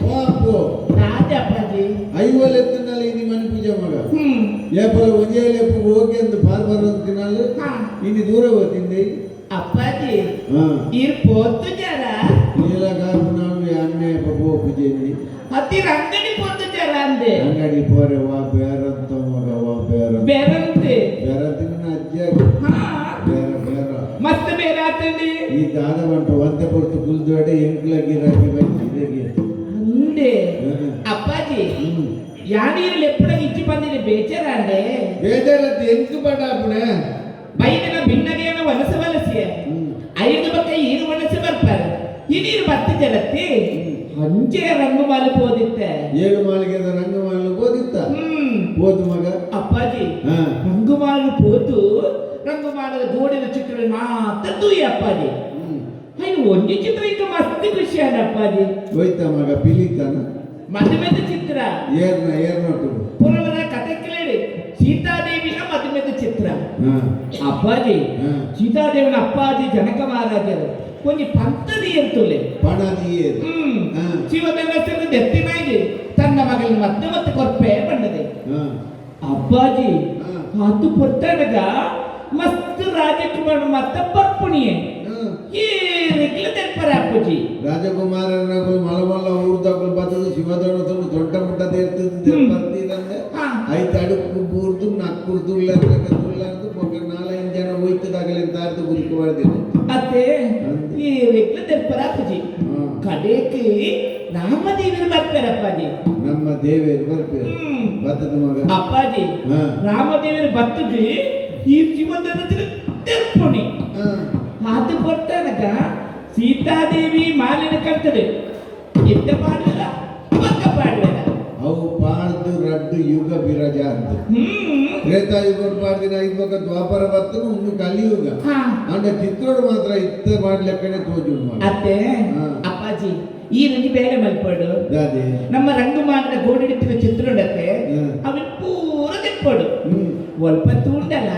వాపో రాజా అప్పాజీ ಐವಲೆತ್ತನಲ್ಲ ಇನಿ ಮನೆ ಪೂಜೆ ಮಗ ಏಪಲ ಒಂಜೇಲೆಪ್ಪು ಹೋಗಿ ಅಂದು ಬಾರ್ಬಾರ ತಿನ್ನಲ್ಲ ಇನಿ ದೂರ ಹೋಗ್ತಿಂದೆ ಅಪ್ಪಾಜಿ ಇರ್ ಪೋತು ಜರ ನೀಲ ಕಾಪು ನಾವು ಅನ್ನೇ ಪೋ ಪೂಜೆ ಹತ್ತಿರ ಅಂಗಡಿ ಪೋತು ಜರ ಅಂದೆ ಅಂಗಡಿ ಪೋರೆ ವಾ ಬೇರಂತ ಮಗ ವಾ ಬೇರಂತೆ ಬೇರಂತಿನ ಅಜ್ಜ ಬೇರ ಬೇರ ಮಸ್ತ್ ಬೇರೆ ಆತಂಡಿ ಈ ದಾದ ಬಂಟ ಒಂತೆ ಪೊರ್ತು ಕುಲ್ದೋಡೆ ಎಂಕ್ಲ ಗಿರಾಕಿ ಬಂದಿದೆ ಅಂದೆ ಅಪ್ಪಾಜಿ ಯಾನೀರಲ್ಲಿ ಎಪ್ಪಡಾಗ ಇಚ್ಚಿ ಬಂದಿದೆ ಬೇಚಾರ ಅಂದೆ ಬೇಜಾರತ್ ಎಂಕ್ ಪಡಾಪುಣೆ ಬೈದಿನ ಭಿನ್ನಗೇನ ವನಸ ವಲಸಿಯ ಐದು ಬಕ್ಕ ಈರು ವನಸ ಬರ್ತಾರೆ ಹಿನೀರು ಬತ್ತ ಜಲತ್ತಿ ಹಂಚೆ ರಂಗಮಾಲ ಪೋದಿತ್ತೆ 7 ಮಾಳಿಗೆದ ರಂಗಮಾಲ ಪೋದಿತ್ತ ಪೋದು ಮಗ ಅಪ್ಪಾಜಿ ರಂಗಮಾಲ ಪೋದು ರಂಗಮಾಲದ ಗೋಡಿನ ಚಿತ್ರ ಮಾತ್ರ ತೂಯಿ ಅಪ್ಪಾಜಿ ಐನು ಒಂಜಿ ಚಿತ್ರ ಈಗ ಮಸ್ತ್ ಖುಷಿ ಅದ ಅಪ್ಪಾಜಿ ಹೋಯ್ತ ಮಗ ಪಿಲಿತಾನ ಮದುವೆದ ಚಿತ್ರ ಏರ್ನೋಟು ಪುರಾಣದ ಕಥೆ ಕೇಳಿ ಸೀತಾದೇವಿನ ಮದುವೆದ ಚಿತ್ರ ಅಪ್ಪಾಜಿ ಸೀತಾದೇವಿನ ಅಪ್ಪಾಜಿ ಜನಕ ಮಹಾರಾಜರು ಒಂಜಿ ಪಂತದಿ ಇರ್ತುಲೆ ಪಣದಿಯೇ ಶಿವಧನಸ್ಸನ್ನು ದೆತ್ತಿನಾಗಿ ತನ್ನ ಮಗನ ಮತ್ತೆ ಕೊರ್ಪೆ ಬಂದದೆ ಅಪ್ಪಾಜಿ ಅದು ಪುಟ್ಟನಗ ಮಸ್ತ್ ರಾಜಕುಮಾರ ಮತ್ತ ಪರ್ಪುಣಿಯೇ ಈ ರೆಗ್ಲ ತೆರ್ಪರ ಅಪ್ಪಾಜಿ ರಾಜಕುಮಾರನಗಳು ಮಲಮಲ್ಲ ಊರ್ದಗಳು ಬದಲು ಶಿವಧನಸ್ಸನ್ನು ದೊಡ್ಡ ಮುಟ್ಟದೆ ಇರ್ತದೆ ಬರ್ತಿದಂದೆ ಐದು ಅಡುಕು ಬೂರ್ದು ನಕ್ಕುರ್ದು ಇಲ್ಲಂದು ಮಗ 4-5 ಜನ ಹೋಯ್ತದಾಗಲಿ ಅಂತ ಅರ್ಥ ಗುರಿಕು ಮಾಡಿದ್ದೇನೆ ಅತ್ತೆ ಈ ರೆಗ್ಲ ತೆರ್ಪರ ಅಪ್ಪಾಜಿ ಕಡೆಗೆ ರಾಮದೇವರು ಬರ್ತಾರೆ ಅಪ್ಪಾಜಿ ನಮ್ಮ ದೇವರು ಬರ್ತಾರೆ ಬತ್ತದ ಮಗ ಅಪ್ಪಾಜಿ ರಾಮದೇವರು ಬತ್ತದಿ ಈ ಶಿವಧನಸ್ಸಿನ ತೆರ್ಪುಣಿ ಅದು ಕೊಟ್ಟನಗ ಸೀತಾದೇವಿ ಮಾಲಿನ ಕರ್ತದೆ ಎದ್ದ ಪಾಡಲ್ಲ ಪಕ್ಕ ಪಾಡಲ್ಲ ಅವು ಪಾಡ್ದು ರಡ್ಡು ಯುಗ ಬಿರಜ ಅಂತ ತ್ರೇತಾಯುಗ ಪಾಡ್ದಿನ ಇವಾಗ ದ್ವಾಪರ ಬರ್ತನು ಇನ್ನು ಕಲಿಯುಗ ಅಂಡ ಚಿತ್ರೋಡು ಮಾತ್ರ ಇತ್ತ ಮಾಡ್ಲಿಕ್ಕನೆ ತೋಜು ಅತ್ತೆ ಅಪ್ಪಾಜಿ ಈ ರುಚಿ ಬೇರೆ ಮಲ್ಪಡು ನಮ್ಮ ರಂಗಮಾನದ ಗೋಡಿಡ್ತಿನ ಚಿತ್ರೋಡತ್ತೆ ಅವನ್ ಪೂರ ತೆಪ್ಪಡು ಒಲ್ಪ ತೂಂಡಲ್ಲ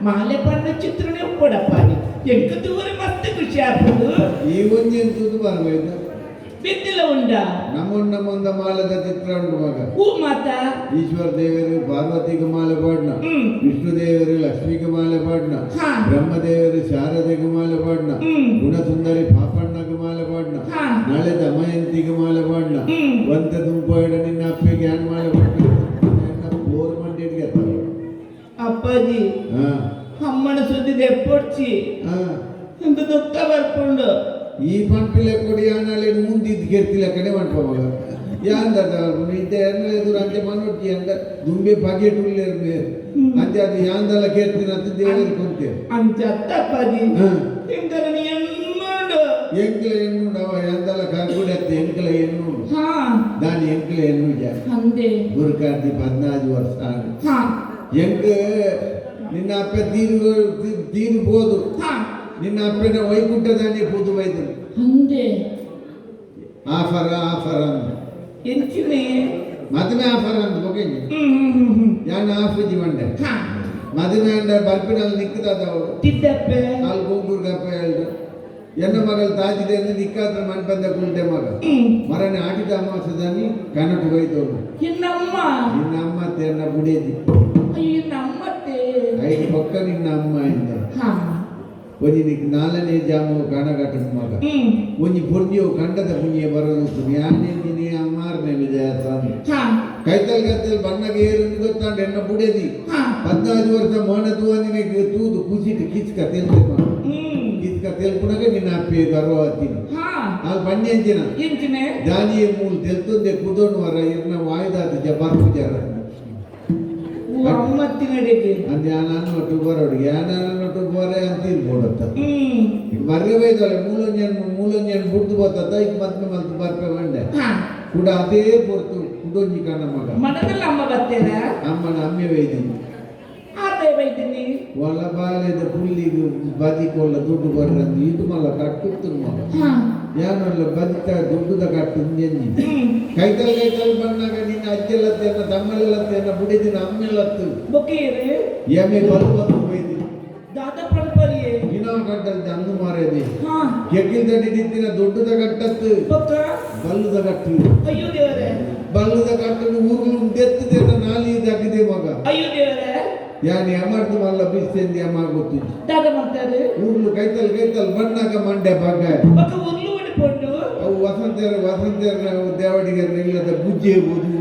ಮಾಲೆ ಪಂಡ ಚಿತ್ರನೇ ಉಪ್ಪಡಪ್ಪಾಜಿ ಎಂಕ ದೂರ ಮಸ್ತ್ ಖುಷಿ ಆಗ್ಬೋದು ಈ ಒಂಜಿ ಎಂತದ್ದು ಬರ್ಬೇಕು ಬಿದ್ದಿಲ್ಲ ಉಂಡ ನಮ್ಮೊಂದ ಮಾಲದ ಚಿತ್ರ ಉಂಟು ಮಗ ಹೂ ಮಾತಾ ಈಶ್ವರ ದೇವರು ಪಾರ್ವತಿಗೆ ಮಾಲೆ ಪಾಡ್ನ ವಿಷ್ಣು ದೇವರು ಲಕ್ಷ್ಮಿಗೆ ಮಾಲೆ ಪಾಡ್ನ ಬ್ರಹ್ಮದೇವರು ಶಾರದೆಗೆ ಮಾಲೆ ಪಾಡ್ನ ಗುಣಸುಂದರಿ ಪಾಪಣ್ಣಗೆ ಮಾಲೆ ಪಾಡ್ನ ನಾಳೆ ದಮಯಂತಿಗೆ ಮಾಲೆ ಪಾಡ್ನ ಒಂತ ತುಂಬೋಡ ನಿನ್ನ ಅಪ್ಪಿಗೆ ಹ್ಯಾಂಡ್ ಮಾಲೆ ಪಾಡ್ನ ಬೋರ್ ಮಂಡಿಗೆ ಅಪ್ಪಾಜಿ ಅಮ್ಮನ ಸುದ್ದಿ ಎಪ್ಪೊಡ್ಚಿ ಎಂತ ದುಃಖ ಬರ್ಕೊಂಡು ಈ ಪಂಪಿಲೆ ಕೊಡಿ ಆನಾಳೆ ಮುಂದಿದ್ದು ಗೆರ್ತಿಲ್ಲ ಕಡೆ ಮಾಡ್ಪ ಮಗ ಯಾಂದ ಇದ್ದ ಎದುರು ಅಂತೆ ಮನೊಟ್ಟಿ ಅಂದ ದುಂಬೆ ಬಗೆಟ್ ಉಳ್ಳೇರ್ಮೆ ಅಂತೆ ಅದು ಯಾಂದಲ್ಲ ಕೇರ್ತೀನಿ ಅಂತ ದೇವರಿಗೆ ಕೊಂತೇವೆ ಅಂಚತ್ತಪ್ಪಾಜಿ ಎಂಕಲ ನೀ ಎನ್ನುಂಡು ಎಂಕಲ ಎನ್ನುಂಡು ಅವ ಯಾಂದಲ್ಲ ಕರ್ಗುಡತ್ತೆ ಎಂಕಲ ಎನ್ನುಂಡು ದಾನಿ ಎಂಕಲ ಎನ್ನುಜ ಅಂದೆ ಗುರುಕಾರ್ತಿ 14 ವರ್ಷ ಎಂಕ ನಿನ್ನ ಅಪ್ಪ ತೀರ್ಬೋದು ನಿನ್ನ ಅಪ್ಪನ ವೈಕುಂಠದಾನಿ ಕೂತು ಬೈದರು ಅಂದೆ ಆಫರ್ ಅಂದ ಎಂಚಿನೆ ಮದುವೆ ಆಫರ್ ಅಂದ ಬಗ್ಗೆ ಯಾನ ಆಫ್ರಿಜಿ ಮಂಡೆ ಮದುವೆ ಅಂಡ ಬರ್ಪಿನಲ್ಲಿ ನಿಕ್ಕದವರು ತಿದ್ದಪ್ಪೆ ಅಲ್ಲಿ ಗೋಂಗೂರ್ಗಪ್ಪ ಹೇಳ್ದು ಎನ್ನ ಮಗಳು ತಾಜಿದೆ ಅಂದ್ರೆ ನಿಕ್ಕಾತ್ರ ಮನೆ ಬಂದ ಕುಂಟೆ ಮಗ ಮರನೆ ಆಟಿದ ಅಮಾಸದಾನಿ ಕನ್ನಡ ಬೈದವನು ನಿನ್ನ ಅಮ್ಮ ತೆನ್ನ ಬುಡೇದಿ ಐದು ಪಕ್ಕ ನಿನ್ನ ಅಮ್ಮ ಇಂದ ಒಂಜಿ ನಿಕ್ 4ನೇ ಜಾಮು ಕಾಣಗಟ್ಟ ಮಗ ಒಂಜಿ ಪೊರ್ದಿಯೋ ಕಂಡದ ಪುಣ್ಯ ಬರೋದು ಯಾನೇ ದಿನೇ ಅಮ್ಮಾರನೇ ವಿಜಯ ಕೈತಲ್ ಬಣ್ಣಗೆ ಏರು ಗೊತ್ತಾಂಡ ಎನ್ನ ಬುಡೇದಿ 14 ವರ್ಷ ಮೋನ ತೂವನಿಗೆ ತೂದು ಕುಸಿಟ್ಟು ಕಿಚ್ಕ ತೆಲ್ಪುನಾಗ ನಿನ್ನ ಅಪ್ಪಿ ಗರ್ವ ಹತ್ತೀನಿ ಅಲ್ಲಿ ಬನ್ನಿ ಎಂಚಿನ ದಾನಿಯ ಮೂಲ ತೆಲ್ತುಂದೆ ಕುದೋಣ ವರ ಇರ್ನ ವಾಯ್ದಾದ ಜಬಾರ್ ಪೂಜಾರ ಅಂದ್ ಯಾನೊಟ್ಟು ಬರೋಡಿಗೆ ಯಾನೊಟ್ಟು ಬರೇ ಅಂತ ಇರ್ಬೋಡತ್ತ ಮರ್ರೆ ಬೈದಲ್ಲ ಮೂಲೊಂಜನ್ ಬುಡ್ದು ಬರ್ತದ ಈಗ ಮತ್ತೆ ಬರ್ಪೆ ಮಂಡೆ ಕೂಡ ಅದೇ ಪೊರ್ತು ಕುಡೊಂಜಿ ಕಣ್ಣ ಮಗ ಅಮ್ಮನ ಅಮ್ಮೆ ಬೈದಿನಿ ಒಳ ಬಾಲೆದ ಪುಲ್ಲಿಗೆ ಬದಿಕೊಳ್ಳ ದುಡ್ಡು ಬರ್ರಂದು ಇದು ಮಲ್ಲ ಕಟ್ಟುತ್ತು ಮಗ ಯಾನಲ್ಲ ಬದಿತ ದುಡ್ಡುದ ಕಟ್ಟು ಎಂಜಿ ಕೈತಲ್ ಬಂದಾಗ ನಿನ್ನ ಅಜ್ಜೆಲ್ಲತ್ತೇನ ತಮ್ಮಲೆಲ್ಲತ್ತೇನ ಬುಡಿದಿನ ಅಮ್ಮೆಲ್ಲತ್ತು ಎಮ್ಮೆ ಬಲ್ಬತ್ತು ಬೈದಿ ದಾದ ಪಡ್ಬರಿಯೇ ಇನ್ನ ಕಟ್ಟಲ್ದ ಅಂದು ಮಾರೇದಿ ಹಾ ಕೆಕ್ಕಿಲ್ ತಡಿದಿತ್ತಿನ ದೊಡ್ಡದ ಕಟ್ಟತ್ತು ಪಕ್ಕ ಬಲ್ಲದ ಕಟ್ಟು ಅಯ್ಯೋ ದೇವರೇ ಬಲ್ಲದ ಕಟ್ಟನ್ನು ಊರ್ಲು ದೆತ್ತದೆ ನಾಲಿ ದಗಿದೆ ಮಗ ಅಯ್ಯೋ ದೇವರೇ ಯಾನಿ ಅಮರ್ದು ಮಲ್ಲ ಬಿಸ್ತೆಂದಿ ಅಮ್ಮ ಗೊತ್ತು ದಾದ ಮಾಡ್ತಾರೆ ಊರ್ಲು ಕೈತಲ್ ಬಣ್ಣಾಗ ಮಂಡ್ಯ ಭಾಗ ಪಕ್ಕ ಉರ್ಲು ಹೊಡಿಕೊಂಡು ಅವು ವಸಂತರ ದೇವಡಿಗೆ ಇಲ್ಲದ ಬುಜ್ಜೆ ಬುದು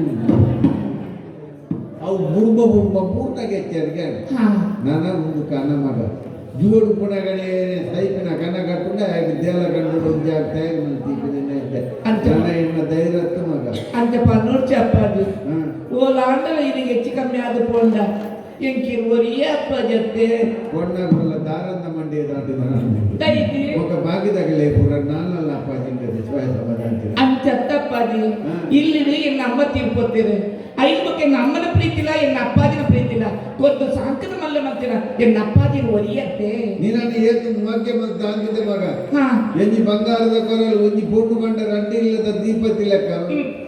ಅವು ಬುರ್ಬ ಪೂರ್ಣಗೆ ಎಚ್ಚರಿಕೆ ನನ್ನ ಒಂದು ಕನ್ನ ಮಗ ಜೋಡು ಪುಣಗಡೆ ಸೈಪಿನ ಕನ್ನ ಕಟ್ಟುಂಡ ದೇಲ ಕಂಡು ಎನ್ನ ಧೈರ್ಯತ್ತು ಮಗ ಅಂತ ನೋಡ್ಚಿ ಅಪ್ಪಾಜಿ ಓ ಲಾಂಡಲ ಇದಕ್ಕೆ ಹೆಚ್ಚು ಕಮ್ಮಿ ಆದ ಪೋಂಡ ಎಂಕಿರುವರಿಯೇ ಅಪ್ಪಾಜತ್ತೆ ಪೊಣ್ಣಲ್ಲ ದಾರಂದ ಮಂಡಿ ದಾಟಿದ ದೈತಿ ఒక ಬಾಗಿದಾಗಲೇ ಪುರ ನಾನಲ್ಲ ಅಪ್ಪಾಜಿ ಅಂಚತ್ತಪ್ಪಾಜಿ ಇಲ್ಲಿ ಎನ್ನ ಅಮ್ಮ ತೀರ್ಕೊತೀರಿ ಐದು ಬಗ್ಗೆ ನಮ್ಮನ ಪ್ರೀತಿಲ್ಲ ಎನ್ನ ಅಪ್ಪಾಜಿನ ಪ್ರೀತಿಲ್ಲ ಕೊದ್ದು ಸಾಂಕದ ಮಲ್ಲ ಮಾಡ್ತೀರ ಎನ್ನ ಅಪ್ಪಾಜಿನ ಒಲಿಯತ್ತೆ ನೀನನ್ನು ಏತು ಮಗ್ಗೆ ಮತ್ತೆ ಆಗಿದೆ ಮಗ ಎಂಜಿ ಬಂಗಾರದ ಕೊರಲು ಒಂಜಿ ಪೊಣ್ಣು ಬಂಡ ರಂಡಿ ಇಲ್ಲದ ದೀಪತಿ ಲೆಕ್ಕ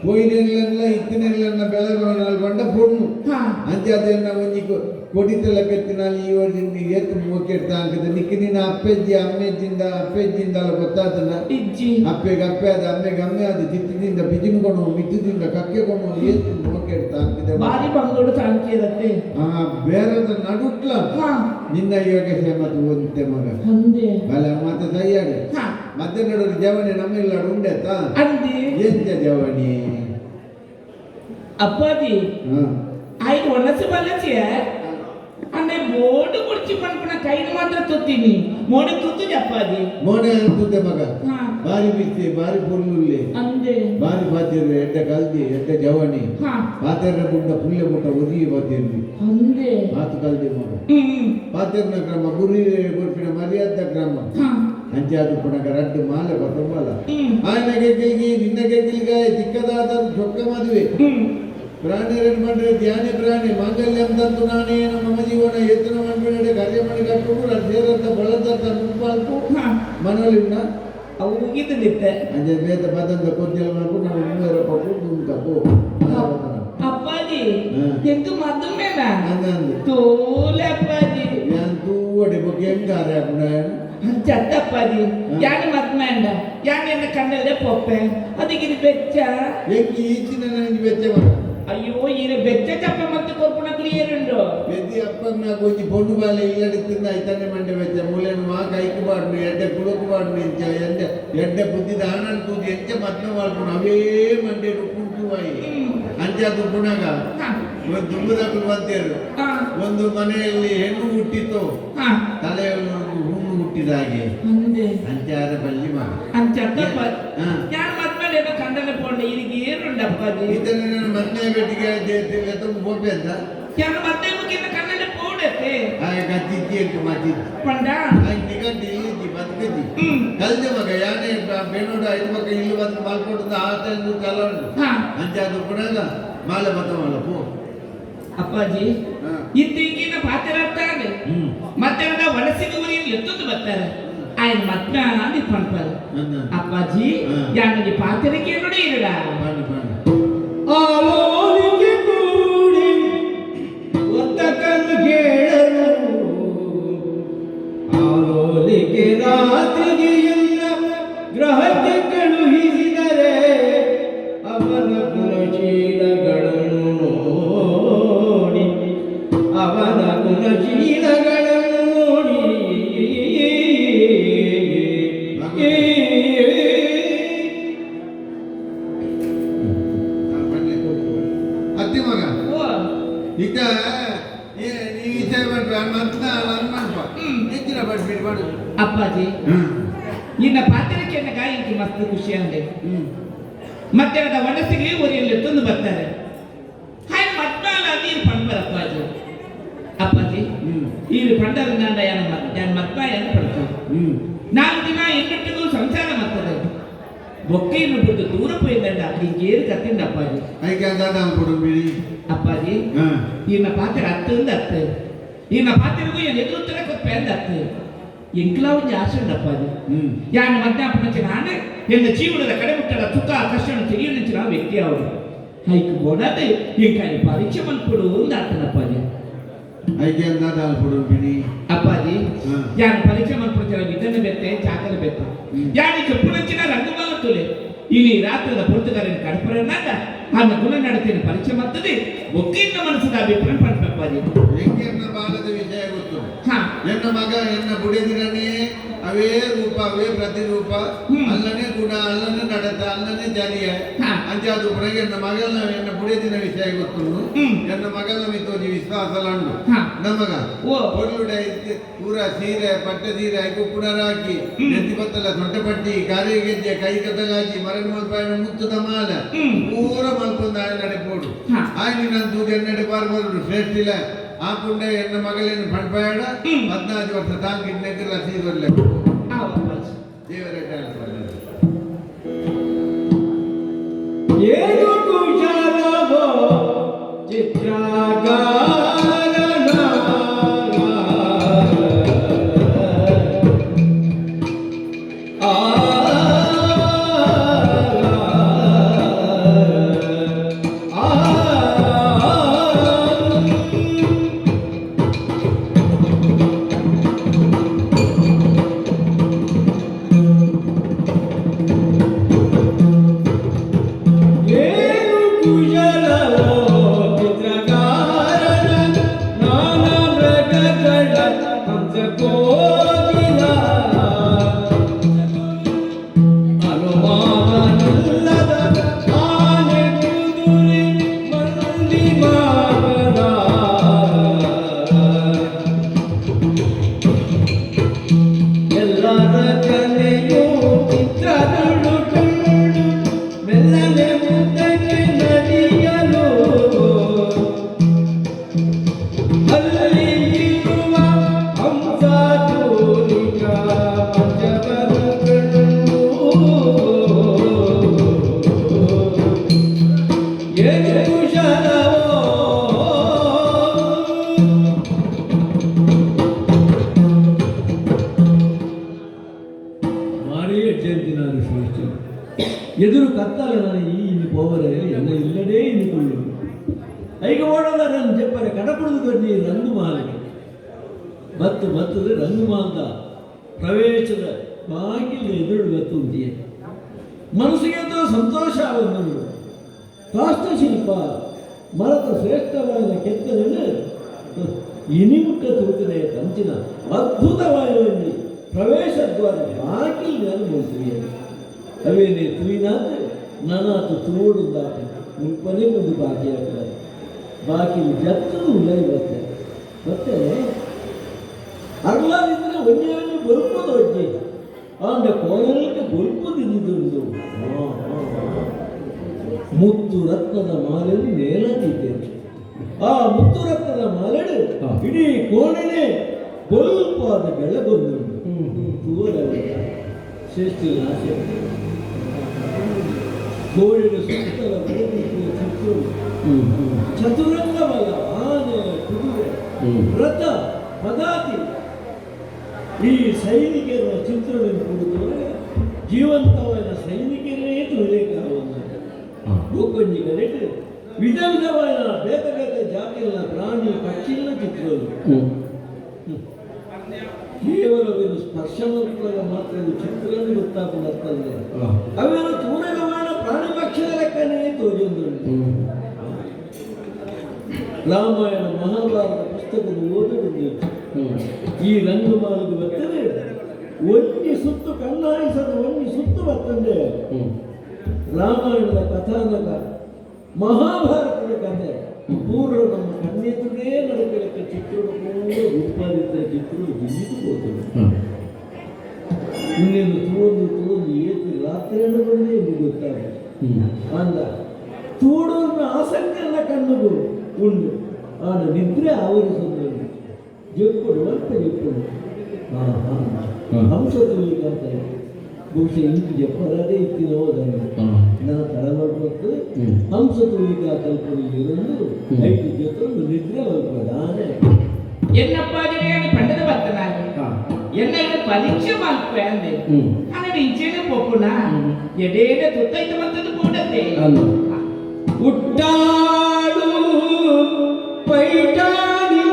ಕೊಯ್ಲೆಲ್ಲ ಇತ್ತಿನೆಲ್ಲ ಬೆಳಗ್ಗೆ ನಾಲ್ ಬಂಡ ಪೊಣ್ಣು ಅಂಚೆ ಅದನ್ನ ಒಂಜಿ ಕೊಡಿತಲ್ಲ ಕೆತ್ತಿನಲ್ಲಿ ಈ ವರ್ಷ ಏತು ಮೋಕೆಡ್ತ ಹಾಕಿದ ನಿಕ್ಕಿ ನಿನ್ನ ಅಪ್ಪೆಜ್ಜಿಂದ ಗೊತ್ತಾದಲ್ಲ ಅಪ್ಪೆಗೆ ಅಪ್ಪೆ ಅದು ಅಮ್ಮೆಗೆ ಅಮ್ಮೆ ಅದು ಚಿತ್ತದಿಂದ ಬಿಜಿನ್ಕೊಂಡು ಮಿತ್ತದಿಂದ ಕಕ್ಕೆಕೊಂಡು ಏತು ಮೋಕೆಡ್ತ ಹಾಕಿದೆ ಬಾರಿ ಬಂಗೋಡು ಸಾಂಕೇರತ್ತೆ ಬೇರೆದ ನಡುಟ್ಲ ನಿನ್ನ ಯೋಗೇಶ ಮತ್ತು ಒಂತೆ ಮಗ ಬಲ ಮತ್ತೆ ತಯ್ಯಾಡು ಮತ್ತೆ ನಡುವೆ ಜವನಿ ನಮ್ಮೆಲ್ಲ ಉಂಡೆತಾ ಎಂತ ಜವನಿ ಅಪ್ಪಾಜಿ ಆಯ್ತು ಒಣಸು ಬಲ್ಲಚಿಯ ಅಂದ್ರೆ ಮೋಡು ಕುಡ್ಚಿ ಪನ್ಪುನ ಕೈನ ಮಾತ್ರ ತುತ್ತೀನಿ ಮೋಡ ತುತ್ತು ಅಪ್ಪಾಜಿ ಮೋಡ ತುತ್ತೆ ಮಗ ಬಾರಿ ಬಿಚ್ಚಿ ಬಾರಿ ಪುಲ್ಲುಲ್ಲಿ ಅಂದೆ ಬಾರಿ ಪಾತಿರ್ರೆ ಎಡ್ಡೆ ಕಲ್ದಿ ಎಡ್ಡೆ ಜವನಿ ಪಾತಿರ್ರೆ ಬುಡ್ಡ ಪುಲ್ಲೆ ಬುಟ್ಟ ಒದಿ ಪಾತಿರ್ಲಿ ಅಂದೆ ಮಾತು ಕಲ್ದಿ ಮಗ ಪಾತಿರ್ನ ಕ್ರಮ ಗುರಿ ಗುರ್ಪಿನ ಮರ್ಯಾದ ಕ್ರಮ ಅಂಚಾದು ಪುನಗ ರಡ್ಡು ಮಾಲೆ ಬತ್ತಂಬಲ್ಲ ఆయన ಗೆಗ್ಗಿಲ್ಗಿ ನಿನ್ನ ಗೆಗ್ಗಿಲ್ಗ ಚಿಕ್ಕದಾದ ಚೊಕ್ಕ ಮದುವೆ ಪ್ರಾಣಿರನ್ನು ಮಾಡ್ರೆ ಧ್ಯಾನ ಪ್ರಾಣಿ ಮಾಂಗಲ್ಯಂ ತಂತು ನಾನೇ ನಮ್ಮ ಜೀವನ ಎತ್ತನ ಮಾಡ್ಬೇಡ ಕಾರ್ಯ ಮಾಡಿ ಕಟ್ಟುಕೊಂಡು ಸೇರಂತ ಬಳದಂತ ಮುಪ್ಪಾಲ್ಕು ಮನೋಲಿಂದ ಅವು ಮುಗಿದಿತ್ತೆ ಅಂಜೆ ಬೇತ ಬದಂತ ಕೊದ್ದೆಲ್ಲ ಮಾಡ್ಕೊಂಡು ನಾವು ಇನ್ನೂರ ಪಟ್ಟು ದುಂಕಪ್ಪು ಅಪ್ಪಾಜಿ ಎಂತು ಮದುಮೇನ ತೋಲೆ ಅಪ್ಪಾಜಿ ಯಾನ್ ತೂವಡೆ ಬಗ್ಗೆ ಹೆಂಗಾರೆ ಅಪ್ಪಣ ಚತ್ತಪ್ಪಾಜಿ ಯಾನ ಮದ್ಮೇಂಡ ಯಾನ ಎನ್ನ ಕಣ್ಣಲ್ಲೇ ಪೊಪ್ಪೆ ಅದಕ್ಕೆ ಇದು ಬೆಚ್ಚ ಎಂಕಿ ಈಚಿನ ನನಗೆ ಬೆಚ್ಚ ಮಾಡ ಅಯ್ಯೋ ಈರ ಬೆಚ್ಚ ಚಪ್ಪ ಮತ್ತೆ ಕೊರ್ಪುಣ ಕ್ಲಿಯರ್ ಉಂಡು ಬೆದ್ದಿ ಅಪ್ಪನ ಕೊಂಚ பொண்ணு ಬಾಲೆ ಇಲ್ಲಡಿತ್ತಿಂದ ಐತನ್ನೆ ಮಂಡೆ ಬೆಚ್ಚ ಮೂಲೆನು ಮಾ ಕೈಕು ಬಾಡ್ನು ಎಡ್ಡೆ ಕುಲಕು ಬಾಡ್ನು ಎಂಚ ಎಡ್ಡೆ ಬುದ್ಧಿ ದಾನನ್ ತೂದಿ ಎಂಚ ಮದ್ನ ಮಾಡ್ಕೊಂಡು ಅವೇ ಮಂಡೆ ಕುಂಟುವಾಯಿ ಅಂಚಾದು ಪುಣಗ ಒಂದು ದುಂಬದಕ್ಕಲು ಬಂತೇರು ಒಂದು ಮನೆಯಲ್ಲಿ ಹೆಣ್ಣು ಹುಟ್ಟಿತು ತಲೆಯಲ್ಲಿ ಹುಣ್ಣು ಹುಟ್ಟಿದ ಹಾಗೆ ಅಂಚಾರ ಬಲ್ಲಿ ಮಗ ಅಂಚತ್ತಪ್ಪ ಯಾನ ಮದ್ಮೇಲೆ ಏನೋ ಕಂಡನೆ ಪೋಂಡ ಇದಕ್ಕೆ ಏನುಂಡಪ್ಪಾಜಿ ಇದನ್ನ ನನ್ನ ಮದ್ನೆ ಬೆಟ್ಟಿಗೆ ಎತ್ತೊಂದು ಬೋಪೆ ಅಂತ ಯಾನ ಮದ್ನೆ ಮುಗಿನ ಕಣ್ಣನೆ ಪೋಡತ್ತೆ ಆಗ ಕತ್ತಿದ್ದಿ ಅಂತ ಮಾತಿದ್ದಿ ಪಂಡ ಆಗ ನಿಗಂಟಿ ಇಲ್ಲಿದ್ದಿ ಬದುಕಿದ್ದಿ ಕಲ್ದೆ ಮಗ ಯಾನೇ ಬೇನೋಡ ಐದು ಮಗ ಇಲ್ಲಿ ಬಂದು ಮಾಲ್ಕೊಟ್ಟು ಆತಂದು ಕಲ ಉಂಟು ಅಂಚಾದು ಪುಣಗ ಮಾಲೆ ಬತ್ತವಲ್ಲ ಪೋ ಅಪ್ಪಾಜಿ ಇತ್ತೀಗಿನ ಪಾತ್ರರ್ತಾನೆ ಮತ್ತೆ ವಲಸಿಗೆ ಊರಿಗೆ ಎತ್ತೊಂದು ಬರ್ತಾರೆ ఆయన మధ్యాహ్నాన్ని పంపారు అప్పాజీ యానని పాత్రకి ನೋಡಿ ಇರಡ ಆಲೋಲಿಗೆ ಕೂಡಿ ಒತ್ತಕನ್ನು ಕೇಳರು ಆಲೋಲಿಗೆ ರಾತ್ರಿಗೆ ಎಲ್ಲ ಗ್ರಹಕ್ಕೆ ಕಳುಹಿಸಿದರೆ ಅವನ ಗುಣಶೀಲಗಳನ್ನು ನೋಡಿ ಅವನ ಗುಣಶೀಲಗಳನ್ನು ನೋಡಿ ಅತ್ತಿ ಮಗ ಈಗ ಈ ವಿಷಯ ಮಾಡ್ರ ಮತ್ತೆ ಅನ್ಮನ್ಪ ಹೆಚ್ಚಿನ ಬಡ್ಬಿಟ್ಟು ಮಾಡು ಅಪ್ಪಾಜಿ ನಿನ್ನ ಪಾತ್ರಕ್ಕೆ ಗಾಯಕ್ಕೆ ಮಸ್ತ್ ಖುಷಿ ಅಂದೆ ಮತ್ತೆ ಅದ ವನಸಿಗೆ ಊರಿಯಲ್ಲಿ ತಂದು ಬರ್ತಾರೆ ಹಾಗೆ ಮತ್ನಾಲ ನೀರು ಪಂಪರ ಅಪ್ಪಾಜಿ ಅಪ್ಪಾಜಿ ಈ ಪಂಡರ ನಾಡ ಯಾನ ಮತ್ನ ಏನು ಪಡ್ತಾರೆ 4 ದಿನ ಹೆಣ್ಣೊಟ್ಟಿಗೂ ಸಂಸಾರ ಮಾಡ್ತದೆ ಬೊಕ್ಕೆಯನ್ನು ಬಿಟ್ಟು ದೂರ ಪೋಯ್ದಂಡ ಅಲ್ಲಿ ಗೇರು ಕತ್ತಿಂದ ಅಪ್ಪಾಜಿ ಅಪ್ಪಾಜಿ ಈನ ಪಾತ್ರ ಹತ್ತಂದ ಹತ್ತು ಈನ ಪಾತ್ರಗೂ ಏನು ಎದುರುತ್ತರ ಕೊಪ್ಪೆ ಅಂದ ಹತ್ತು ಎಂಕ್ಲ ಒಂದು ಆಸೆ ಉಂಡು ಅಪ್ಪಾಜಿ ಯಾನ ಮಧ್ಯಾಹ್ನ ನಾನು ಎನ್ನ ಜೀವನದ ಕಡೆ ಬಿಟ್ಟಲ್ಲ ತುಕ ಕಷ್ಟ ತೆಗೆಯುವಂಚಿನ ವ್ಯಕ್ತಿ ಅವರು ಹೈಕ್ ಬೋಡದೆ ಎಂಕಾಯಿ ಪರೀಕ್ಷೆ ಬಂದ್ಕೊಡು ಅಂತ ಅರ್ಥನಪ್ಪಾಜಿ ಐಕೆ ಅಂದಾದ ಅಲ್ಪಡು ಪಿನಿ ಅಪ್ಪಾಜಿ ಯಾರು ಪರೀಕ್ಷೆ ಮಾಡ್ಕೊಡ್ತೀರ ವಿಧಾನ ಬೆತ್ತೆ ಚಾಕಲ ಬೆತ್ತೆ ಯಾರು చెప్పునొచ్చిన రంగుమాలతులే ఇని రాత్రుల పొడుతుగారిని కడపరన్నాక ఆమె గుణ నడతని పరిచయం వస్తుంది ఒక్కిన్న మనసుದ ಅಭಿಪ್ರಾಯ ಪಡ್ಪಪ್ಪಾಜಿ ಹೆಂಗೆನ್ನ ಬಾಲದ ವಿಷಯ ಗೊತ್ತು ಎನ್ನ ಮಗ ಎನ್ನ ಬುಡಿದಿರನೇ ಅವೇ ರೂಪ ಅವೇ ಪ್ರತಿರೂಪ ಅಲ್ಲನೇ ಗುಣ ಅಲ್ಲನೇ ನಡತ ಅಲ್ಲನೇ ಜರಿಯ ಅಂಚಾದು ಪುರಗೆ ಎನ್ನ ಮಗನ ಎನ್ನ ಬುಡಿದಿನ ವಿಷಯ ಗೊತ್ತು ಎನ್ನ ಮಗನ ಮಿತ್ತೋಜಿ ವಿಶ್ವಾಸಲಂಡು ನಮಗ ಒಳ್ಳುಡೆ ಪೂರ ಸೀರೆ ಪಟ್ಟ ಸೀರೆ ಐಕು ಪುನರಾಕಿ ನೆತ್ತಿ ಬತ್ತಲ ಸೊಂಟ ಪಟ್ಟಿ ಕಾರಿ ಗೆಜ್ಜೆ ಕೈ ಕತ್ತಗಾಜಿ ಮರಣ ಮಲ್ಪಾಯನ ಮುತ್ತದ ಮಾಲ ಪೂರ ಮಲ್ಪೊಂದು ಆಯ ನಡೆಪೋಡು ಆಯ್ನಿ ನಾನು ತೂದು ಎನ್ನಡೆ ಪಾರ್ಬೋದು ಶ್ರೇಷ್ಠಿಲ ಆ ಪುಂಡೆ ಎನ್ನ ಮಗಳೇನು ಪಡ್ಪಾಯಡ 14 ವರ್ಷ ತಾಂಗಿಡ್ನೆಕ್ಕೆ ರಸೀದೊಲ್ಲೆ ದೇವರ ಏನು ಕುಶಲವೋ ಚಿತ್ರಗಾರನ ಎದುರು ಕತ್ತಲನ ಈ ಇನ್ನು ಪೋವರಲ್ಲಿ ಎಲ್ಲ ಇಲ್ಲದೇ ಇನ್ನುಕೊಳ್ಳು ಐಗ ಓಡೋದರನ್ನು ಜಪ್ಪರೆ ಕಡಪುಳದು ಕೊಡ್ಡಿ ರಂಗುಮಾಲಿಗೆ ಬತ್ತದ ರಂಗುಮಾಲದ ಪ್ರವೇಶದ ಬಾಗಿಲು ಎದುರು ಬತ್ತುಂಟಿಯೇ ಮನಸ್ಸಿಗೆ ಸಂತೋಷ ಆಗುವುದು ಕಾಷ್ಟಶಿಲ್ಪ ಮರದ ಶ್ರೇಷ್ಠವಾದ ಕೆತ್ತನೆಯನ್ನು ಇನಿಮುಟ್ಟ ತೂಕನೆಯ ಕಂಚಿನ ಅದ್ಭುತವಾದ ಪ್ರವೇಶ ದ್ವಾರ ಬಾಗಿಲು ಅನುಭವಿಸಿದೆ ಅವೇನೇ ತುಯಿನಾಥ ನಾನಾತ ತೋಡುದಾಟ ಮುಲ್ಪನೇ ಒಂದು ಬಾಕಿ ಆಗ್ತದೆ ಬಾಕಿ ಜತ್ತದು ಉಲೈ ಬರ್ತದೆ ಮತ್ತೆ ಅರ್ಲಾದಿದ್ರೆ ಒಂದೇ ಬಲ್ಪದ ಒಡ್ಡಿ ಆಂಡ ಕೋನಲ್ಗೆ ಬಲ್ಪದಿದ್ದುಂಡು ಮುತ್ತು ರತ್ನದ ಮಾಲೆಯಲ್ಲಿ ನೇಲಾಗಿದ್ದೇನೆ ಆ ಮುತ್ತು ರತ್ನದ ಮಾಲೆಡು ಇಡೀ ಕೋಣೆನೇ ಬಲ್ಪಾದ ಬೆಳಗೊಂದುಂಡು ದೂರ ಶ್ರೇಷ್ಠ ಆಸೆ ಗೋಳಿನ ಸುತ್ತಲ ಬರೆದಿರುವ ಚಿತ್ರ ಚತುರಂಗವಲ್ಲ ಆನೆ ಕುದುರೆ ರಥ ಪದಾತಿ ಈ ಸೈನಿಕರ ಚಿತ್ರವನ್ನು ಕೊಡುತ್ತವರೆ ಜೀವಂತವಾದ ಸೈನಿಕರೇ ತುಳಿಯಕಾಗುವುದು ಗೋಕೊಂಜಿ ಕರೆಕ್ಟ್ ವಿಧ ವಿಧವಾದ ಬೇಗ ಬೇಗ ಜಾತಿಯ ಪ್ರಾಣಿ ಪಕ್ಷಿಗಳ ಚಿತ್ರಗಳು ಕೇವಲ ಒಂದು ಸ್ಪರ್ಶ ಮಾತ್ರ ಚಿತ್ರಗಳು ಗೊತ್ತಾಗುತ್ತದೆ ಅವೆಲ್ಲ ತೂರಗವಾದ ಪ್ರಾಣಿ ಪಕ್ಷಿಗಳ ಲೆಕ್ಕನೇ ತೋರಿಸುವುದು ರಾಮಾಯಣ ಮಹಾಭಾರತ ಪುಸ್ತಕದ ಓದುವುದು ಈ ರಂಗಮಾಲಿಗೆ ಬರ್ತದೆ ಒನ್ನಿ ಸುತ್ತು ಕಣ್ಣಾಯಿಸದ ಒನ್ನಿ ಸುತ್ತು ಬರ್ತದೆ ರಾಮಾಯಣದ ಕಥಾನಕ ಮಹಾಭಾರತದ ಕಥೆ ಪೂರ್ವ ನಮ್ಮ ಕಣ್ಣೆದುರೇ ನಡಕಲಿಕ್ಕೆ ಚಿತ್ರಗಳು ಉತ್ಪಾದಿತ ಚಿತ್ರಗಳು ಬಿದ್ದು ಹೋಗ್ತದೆ ಇನ್ನೇನು ತೋದು ಏತು ರಾತ್ರಿಯನ್ನು ಬಂದೇ ನಿಮಗೆ ಗೊತ್ತಾಗುತ್ತೆ ಅಂದ ತೋಡೋರ್ನ ಆಸಕ್ತಿಯನ್ನ ಕಣ್ಣುಗಳು ಉಂಡು ಆದ ನಿದ್ರೆ ಆವರಿಸುವುದು ಜೊಕ್ಕೊಡು ಅಲ್ಪ ಜೊಕ್ಕೊಡು ಹಂಸ ತುಳಿಕಂತ ಬಹುಶಃ ಇಂದು ಜಪ್ಪರದೇ ಇತ್ತಿನ ಹೋದನು ನನ್ನ ತಡ ಮಾಡ್ಬೇಕು ಹಂಸ ತುಳಿಕ ಕಲ್ಪನೆಯಲ್ಲಿರಲು ಐದು ಜೊತೆ ನಿದ್ರೆ ಹೋಗ್ಬೋದಾನೆ ಎನ್ನಪ್ಪಾಜಿನೆಯನ್ನು ಪಂಡದ ಬರ್ತನಾಗಿ ಎನ್ನ ಪರೀಕ್ಷೆ ಮಾಡ್ಕೊ ಅಂದೆ ಹಾಗೆ ಇಂಚೆನೆ ಪೊಪ್ಪುನ ಎಡೇನ ತುತ್ತೈತೆ ಮತ್ತದು ಕೂಡತ್ತೆ ಉಟ್ಟಾಳು ಪೈಟಾಡಿ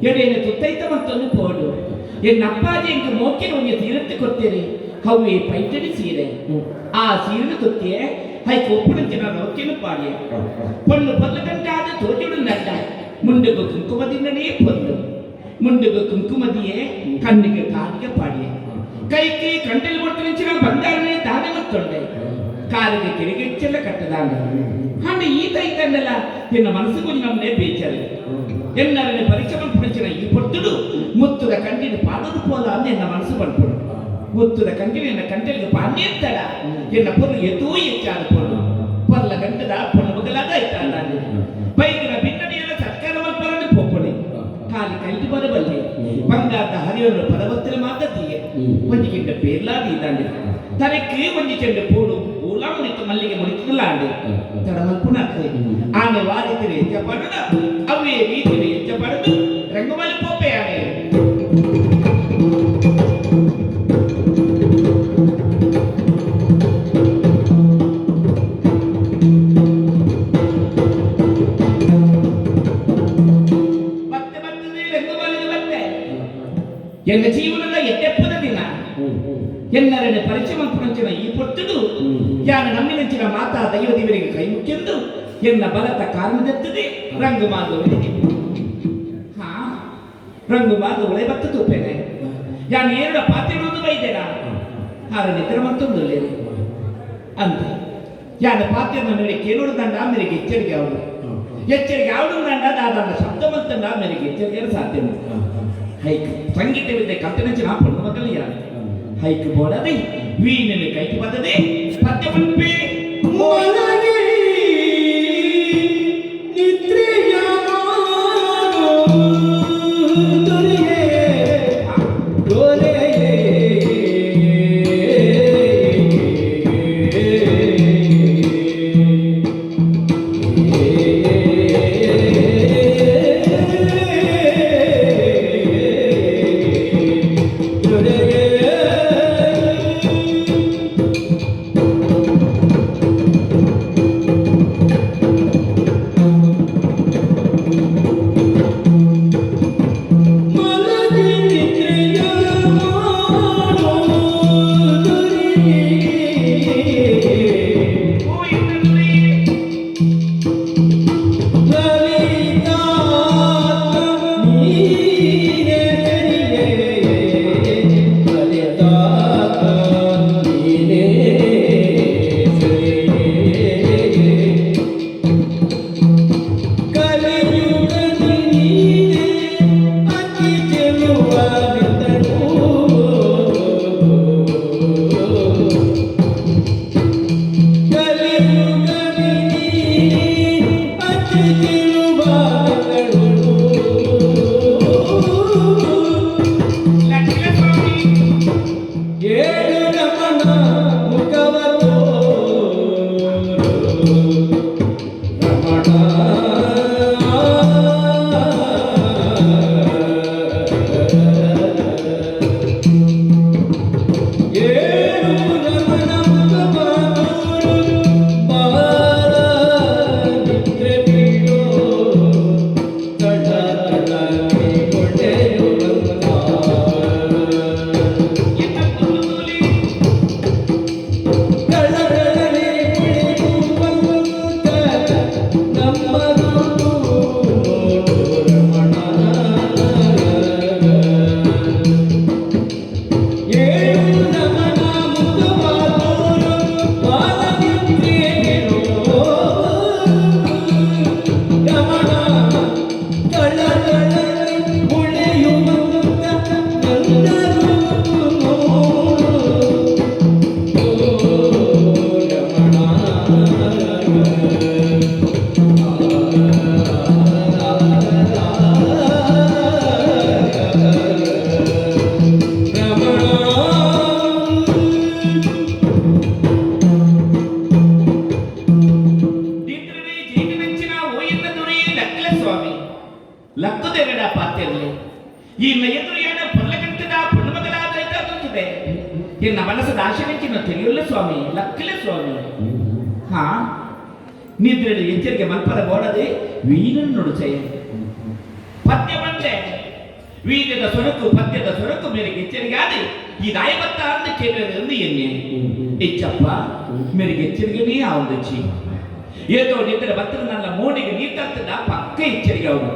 ಎಡೆಯನ್ನು ತುತ್ತೈತ ಮತ್ತೊಂದು ಪೋಡು ಎನ್ನಪ್ಪಾಜಿ ಎಂಕ ಮೋಕಿನ ಒಂದು ತೀರತ್ತೆ ಕೊಡ್ತೀರಿ ಹವ್ವೆ ಪೈಟಡಿ ಸೀರೆ ಆ ಸೀರೆನ ತುತ್ತಿಯೇ ಹೈ ಕೊಪ್ಪುಡಿಂಚಿನ ನೋಕಿನ ಪಾಡಿಯ ಪೊಣ್ಣು ಪೊಲ್ಲಗಂಟ ಆದ ತೋಜುಡು ನಡ್ಡ ಮುಂಡುಗು ಕುಂಕುಮದಿಂದನೇ ಪೊಲ್ಲು ಮುಂಡುಗು ಕುಂಕುಮದಿಯೇ ಕಣ್ಣಿಗೆ ಕಾಲಿಗೆ ಪಾಡಿಯ ಕೈಗೆ ಕಂಟೆಲ್ ಕೊಟ್ಟಿನ ಬಂದಾರನೇ ದಾನೆ ಮತ್ತೊಂಡೆ ಕಾಲಿಗೆ ಕಿರಿಗೆಚ್ಚೆಲ್ಲ ಕಟ್ಟದಾಂಡ ಹಾಗೆ ಈತ ಈತನ್ನೆಲ್ಲ ನಿನ್ನ ಮನಸ್ಸಿಗೂ ನಮ್ಮನೆ ಬೇಚರೆ ಎನ್ನರನೆ ಪರೀಕ್ಷೆ ಪಂಪಿನ ಈ ಪೊಟ್ಟುಡು ಮುತ್ತುದ ಕಂಟಿನ ಪಾಡೋದು ಪೋಲ ಅಂದ ಎನ್ನ ಮನಸ್ಸು ಪಂಪುಡು ಮುತ್ತುದ ಕಂಟಿನ ಎನ್ನ ಕಂಟೆಲಿಗೆ ಪಾಂಡಿ ಎತ್ತಡ ಎನ್ನ ಪೊರ್ಲು ಎತ್ತೂ ಹೆಚ್ಚಾದ ಪೊರ್ಲು ಪೊರ್ಲ ಗಂಟದ ಪೊಣ್ಣು ಮಗಲಾದ ಇಟ್ಟಾಡ ಬೈಕಿನ ಭಿನ್ನನೆಯನ್ನ ಸರ್ಕಾರ ಮಲ್ಪರನ್ನು ಪೊಪ್ಪುಡಿ ಕಾಲಿ ಕೈದು ಬರಬಲ್ಲೆ ಬಂಗಾರದ ಹರಿಯನ್ನು ಪದವತ್ತಿನ ಮಾತತಿಗೆ ಒಂಜಿಗಿಂತ ಪೇರ್ಲಾದಿ ಇದ್ದಾಂಡೆ ತನಕ್ಕೆ ಒಂಜಿ ಚೆಂಡು ಪೂಡು ಊಲಾ ಮುನಿತು ಮಲ್ಲಿಗೆ ಮುನಿತಿಲ್ಲ ಆಂಡೆ ತಡ ಮಲ್ಪುನ ಆನೆ ವಾದಿತಿರಿ ಹೆಚ್ಚ ಪಡುಡ ಅವೇ ರೀತಿರಿ ಹೆಚ್ಚ ಪಡೆದು ರಂಗಮಲ್ಲಿ ಪೋಪೆ ಆನೆ ಮತ್ತೆ ಬರ್ತದೆ ರಂಗಮಲ್ಲಿಗೆ ಮತ್ತೆ ಎನ್ನ ಜೀವನದ ಎದ್ದೆಪ್ಪದ ದಿನ ಎನ್ನರನೆ ಪರಿಚಯ ಮಲ್ಪುನಂಚಿನ ಈ ಪೊಟ್ಟುಡು ಯಾನ ನಮ್ಮಿನಂಚಿನ ಮಾತಾ ದೈವದೇವರಿಗೆ ಕೈ ಮುಖ್ಯಂದು ಎನ್ನ ಬಲತ ಕಾರಣದೆತ್ತದೆ ರಂಗು ಮಾಧವನಿಗೆ ಹಾ ರಂಗು ಮಾಧವಳೆ ಬತ್ತ ತೂಪೇನೆ ಯಾನ ಏರಡ ಪಾತಿರೋದು ಬೈದೇನ ಹಾರ ನಿತ್ರ ಮತ್ತೊಂದು ಅಂತ ಯಾನ ಪಾತ್ಯನ ಮೇಲೆ ಕೇಳೋದಂಡ ಮೇರೆಗೆ ಎಚ್ಚರಿಕೆ ಅವಳು ಎಚ್ಚರಿಕೆ ಅವಳುಂದಂಡ ದಾದಾದ ಶಬ್ದ ಮಂತಂಡ ಮೇರೆಗೆ ಎಚ್ಚರಿಕೆ ಸಾಧ್ಯ ಹೈಕ್ ಸಂಗೀತವಿದ್ದೆ ಕಲ್ತನಂಚಿನ ಪೊಣ್ಣು ಮಕ್ಕಳು ಯಾರು ಹೈಕ್ ಬೋಡದೆ ವೀಣೆಲೆ ಕೈకి ಬದದೆ ಪದ್ಯ ಮಲ್ಪೆ ಮೊಲಗೆ ನಿದ್ರೆಯ ದೊರೆಯೇ ದೊರೆಯೇ ಲಕ್ಕದೇವೇಡ ಪಾತ್ರೆಯಲ್ಲಿ ಇನ್ನು ಎದುರು ಏನೋ ಪರ್ಲಗಂಟದ ಪುಣ್ಮಗಳಾದಂತಿದೆ. ಎನ್ನ ಮನಸ್ಸದ ಆಶೆಂಚಿನ ತಿಳಿಯಲ್ಲ ಸ್ವಾಮಿ, ಲಕ್ಕಿಲ್ಲ ಸ್ವಾಮಿ. ಹಾ, ನಿದ್ರೆ ಎಚ್ಚರಿಕೆ ಮಲ್ಪದ ಗೋಡದೆ ವೀರನ್ನು ನುಡಿಸೆಯ ಪದ್ಯ ಬಂದೆ ವೀರ್ಯದ ಸೊರಕು ಪದ್ಯದ ಸೊರಕು ಮೇರೆಗೆ ಎಚ್ಚರಿಕೆ ಆದಿ ಈ ದಾಯವತ್ತ ಅಂತ ಕೇಳಿದ್ರೆ ಎನ್ನೆ ಹೆಚ್ಚಪ್ಪ ಮೇರೆಗೆ ಎಚ್ಚರಿಕೆನೇ ಆವಂದಚ್ಚಿ ಏತೋ ನಿದ್ರೆ ಬತ್ತದ ನನ್ನ ಮೋಡಿಗೆ ನೀರು ತರ್ತದ ಪಕ್ಕ ಎಚ್ಚರಿಕೆ ಅವರು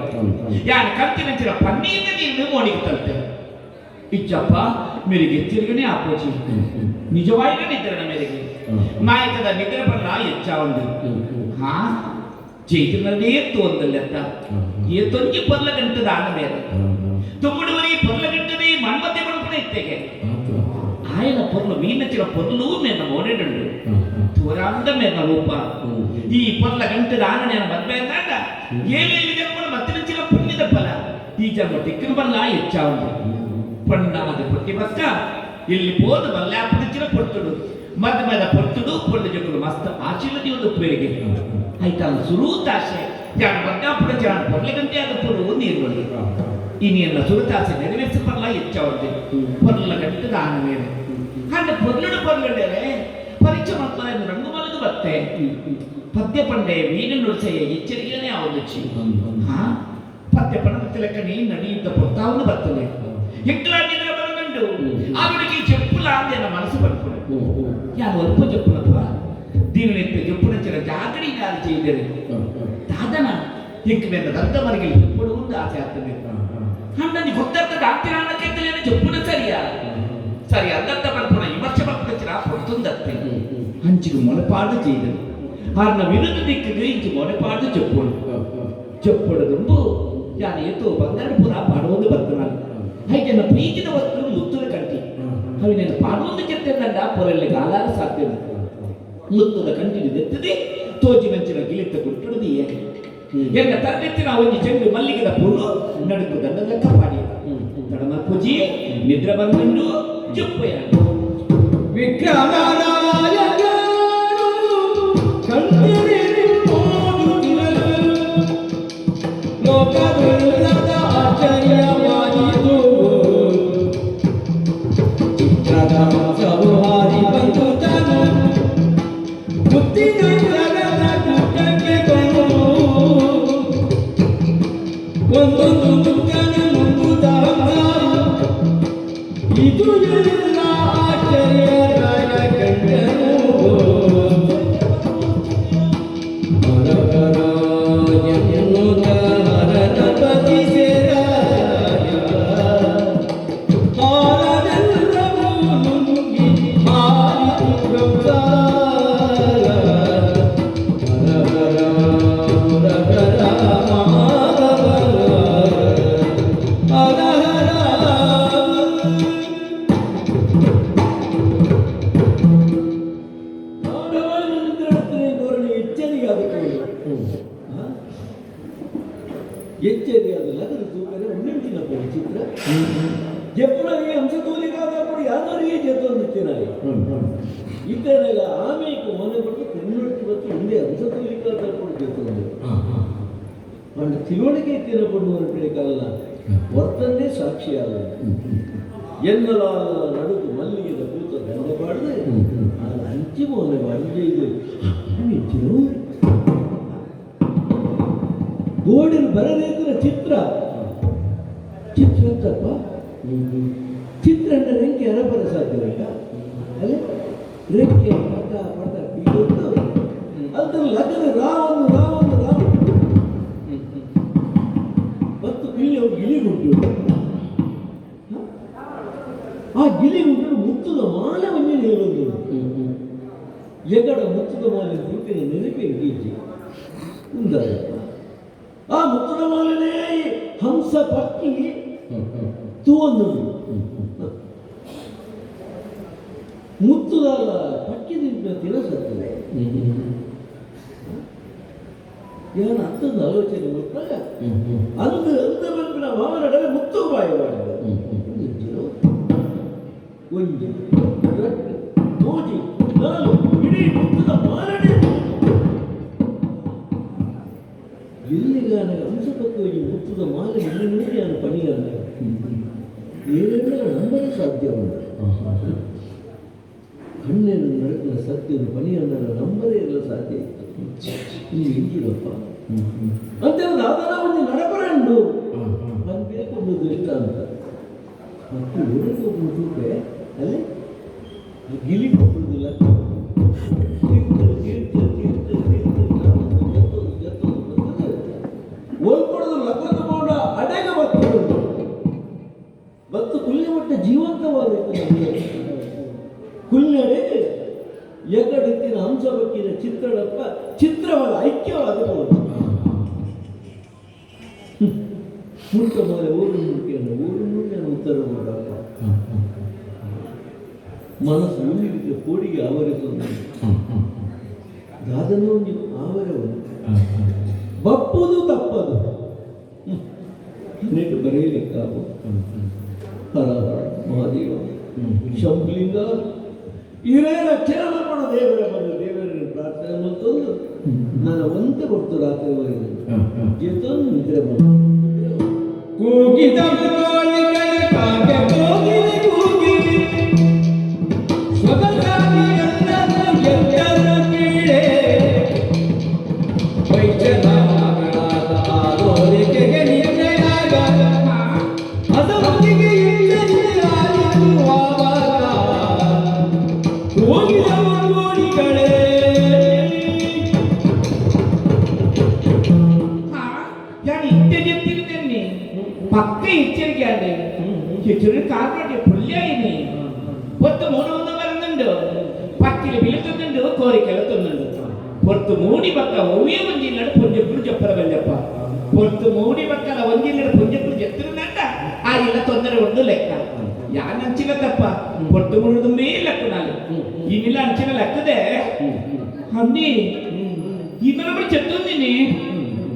ಯಾರು ಕಂತಿನ ಪನ್ನೀರ್ನ ನೀರು ಮೋಡಿಗೆ ತರ್ತೆ ಇಚ್ಚಪ್ಪ ಮೇರೆಗೆ ಎಚ್ಚರಿಕೆನೇ ಆಪೋಚಿ ನಿಜವಾಯಿನ ನಿದ್ರೆ ಮೇರೆಗೆ ನಾಯಕದ ನಿದ್ರೆ ಬರಲ ಹೆಚ್ಚಾವಂದು ಹಾ ಚೈತನ್ಯನೇ ತೋಂದಲ್ಲತ್ತ ಏತೊಂಜಿ ಪರ್ಲಗಂಟದ ಆನ ಮೇಲೆ ತುಮ್ಮಡುವರಿ ಪರ್ಲಗಂಟನೇ ಮನ್ಮತೆ ಬಣ್ಪಣ ಇತ್ತೆಗೆ ఆయన పొర్లు వీణచిన పొర్లు నేను ఓడేడు తోరాంద మేన రూప ఈ పొర్ల గంట రాన నేను మద్బేందండ ఏవేవి జన్మల మత్తించిన పుణ్యద ఫల ఈ జన్మ టిక్కన వల్ల ఇచ్చావు పన్నాది ప్రతిపక్క ಇಲ್ಲಿ పోదు వల్లాపుడిచిన పొట్టుడు మధ్య మీద పొట్టుడు పొట్టు జకులు మస్త ఆశీలది ಒಂದು ಪೇರಿಗೆ ಐತ ಸುರೂತಾಶೆ ಜಾನ ಬದ್ದಾಪುಡ ಜಾನ పొర్ల గంటే ಅದು పొరు ನೀರು ಈ ನೀರನ್ನ ಸುರೂತಾಶೆ ನೆರವೇರಿಸಬಲ್ಲ ಇಚ್ಚಾವದೆ పొర్ల గంట దాన ಮೇಲೆ ಹಂಡ పొర్లుడు పొర్లుడరే ಪರೀಕ್ಷೆ ಮಾಡ್ತಾರೆ ರಂಗು ಮಲಗು ಬತ್ತೆ ಪದ್ಯ ಪಂಡೆ ವೀಣ ನುಡಿಸೆಯ ಎಚ್ಚರಿಕೆನೇ ಆವೊಂದಿಚ್ಚಿ ಹಾ ಪದ್ಯ ಪಂಡ ತಿಲಕನಿ ನಡೆಯುತ್ತ ಪೊತ್ತಾವನ್ನು ಬರ್ತದೆ ಎಕ್ಕಲಾಡಿದ್ರೆ ಬರಗಂಡು ಆವಿಡಿಗೆ చెప్పుల ಅಂದೆ ನನ್ನ ಮನಸ್ಸು ಬರ್ತಾರೆ ಯಾರು ಅಲ್ಪ చెప్పులಪ್ಪ దీనిని చెప్పునచ్చిన జాగడి గారు చేయలేరు దాదన ఇంకమైన దంతమరికి ఎప్పుడు ఉంది ఆశ ಆಗ್ತದೆ ಹಂಡని ಗೊತ್ತರ್ಥ ದಾಕ್ತಿರಾನಕ್ಕೆ చెప్పున ಸರಿಯಾ ಸರಿ ಅಲ್ಲಂತ ಬರ್ಪುಣ ವಿಮರ್ಶೆ ಬರ್ಪುಣ ಪೊರ್ತುಂದತ್ತೆ ಹಂಚಿಗೆ ಮೊಳಪಾಡು ചെയ്തது ಆರ್ನ ವಿರುದ್ಧ ದಿಕ್ಕಿಗೆ ಇಂಚು ಮೊಳಪಾಡು చెప్పుడు ಯಾರು ಏತೋ ಬಂಗಾರ ಪುರ ಪಾಡುವುದು ಬರ್ತನಾಗ ಹಾಗೆ ನನ್ನ ಪ್ರೀತಿನ ವಸ್ತು ಮುತ್ತುಲ ಕಂಟಿ ಅవి నేను పాడుವುದು చెప్తేనంట పొరల్లి గాలాల సాధ్యం ಮುತ್ತುಲ ಕಂಟಿನಿ ದೆತ್ತದೆ ತೋಜಿ ಮೆಂಚಿನ ಗಿಲಿತ ಗುಟ್ಟುಡುದಿ ಎನ್ನ ತರಗತಿನ ಒಂದು ಚೆಂಡು ಮಲ್ಲಿಗೆದ ಪೂರು ನಡುಕು ದಂಡದ ಕಾಪಾಡಿ ತಡಮ ಪೂಜಿ ನಿದ್ರೆ ಬಂದು ಚುಪ್ಪಯಾಗಿ ವಿಕ್ರಮರಾಯಕ ಕಣ್ಣಿರಿ ನೋಡುತ್ತಿರಲು ಲೋಕದುಲ್ಲದ ಆಶ್ಚರ್ಯವಾಯಿತು ಚಿತ್ರದ ಸೌಹಾರಿ ಬಂದು ತಾನು ಮುತ್ತಿನ ಜಗದ ಗುಡ್ಡಕ್ಕೆ ಬಂದು ಒಂದೊಂದು ಮುತ್ತನ ಮುಗ್ಗುದ ಇದು ಎಲ್ಲ ಆಶ್ಚರ್ಯರಾಯ ಕಂಡನು ಹರಪತಿ ಸೇರಾಯ ಹಾರನೆಲ್ಲವೂ ನುಂಗಿ ಹಾರಿತು ಗಂಗಾಲ ಹರ ಹರ ఎచ్చేది లగదు చూపనే ఉన్నింటినప్పుడు చిత్ర ఎప్పుడవి అంశతూలికాదప్పుడు యాదరికి చేతొందిచ్చినాయి ಇದ್ದನಾಗ ಆಮೇಲೆ ಮನೆ ಬಿಟ್ಟು ಕನ್ನಡಕ್ಕೆ ಬತ್ತು ಹಿಂದೆ ಅಂಶತೂಲಿಕಾದప్పుడు చేతొంది వాళ్ళ ತಿಳುವಳಿಕೆ ತಿನ್ನಪಡುವಂತೆ ಕಾಲ ವರ್ತನೆ ಸಾಕ್ಷಿಯಾದ ಎನ್ನಲ ನಡುಕು ಮಲ್ಲಿಗೆದ ಕೂತ ದಂಡ ಪಾಡದೆ ಹಂಚಿ ಮೋನೆ ಮಾಡಿದೆ ಇದು ಹೆಚ್ಚಿನ ಗೋಡಿನ ಬರದೇತರ ಚಿತ್ರ ಅಂತಪ್ಪ ಚಿತ್ರ ಅಂದ್ರೆ ರೆಂಕೆ ಯಾರ ಬರ ಸಾಧ್ಯವಿಲ್ಲ ಅಲ್ಲೇ ರೆಂಕೆ ಪಟ ಪಟ ಬೀಳುತ್ತ ಅದ್ರ ಲಗ್ನ ರಾವಣ ಮತ್ತು ಇಲ್ಲಿ ಅವ್ರು ಗಿಳಿಗುಂಟು ಆ ಗಿಳಿಗುಂಟು ಮುತ್ತದ ಮಾಲವನ್ನೇ ಹೇಳೋದು ಎಗಡ ಮುತ್ತದ ಮಾಲೆ ರೂಪಿನ ನೆನಪೇ ಗೀಜಿ ಉಂದಪ್ಪ ಆ ಮುತ್ತದ ಮಾಲನೇ ಹಂಸ ಪಕ್ಕಿ ತೂವನ್ನು ಮುತ್ತುದ ಪಕ್ಕಿದಿಂದ ತಿರಸತ್ತದೆ ಏನು ಅಂತಂದು ಆಲೋಚನೆ ಮಾಡ್ತಾಗ ಅಂದು ಬಂದು ನಾವು ಅವನಡವೆ ಮುತ್ತು ಬಾಯಿ ಮಾಡಿದ ಒಂದು ತೋಜಿ ನಾನು ಇಡೀ ಮುತ್ತದ ಮಾಲನೆ ಎಲ್ಲಿಗಾನ ಹಂಸಪಕ್ಕಿ ಮುತ್ತು ಮುತ್ತುದ ಮಾಲೆ ನಿನ್ನೆ ನಾನು ಪಣಿಯಲ್ಲ ಏನೆಲ್ಲ ನಂಬಲು ಸಾಧ್ಯವುಂಟು ಕಣ್ಣೇನು ನಡೆದ ಸತ್ಯದ ಪಣಿಯನ್ನ ನಂಬರೇ ಇಲ್ಲ ಸಾಧ್ಯ ನೀವು ಹಿಂಗಿರಪ್ಪ ಅಂತೇಳಿ ಅದನ್ನ ಒಂದು ನಡಬರಂಡು ಅದು ಬೇಕೊಂದು ಇಷ್ಟ ಅಂತ ಮತ್ತು ಒಳಗೊಬ್ಬರು ತೂಕೆ ಅಲ್ಲಿ ಗಿಲಿ ಕೊಡುವುದಿಲ್ಲ ಒಲ್ಪಡೋದು ಲಗ್ನದ ಮೌಢ ಅಡೆಗ ಮತ್ತು ಕುಲ್ಯ ಮಟ್ಟ ಜೀವಂತವಾದೈತೆ ಕುಲ್ಯಡೆಗೆ ಎಗಡೆತ್ತಿನ ಹಂಸ ಬಕ್ಕಿನ ಚಿತ್ರಣಪ್ಪ ಚಿತ್ರವಾದ ಐಕ್ಯವಾಗಬಹುದು ಮುಟ್ಟ ಮೇಲೆ ಊರು ಮುಟ್ಟಿಯನ್ನು ಉತ್ತರ ಮಾಡಪ್ಪ ಮನಸ್ಸು ಉಳಿಲಿಕ್ಕೆ ಕೋಡಿಗೆ ಆವರಿಸುವುದು ದಾದನೂ ನೀವು ಆವರವನ್ನು ಬಪ್ಪುದು ತಪ್ಪದು ನೆಟ್ಟು ಬರೆಯಲಿಕ್ಕಾಗು ಹರ ಮಹಾದೇವ ಶಂಭುಲಿಂಗ ಹಿರಿಯರ ಕ್ಷೇಮ ಮಾಡೋ ದೇವರ ಬಂದು ದೇವರನ್ನು ಪ್ರಾರ್ಥನೆ ಮತ್ತೊಂದು ನನ್ನ ಒಂತೆ ಕೊಡ್ತು ರಾತ್ರಿ ಜೊತೆಯನ್ನು ನಿದ್ರೆ ಬಂದು ಕೂಗಿದ ಕೋಳಿಗಳ ಕಾಗೆ ಕೋಗಿಲೆ ಕೂಗಿಲೆ ಸ್ವತಂತ್ರನೆಲ್ಲರೂ ಎಲ್ಲರೂ ಕೀಳೆ ವೈದ್ಯನಾಗಲಾದ ಆರೋಗ್ಯಕ್ಕೆ ನಿರ್ಣಯಾಗ ಅದರೊಂದಿಗೆ ಇಲ್ಲದಿರಾಯಿತು ಆವಾಗ ಕೂಗಿದ ಕೋಳಿಗಳೇ ഞാൻ ഇറ്റലിയെത്തിരുന്നെ പക്ക ഇച്ചരിക്കാണ്ട് ഇച്ചിരി കാക്കട്ടെ പുള്ളിയായിനി പൊത്ത് മൂടുവന്ന് വരുന്നുണ്ട് പത്തില് വിളുത്തുന്നുണ്ട് കോരിക്കെളുത്തുന്നുണ്ട് പൊത്ത് മൂടി പക്ക ഒവ്യ ಒಂಜಿಲ್ಲಡ ಪುಂಜಪ್ಪರು చెప్పರವಲ್ಲಪ್ಪ పొత్తు మూడి పక్కల ಒಂಜಿಲ್ಲಡ ಪುಂಜಪ್ಪರು చెప్తున్నట్ట ఆ ఇలా తొందర ఉండు లెక్క యా నంచిన తప్ప పొత్తు మూడుదు మే లెక్కనాలి ఇనిలా అంచిన లెక్కదే అన్ని ఇన్నప్పుడు చెప్తుంది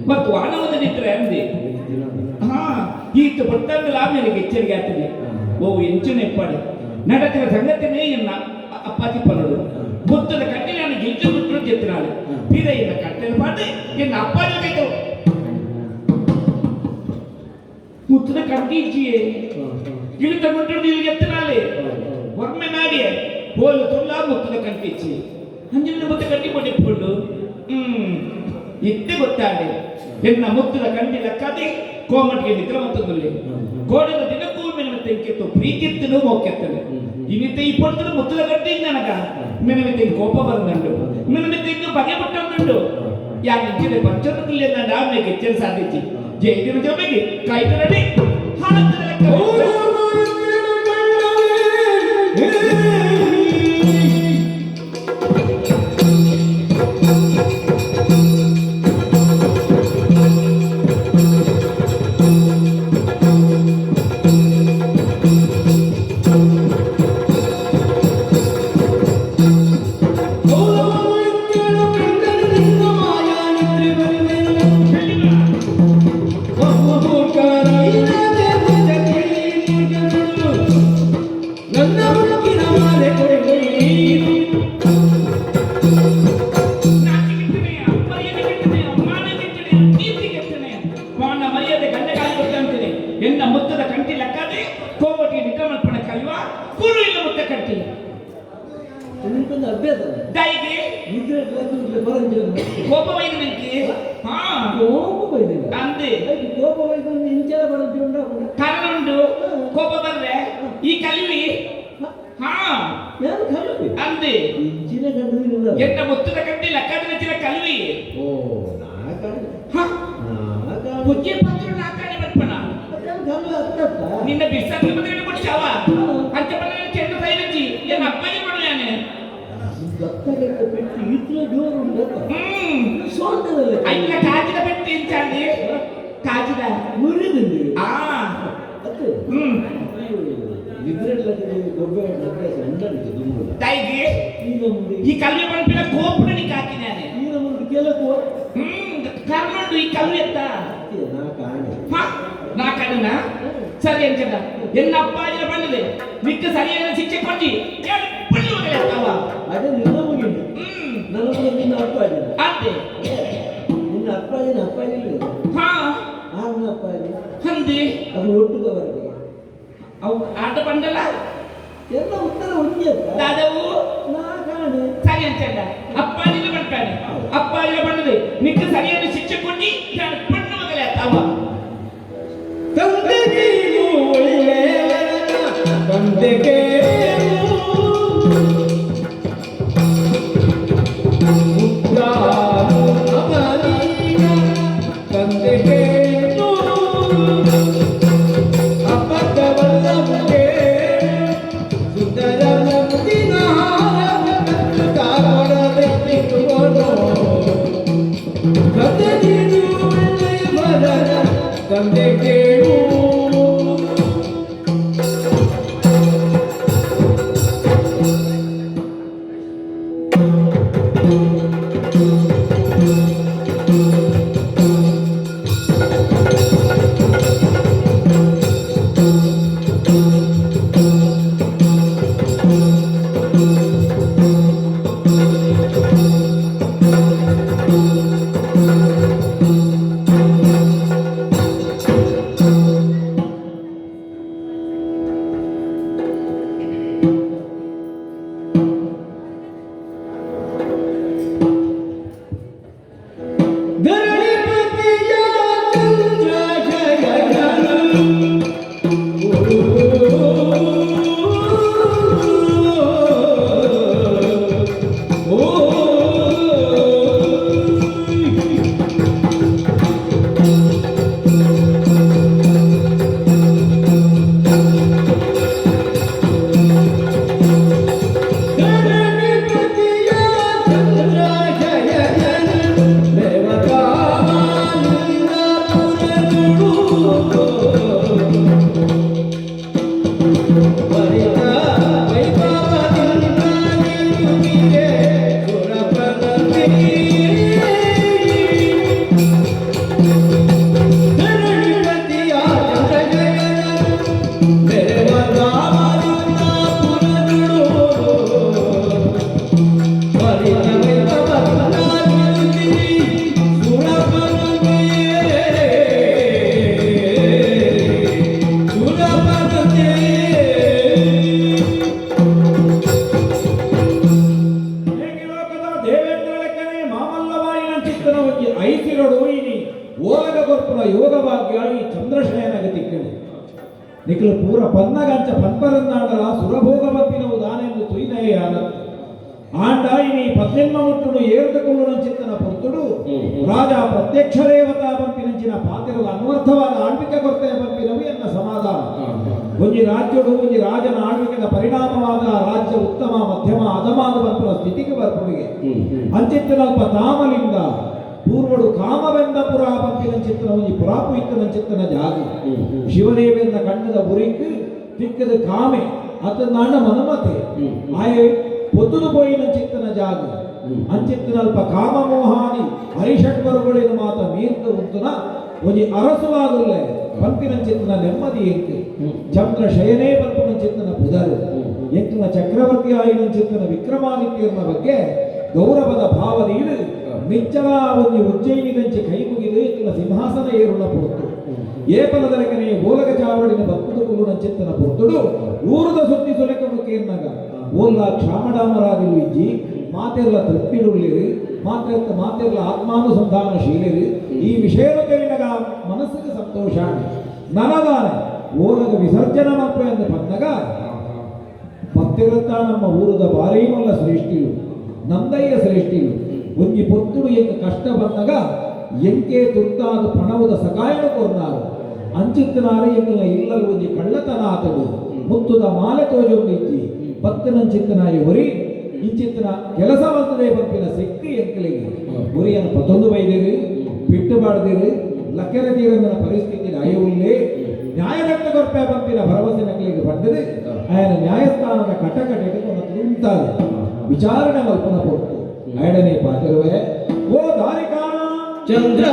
ಮತ್ತು ವಾಣವದ ನಿತ್ರ ಅಂದೆ ಈತ ಬರ್ತಂದಲ್ಲ ಆಮೇಲೆ ಎಚ್ಚರಿಕೆ ಆಗ್ತದೆ ಓ ಎಂಚನೆ ಎಪ್ಪಾಡು ನಡಕಿನ ಸಂಗತಿನೇ ಎನ್ನ ಅಪ್ಪಾಜಿ ಪನ್ನಡು ಬುತ್ತದ ಕಟ್ಟಿ ನಾನು ಗಿಲ್ಜು ಬಿಟ್ಟು చెప్తున్నాడు పీరయ్య కట్టెలు పాటి ఎన్న అప్పాజి కైతో ముత్తద కట్టి ఇచ్చి గిలిత ముట్టు నీళ్ళు చెప్తున్నాలే వర్మ నాడి పోలు తొల్ల ముత్తద కట్టి ఇచ్చి అంజన ముత్త కట్టి పొడిప్పుడు ಇತ್ತೆ ಗೊತ್ತಾಡೆ ಎನ್ನ ಮುತ್ತದ ಕಂಡಿಲ ಕತೆ ಕೋಮಟಿಗೆ ನಿದ್ರೆ ಮತ್ತೊಂದು ಕೋಡದ ದಿನಕ್ಕೂ ಮೆನವೆ ತೆಂಕೆತ್ತು ಪ್ರೀತಿತ್ತನು ಮೋಕೆತ್ತನು ಇನ್ನಿತ್ತೆ ಈ ಪೊಡ್ತನು ಮುತ್ತದ ಕಟ್ಟಿ ನನಗ ಮೆನವೆ ತೆಂಗೆ ಕೋಪ ಬಂದಂಡು ಮೆನವೆ ತೆಂಗೆ ಬಗೆ ಬಿಟ್ಟಂಡು ಯಾಕೆ ಇಚ್ಚಿದೆ ಪಂಚಮದಲ್ಲಿ ನನ್ನ ಆಮೇಲೆ ಎಚ್ಚರ ಸಾಧಿಸಿ ಜೈದಿನ ಜೊತೆಗೆ ಕಾಯ್ತರಡಿ ಹಾಳತ್ತದ ಎನ್ನ ಮುತ್ತದ ಕಂಟಿ ಲೆಕ್ಕದೆ ಕೋಮಟಿಗೆ ನಿದ್ರೆ ಮಲ್ಪಣ ಕಲ್ವಾ ಕುರು ಇಲ್ಲ ಮುತ್ತ ಕಟ್ಟಿ ದೈಗೆ ಕೋಪ ವೈದ ನನಗೆ ಅಂದೆ ಕಾರಣ ಉಂಟು ಕೋಪ ಬರ್ರೆ ಈ ಕಲ್ವಿ ಅಂದೆ ಎನ್ನ ಮುತ್ತದ ಕಂಟಿ ಲೆಕ್ಕದ ನೆಚ್ಚಿನ ಕಲ್ವಿ ಪೂಜ್ಯ ಪಾತ್ರ ನಾಕಾಣೆ ಮಲ್ಪಣ ನಿನ್ನ ಬಿಸ್ಸಾಗಿ ಬಂದ್ರೆ ಕೊಡ್ಚಾವ ಅಂತ ಬಂದ್ರೆ ಚೆಂಡು ಸೈಲಂಜಿ ಏನ ಅಪ್ಪಾಜಿ ಮಾಡೋಯಾನೆ పెట్టి ఇట్లా జోరు అయ్యా కాచిన పెట్టి ఇంచండి కాచిన మురిదండి అదే దైగి ఈ కల్వి పంపిన కోపుడు నీకు ಹಾಕಿನಾನೆ ಕರ್ನಂಡು ಈ ಕಲ್ವಿ ಎತ್ತ ನಾ ಕಣ್ಣ ಸರಿ ಅಂಚಂಡ ಎನ್ನ ಅಪ್ಪಾಜಿನ ಬಂದಿದೆ ಮಿಕ್ಕ ಸರಿಯಾದ ಶಿಕ್ಷೆ ಕೊಟ್ಟಿ ಪಳ್ಳಿ ಮಗಳೆತ್ತವ ಅದೇ ನಿನ್ನ ಮುಗಿಂದು ನನ್ನ ನಿನ್ನ ಅಪ್ಪಾಜಿನ ಅದೇ ನಿನ್ನ ಅಪ್ಪಾಜಿನ ಅಪ್ಪಾಜಿ ಹಾ ಆರ್ನ ಅಪ್ಪಾಜಿ ಅಂದಿ ಅದು ಒಟ್ಟುಗವರೆಗೆ ಅವು ಆಟ ಬಂದಲ್ಲ ಎಲ್ಲ ಉತ್ತರ ಒಂದೇ ದಾದವು ನಾ ಕಾಣೆ ಸರಿ ಅಂತ ಅಪ್ಪಾಜಿನ ಬರ್ತಾನೆ ಅಪ್ಪಾಜಿನ ಬಂದದೆ ನಿಕ್ಕ ಸರಿಯಾದ ಶಿಕ್ಷೆ ಕೊಟ್ಟಿ ಪಣ್ಣು ಮಗಲೇ ಅವ ತಂದೆಗೆ ಒಳ್ಳೆಯವರ ತಂದೆಗೆ ನಿಖಿಲ ಪೂರ ಪನ್ನಗಂಚ ಪನ್ಪರಂದಾಂಡಲ ಸುರಭೋಗಮತ್ತಿನವು ದಾನೆಂದು ತುಯ್ನಯ್ಯಾದ ಆಂಡ ಇನಿ ಪತ್ತೆನ್ಮ ಮುಟ್ಟುಡು ಏರುತಕೊಳ್ಳುವ ಚಿತ್ತನ ಪೊರ್ತುಡು ರಾಜ ಪ್ರತ್ಯಕ್ಷ ದೇವತಾ ಬಂಪಿನಂಚಿನ ಪಾತಿರದ ಅನ್ವರ್ಥವಾದ ಆಳ್ವಿಕೆ ಕೊರತೆಯ ಬಂಪಿನವು ಎನ್ನ ಸಮಾಧಾನ ಒಂಜಿ ರಾಜ್ಯಡು ಒಂಜಿ ರಾಜನ ಆಳ್ವಿಕೆದ ಪರಿಣಾಮವಾದ ರಾಜ್ಯ ಉತ್ತಮ ಮಧ್ಯಮ ಅಧಮಾದ ಬಂಪಿನ ಸ್ಥಿತಿಗೆ ಬರ್ಪುಡಿಗೆ ಅಂಚಿತ್ತಿನಲ್ಪ ತಾಮಲಿಂಗ ಪೂರ್ವಡು ಕಾಮವೆಂದ ಪುರ ಬಂಪಿನ ಚಿತ್ತನ ಒಂಜಿ ಪುರಾಪು ಇತ್ತನ ಚಿತ್ತನ ಜಾಗ ಶಿವದೇವೆಂದ ಕಣ್ಣದ ಉರಿಕ್ ತಿಕ್ಕದ ಕಾಮೆ ಅತನಾಂಡ ಮನಮತೆ ಆಯೆ పొద్దున పోయిన చిత్తన జాగు అంచిత్తనల్ప కామమోహాని హరిషడ్వరుಗಳಿನ ಮಾತ ಮೀರ್ತ ಉಂತುನ ಒಂಜಿ ಅರಸುವಾಗುಲ್ಲೆ ಪಂಪಿನ ಚಿತ್ತನ ನೆಮ್ಮದಿ ಎಂಕು ಚಂದ್ರ ಶಯನೇ ಪಂಪಿನ ಚಿತ್ತನ ಪುದರು ಎಂಕಿನ ಚಕ್ರವರ್ತಿ ಆಯಿನ ಚಿತ್ತನ ವಿಕ್ರಮಾದಿತ್ಯನ ಬಗ್ಗೆ ಗೌರವದ ಭಾವದೀಡು ನಿಚ್ಚಲ ಒಂಜಿ ಉಜ್ಜಯಿನಿಗಂಚಿ ಕೈ ಮುಗಿದು ಎಂಕಿನ ಸಿಂಹಾಸನ ಏರುಳ ಪೊರ್ತು ಏಪಲದರಕನೆ ಓಲಗ ಚಾವಡಿನ ಭಕ್ತುಡು ಕುಲುನ ಚಿತ್ತನ ಪೊರ್ತುಡು ಊರದ ಸುತ್ತಿ ಸುಲೆಕ ಮುಖೇನ್ನಗ ಓಲ್ಲ ಕ್ಷಾಮಡಾಮರಾದಿಲು ಇಜ್ಜಿ ಮಾತೆಲ್ಲ ತೃಪ್ತಿರುಳ್ಳಿರು ಮಾತೆಲ್ಲ ಆತ್ಮಾನುಸಂಧಾನಶೀಲಿರು ಈ ವಿಷಯನು ಕೇಳಿದಾಗ ಮನಸ್ಸಿಗೆ ಸಂತೋಷ ನನಗಾನೆ ಓಲಗ ವಿಸರ್ಜನ ಮಲ್ಪೆ ಎಂದು ಬಂದಾಗ ಭಕ್ತಿರತ್ತ ನಮ್ಮ ಊರದ ಬಾರೀಮಲ್ಲ ಶ್ರೇಷ್ಠಿಲು ನಂದಯ್ಯ ಶ್ರೇಷ್ಠಿಲು ಒಂಜಿ ಪೊತ್ತುಡು ಎಂಕ ಕಷ್ಟ ಬಂದಾಗ ಎಂಕೆ ತುರ್ತಾದ ಪಣವದ ಸಕಾಯನ ಕೊರ್ನಾರು ಅಂಚಿತ್ತನಾರು ಎಂಕಲ ಇಲ್ಲಲು ಒಂಜಿ ಕಳ್ಳತನ ಆತಡು ಮುತ್ತುದ ಮಾಲೆ ತೋಜೊಂದಿಜ್ಜಿ ಭಕ್ತನಂಚಿತ್ತನಾಯ ಹೊರಿ ಇಂಚಿತ್ತನ ಕೆಲಸವಂತದೇ ಬಂಪಿನ ಶಕ್ತಿ ಎಂಕಲಿಗೆ ಹೊರಿಯನ್ನು ಪತ್ತೊಂದು ಬೈದಿರು ಬಿಟ್ಟು ಬಾಡ್ದಿರು ಲಕ್ಕೆರ ತೀರಂದನ ಪರಿಸ್ಥಿತಿ ನ್ಯಾಯವುಲ್ಲೇ ನ್ಯಾಯದತ್ತ ಕೊರ್ಪೆ ಬಂಪಿನ ಭರವಸೆ ನಕಲಿಗೆ ಬಂದರೆ ಆಯನ ನ್ಯಾಯಸ್ಥಾನದ ಕಟಕಟೆಗೆ ಉಂಟಾದ ವಿಚಾರಣೆ ಮಲ್ಪನ ಕೊಟ್ಟು ಆಯಡನೆ ಪಾತಿರುವೆ ಓ ದಾರಿಕಾಣ ಚಂದ್ರ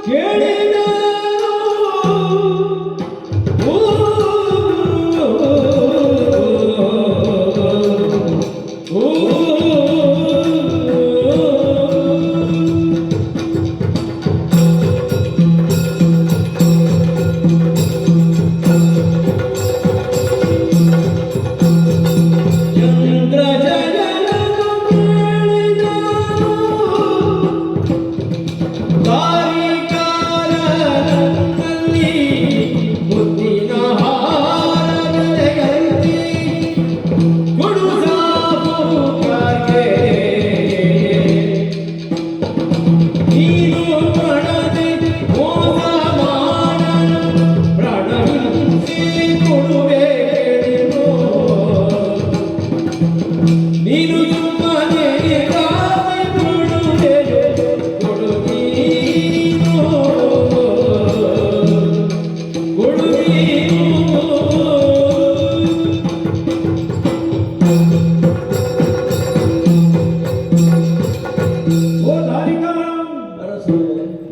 ಕೇಳಿ ಓ ದಾರಿಕಾರ,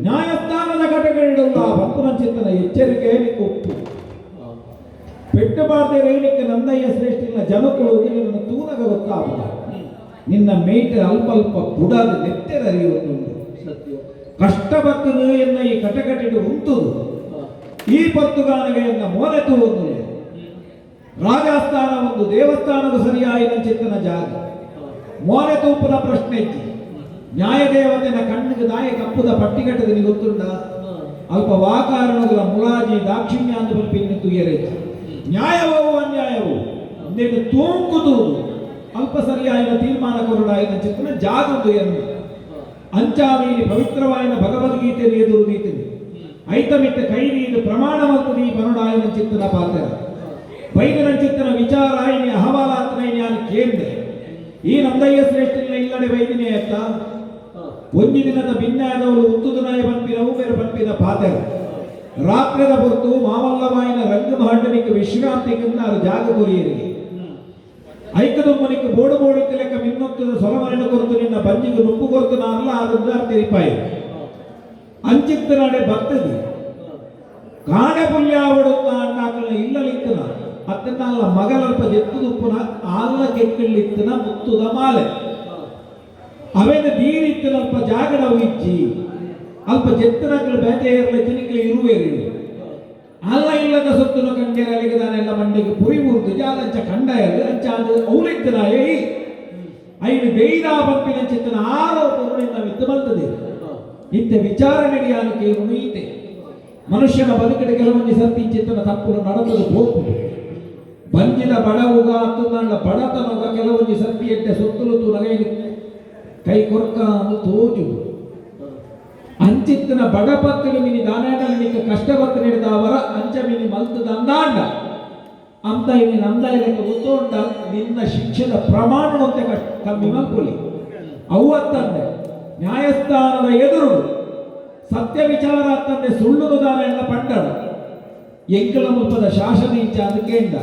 ನ್ಯಾಯಸ್ಥಾನದ ಘಟಕಗಳಿಡುವ ಭಕ್ತನ ಚಿತ್ತನ ಎಚ್ಚರಿಕೆ ನಿನಗೆ ಒಪ್ಪು. ಪೆಟ್ಟುಬಾರ್ದೆ ರೇಣಿಕೆ ನಂದಯ್ಯ ಶ್ರೇಷ್ಠಿನ ಜನಗಳು ನಿನ್ನ ತೂನಗ ಗೊತ್ತಾಗುವ. ನಿನ್ನ ಮೇಟ ಅಲ್ಪ ಅಲ್ಪ ಬುಡಾದ ನೆತ್ತೆರರಿಯುವುದುಂಟು. ಕಷ್ಟ ಬರ್ತದು ಎನ್ನ ಈ ಕಟಕಟಿಡು ಉಂಟುದು. ಈ ಪತ್ತುಗಾನಗೆ ಎನ್ನ ಮೋನೆತು ಒಂದು ರಾಜಸ್ಥಾನ ಒಂದು ದೇವಸ್ಥಾನದ ಸರಿಯಾಯಿನ ಚಿತ್ತನ ಜಾಗ. ಮೋನೆತೂಪುನ ಪ್ರಶ್ನೆ ಇತ್ತು. ನ್ಯಾಯದೇವತೆನ ಕಣ್ಣಿಗೆ ದಾಯ ಕಪ್ಪುದ ಪಟ್ಟಿಗಟ್ಟದ ನಿನಗೆ ಗೊತ್ತುಂಡ. ಅಲ್ಪ ವಾಕಾರಣಗಳ ಮುಲಾಜಿ ದಾಕ್ಷಿಣ್ಯ ಅಂತ ಬಂದು ತುಯ್ಯರೇಚ ನ್ಯಾಯವೋ ಅನ್ಯಾಯವೋ ಅಂದೇನು ತೂಂಕುದು ಅಲ್ಪ ಸರಿಯಾಯಿನ ತೀರ್ಮಾನ ಕೊರಡಾಯಿನ ಚಿತ್ತನ ಜಾಗದು ಎಂದು ಅಂಚಾಮೀನಿ ಪವಿತ್ರವಾಯಿನ ಭಗವದ್ಗೀತೆಯಲ್ಲಿ ಎದುರು ನೀತಿದೆ. ಐತಮಿತ್ತ ಕೈ ನೀನು ಪ್ರಮಾಣವಂತದಿ ಪನೊಡಾಯಿನ ಚಿತ್ತನ ಪಾತ್ರ ವೈದ್ಯನ ಚಿತ್ತನ ವಿಚಾರಾಯಿನಿ ಅಹವಾಲಾತ್ಮೈನಿ ನಾನು ಕೇಂದ್ರ ಈ ನಂದಯ್ಯ ಶ್ರೇಷ್ಠನ ಇಲ್ಲಡೆ ವೈದ್ಯನೇ ಅತ್ತ ಒಂದು ದಿನದ ಭಿನ್ನಾದವರು ಉತ್ತುದನಾಯ ಪಂಪಿನವು ಬೇರೆ ಪಂಪಿನ ಪಾತ್ರ ರಾತ್ರದ ಹೊರತು ಮಾಮಲ್ಲವಾಯಿನ ರಂಗಮಹಂಡನಿಗೆ ವಿಶ್ರಾಂತಿಗನ್ನಾರು ಜಾಗ ಕೊರಿಯರಿಗೆ ಐಕದೊಮ್ಮನಿಗೆ ಬೋಡು ಬೋಡಿಕೆ ಲೆಕ್ಕ ಮಿನ್ನೊತ್ತದ ಸೊಲಮರಣ ಕೊರತು ನಿನ್ನ ಬಂಜಿಗೆ ನುಪ್ಪು ಕೊರತು ನಾರಲ್ಲ ಆದ ತಿರಿಪಾಯಿ ಅಂಚಿತ್ತ ನಡೆ ಬರ್ತದೆ ಕಾಣೆ ಪುಲ್ಯಾವಡುತ್ತ ಅಣ್ಣಾಕನ ಇಲ್ಲಲಿತ್ತನ ಅತ್ತನಲ್ಲ ಮಗಲಲ್ಪ ಜೆತ್ತುದುಪ್ಪುನ ಆಲ್ಲ ಕೆಕ್ಕಳಿತ್ತನ ಮುತ್ತುದ ಮಾಲೆ ಅವೇನ ದೀರಿತ್ತನಲ್ಪ ಜಾಗಡ ಇಜ್ಜಿ ಅಲ್ಪ ಜೆತ್ತನಗಳು ಬೇಟೆ ಇರಲಿ ತಿನಿಕಲಿ ಇರುವೇರಿ ಅಲ್ಲ ಇಲ್ಲದ ಸೊತ್ತುನ ಕಂಡೇರ ಅಲಿಗದಾನೆಲ್ಲ ಮಂಡಿಗೆ ಪುರಿ ಮುರಿದು ಜಾಲಂಚ ಕಂಡಾಯದು ಅಂಚ ಅದು ಅವಳಿತ್ತನ ಐದು ಬೇಯ್ದಾ ಪಂಪಿನ ಚಿತ್ತನ ಆರೋಪಗಳಿಂದ ಮಿದ್ದು ಬಂದದೆ ಇತ್ತೆ ವಿಚಾರಣೆಯಾನು ಕೇಳುವುದು ಈತೆ ಮನುಷ್ಯನ ಬದುಕಿನ ಕೆಲವೊಂದು ಸರ್ತಿ ಚಿತ್ತನ ತಪ್ಪು ನಡೆದದು ಹೋಗು ಬಂಜಿನ ಬಡವುಗ ಅತ್ತುಂದ ಬಡತನಗ ಕೆಲವೊಂದು ಸರ್ತಿ ಎಡ್ಡೆ ಸುತ್ತಲು ನಗೈದು ಕೈ ಕೊರ್ಕ ಅಂದು ತೋಜು ಅಂಚಿತ್ತನ ಬಡಪತ್ತಲು ಮಿನಿ ದಾನಾಡಲಿಕ್ಕೆ ಕಷ್ಟಪಟ್ಟು ನೀಡಿದ ಅವರ ಅಂಚಮಿನಿ ಮಲ್ತದ ಅಂದಾಂಡ ಅಂತ ಇಲ್ಲಿ ನಂದಾಯಕ್ಕೆ ಗೊತ್ತುಂಟ ನಿನ್ನ ಶಿಕ್ಷೆದ ಪ್ರಮಾಣವಂತೆ ಕಮ್ಮಿ ಮಲ್ಕೊಲಿ ಅವತ್ತಂದೆ ನ್ಯಾಯಸ್ಥಾನದ ಎದುರು ಸತ್ಯ ವಿಚಾರ ತಂದೆ ಸುಳ್ಳು ದಾನ ಎಲ್ಲ ಪಂಡಡ ಎಂಕಲ ಮುಲ್ಪದ ಶಾಸನ ಇಂಚ ಅದಕ್ಕೇಂಡ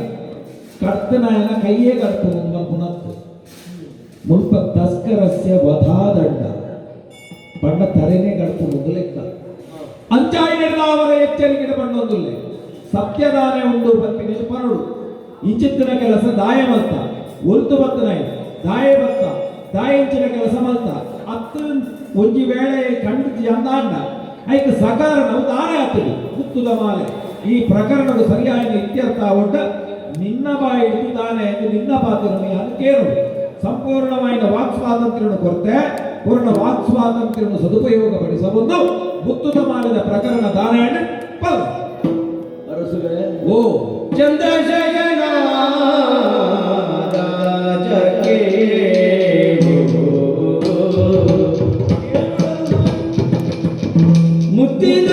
ಕರ್ತನಾಯನ ಕೈಯೇ ಕರ್ತು ಪುನತ್ತು ಮುಲ್ಪ ತಸ್ಕರಸ್ಯ ವಧಾದಂಡ ಪಂಡ ತರೆನೇ ಗಡಪು ಮೊದಲೆಕ್ಕ ಅಂಚಾಯಿನ ಅವರ ಎಚ್ಚರಿಕೆ ಪಂಡೊಂದುಲ್ಲೆ ಸತ್ಯದಾನೆ ಉಂಡು ಪಂಪಿನ ಪರಡು ಇಂಚಿತ್ತಿನ ಕೆಲಸ ದಾಯ ಮಲ್ತ ಒಲ್ತು ಬತ್ತನಾಯ ದಾಯ ಬತ್ತ ದಾಯಿಂಚಿನ ಕೆಲಸ ಮಲ್ತ ಅತ್ತು ಒಂಜಿ ವೇಳೆ ಖಂಡಿತ ಅಂದಾಂಡ ಐಕ ಸಕಾರ ನಾವು ದಾನೆ ಆಗ್ತದೆ ಮುತ್ತುದ ಮಾಲೆ ಈ ಪ್ರಕರಣದ ಸರಿಯಾದ ಇತ್ಯರ್ಥ ಒಟ್ಟ ನಿನ್ನ ಬಾಯಿ ದಾನೆ ಎಂದು ನಿನ್ನ ಪಾತ್ರ ಕೇಳು ಸಂಪೂರ್ಣವಾದ ವಾಕ್ ಸ್ವಾತಂತ್ರ್ಯವನ್ನು ಕೊರತೆ ಪೂರ್ಣ ವಾಕ್ ಸ್ವಾತಂತ್ರ್ಯವನ್ನು ಸದುಪಯೋಗ ಪಡಿಸಬಹುದು ಮುತ್ತುದ ಮಾಲಿನ ಪ್ರಕರಣ ದಾನ ಓ ಚಂದ್ರಶೇಖರ ರಾಜಕ್ಕೆ ಮುತ್ತಿನ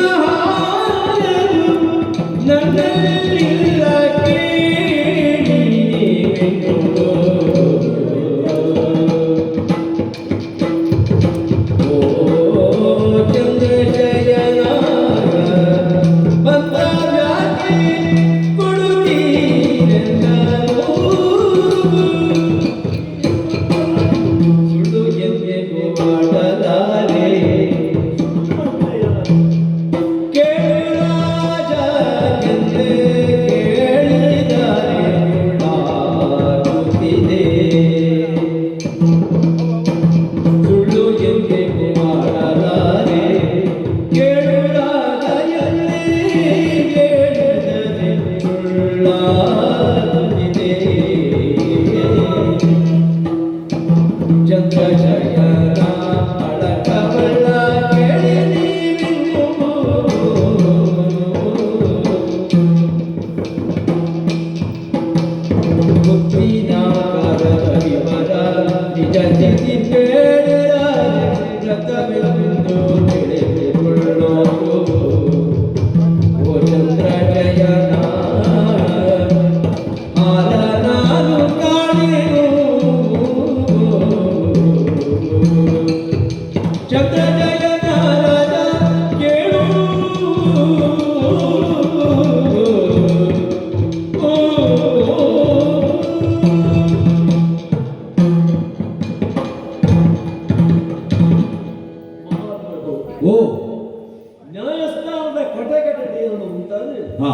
ಹಾ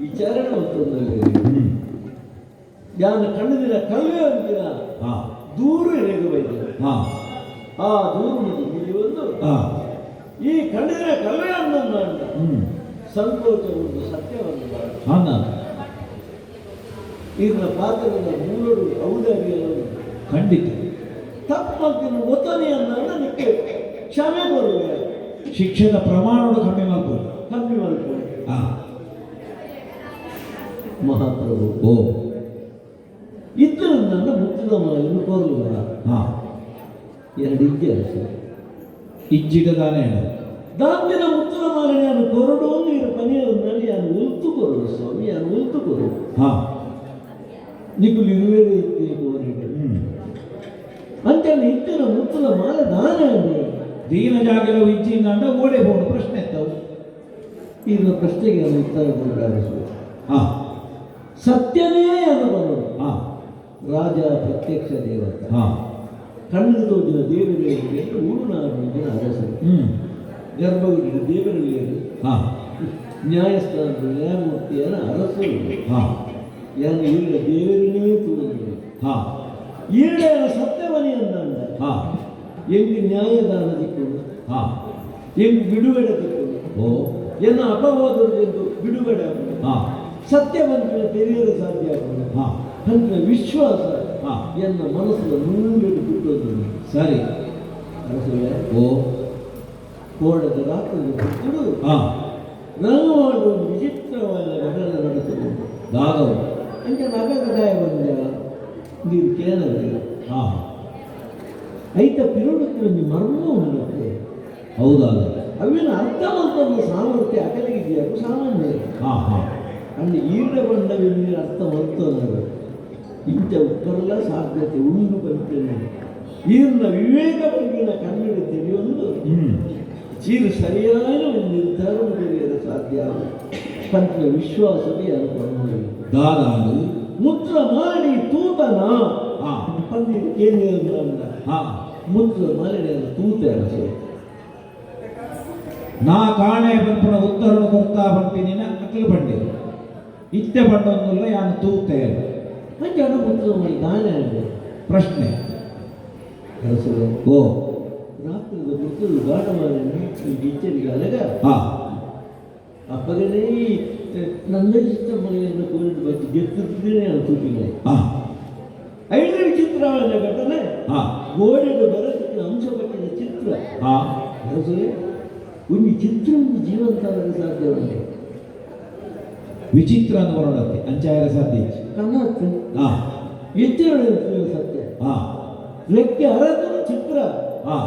ವಿಚಾರಣೆ ಮತ್ತೊಂದಲ್ಲಿ ಯಾನ ಕಣ್ಣದಿನ ಕಲ್ವೇ ಅಂತೀರ ಹಾ ದೂರು ಎಲೆಗೆ ಬೈದ ಹಾ ಆ ದೂರು ಮುಗಿಯುವುದು ಹಾ ಈ ಕಣ್ಣಿನ ಕಲ್ವೇ ಅನ್ನೊಂದು ಸಂಕೋಚ ಒಂದು ಸತ್ಯವನ್ನು ಅನ್ನ ಈಗಿನ ಪಾತ್ರದ ಮೂರಡು ಔದಾರ್ಯವನ್ನು ಖಂಡಿತ ತಪ್ಪಂತಿನ ಒತ್ತನೆ ಅನ್ನ ನಿಕ್ಕೆ ಕ್ಷಮೆ ಬರುವೆ ಶಿಕ್ಷೆದ ಪ್ರಮಾಣಗಳು ಕಮ್ಮಿ ಮಾಡ್ಬೋದು ಕಮ್ಮಿ ಮಾಡ್ಕೊಂಡು ಹಾ ಮಹಾಪ್ರಭು ಓ ಇದ್ದರಿಂದ ಮುತ್ತಿದ ಮಾಯನ್ನು ಕೋರಲಿಲ್ಲ ಹಾ ಎರಡು ಇಜ್ಜೆ ಅರಸು ಇಜ್ಜಿಡದಾನೆ ಹೇಳೋದು ದಾಂತಿನ ಮುತ್ತಿನ ಮಾಲಿನ್ಯಾನು ಕೊರಡು ನೀರು ಪನಿಯಲ್ಲಿ ಯಾನು ಉಲ್ತು ಕೊರಡು ಸ್ವಾಮಿ ಯಾನು ಉಲ್ತು ಕೊರಡು ಹಾ నీకు ఇరువేరు అంటే ఇచ్చిన ముత్తుల మాల దానే అండి ದೀನ ಜಾಗలో ಇಜ್ಜಿಂದ ಓಡೆ ಹೋಡು ಪ್ರಶ್ನೆ ಎತ್ತವು ಇದರ ಪ್ರಶ್ನೆಗೆ ನಾನು ಉತ್ತರ ಕೊಡಬೇಕು ಹಾ ಸತ್ಯನೇ ಅನ್ನಬಹುದು ಹಾ ರಾಜ ಪ್ರತ್ಯಕ್ಷ ದೇವತೆ ಹಾ ಕಣ್ಣು ತೋಜಿನ ದೇವರಿಗೆ ಊರುನಾಡಿನ ಅರಸರು ಗರ್ಭಗುಡಿಯ ದೇವರಿಗೆ ಹಾ ನ್ಯಾಯಸ್ಥಾನದ ನ್ಯಾಯಮೂರ್ತಿಯರ ಅರಸರು ಹಾ ಯಾನು ಈರುಳ ದೇವರನ್ನೇ ತೋರಿದ್ರು ಹಾ ಈರುಳ ಸತ್ಯವನಿ ಅಂದಂಡ ಹಾ ಎಂಗೆ ನ್ಯಾಯದಾನ ದಿಕ್ಕೊಂಡು ಹಾ ಎಂಗೆ ಬಿಡುಗಡೆ ದಿಕ್ಕೊಂಡು ಓ ಎನ್ನ ಅಪವಾದದ್ದು ಬಿಡುಗಡೆ ಆಗೋದು ಹಾ ಸತ್ಯವಂತನ ತೆರೆಯಲು ಸಾಧ್ಯ ಆಗೋದು ಹಾ ಅಂತ ವಿಶ್ವಾಸ ಹಾ ಎನ್ನ ಮನಸ್ಸು ನೂರೆಡು ಬಿಟ್ಟೋದು ಸರಿ ಅರಸರೇ ಓ ಕೋಡದ ರಾತ್ರಿ ಬಿಟ್ಟು ಹಾ ನಾನು ಮಾಡುವ ಒಂದು ವಿಚಿತ್ರವಾದ ಘಟನೆ ನಡೆಸಬಹುದು ದಾದವು ಅಂಚೆ ನಗದಾಯ ಬಂದ ನೀವು ಕೇಳಿದ್ರೆ ಹಾ ಐತ ಪಿರೋಡಕ್ಕೆ ಒಂದು ಮರ್ಮ ಉಂಟು ಹೌದಾ ಅವಿನ ಅರ್ಥವಂತನ ಸಾಮರ್ಥ್ಯ ಅಕಲಿಗಿದೆಯಾರು ಸಾಮಾನ್ಯ ಹಾ ಹಾ ಅಲ್ಲಿ ಈಡ ಬಂಡವಿನ ಅರ್ಥವಂತ ಅನ್ನೋದು ಇಂಥ ಉತ್ತರಲ್ಲ ಸಾಧ್ಯತೆ ಉಂಡು ಬಂತೇನೆ ಈರ್ನ ವಿವೇಕ ಬಗೆಗಿನ ಕನ್ನಡ ತಿಳಿಯೊಂದು ಚೀರು ಸರಿಯಾದ ಒಂದು ನಿರ್ಧಾರ ತೆರೆಯಲು ಸಾಧ್ಯ ಪಂಚ ವಿಶ್ವಾಸವೇ ಅನುಭವ ದಾದಾಲು ಮುತ್ರ ಮಾಡಿ ತೂತನ ಹಾ ಪಂದಿ ಕೇಂದ್ರ ಹಾ ಮುತ್ರ ಮಾಡಿ ತೂತ ಅರಸು ನಾ ಕಾಣೆ ಬಂಪುನ ಉತ್ತರನು ಕೊಡ್ತಾ ಬಂಪಿನಿನ ಅಕ್ಕಲು ಬಂಡಿ ಇತ್ತೆ ಬಂಡೊಂದುಲ್ಲ ಯಾನು ತೂತೆ ಹಂಗೆ ಅಣ್ಣ ಮುತ್ರ ಮಾಡಿ ದಾನೆ ಆಗಿದೆ ಪ್ರಶ್ನೆ ಅರಸು ಓ ರಾತ್ರಿದ ಮುತ್ತಲು ಗಾಢ ಮಾಡಿ ಗಿಚ್ಚರಿಗೆ ಅಲಗ ಹಾ ಅಪ್ಪಗನೇ ನನ್ನ ಇಷ್ಟ ಮನೆಯನ್ನು ಕೋರಿಟ್ಟು ಬಚ್ಚಿ ಗೆದ್ದಿದ್ದೇನೆ ನಾನು ತೂಕಿಲ್ಲ ಹಾ ಐದು ವಿಚಿತ್ರವಾದ ಘಟನೆ ಹಾ ಗೋಡೆಗೆ ಬರಲಿಕ್ಕೆ ಅಂಶ ಪಟ್ಟಿದ ಚಿತ್ರ ಹಾ ಅರಸರೇ ಒಂದು ಚಿತ್ರ ಒಂದು ಜೀವಂತವಾಗಿ ಸಾಧ್ಯವಾಗಿದೆ ವಿಚಿತ್ರ ಅಂತ ಬರೋಡತ್ತೆ ಅಂಚಾಯರ ಸಾಧ್ಯ ಕನ್ನಡ ಹಾ ಎತ್ತಿನ ಸತ್ಯ ಹಾ ಲೆಕ್ಕ ಅರಸನ ಚಿತ್ರ ಹಾ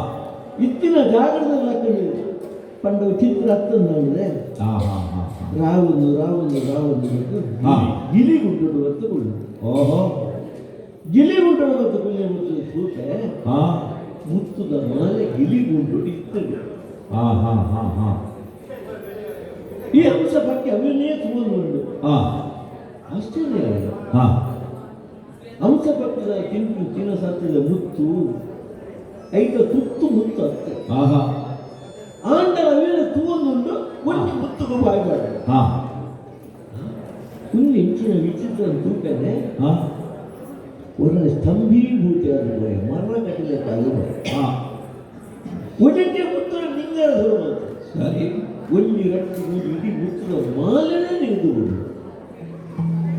ಇತ್ತಿನ ಜಾಗರದಲ್ಲಿ ಹಾಕೊಂಡಿದೆ ಪಂಡ ಚಿತ್ರ ಹತ್ತು ನೋಡಿದ್ರೆ ಹಾ ಹಾ ಹಾ ರಾವನು ಹಾ. ಗಿಲಿಗುಂಟು ಹೊತ್ತುಕೊಳ್ಳು ಓಹೋ ಗಿಲಿಗುಂಟು ಹೊತ್ತುಕೊಳ್ಳಿ ಮತ್ತು ಸೂತೆ ಹಾ ಮುತ್ತುದ ಮಾಲೆ ಗಿಲಿಗುಂಟು ಇರ್ತದೆ ಹಾ ಹಾ ಹಾ ಹಾ ಈ ಅಂಶ ಬಗ್ಗೆ ಅವನೇ ತಗೊಂಡು ಹಾ ಆಶ್ಚರ್ಯ ಹಾ ಅಂಶ ಪಕ್ಕದ ತಿಂದು ತಿನ್ನ ಸಾಧ್ಯದ ಮುತ್ತು ಐದ ತುತ್ತು ಮುತ್ತು ಅತ್ತೆ ಆಹಾ ಆಂಡ ಅವೇನ ತಗೊಂಡು ಒಂದು ಮುತ್ತುಗೂ ಬಾಯ್ಬಾರ ಹಾ ಒಂದು ಇಂಚಿನ ವಿಚಿತ್ರ ತೂಕನೆ ಹಾ ಒಳ್ಳೆ ಸ್ತಂಭೀಭೂತಿಯಾದ ಮರ ಕಟ್ಟಬೇಕಾಗಿ ಹಾ ಒಳ್ಳೆ ಮುತ್ತು ನಿಂಗರ ಸುರು ಸರಿ ಒಂದು ರಟ್ಟಿ ಇಡೀ ಮುತ್ತುದ ಮಾಲೆನೇ ನಿಂತುಕೊಂಡು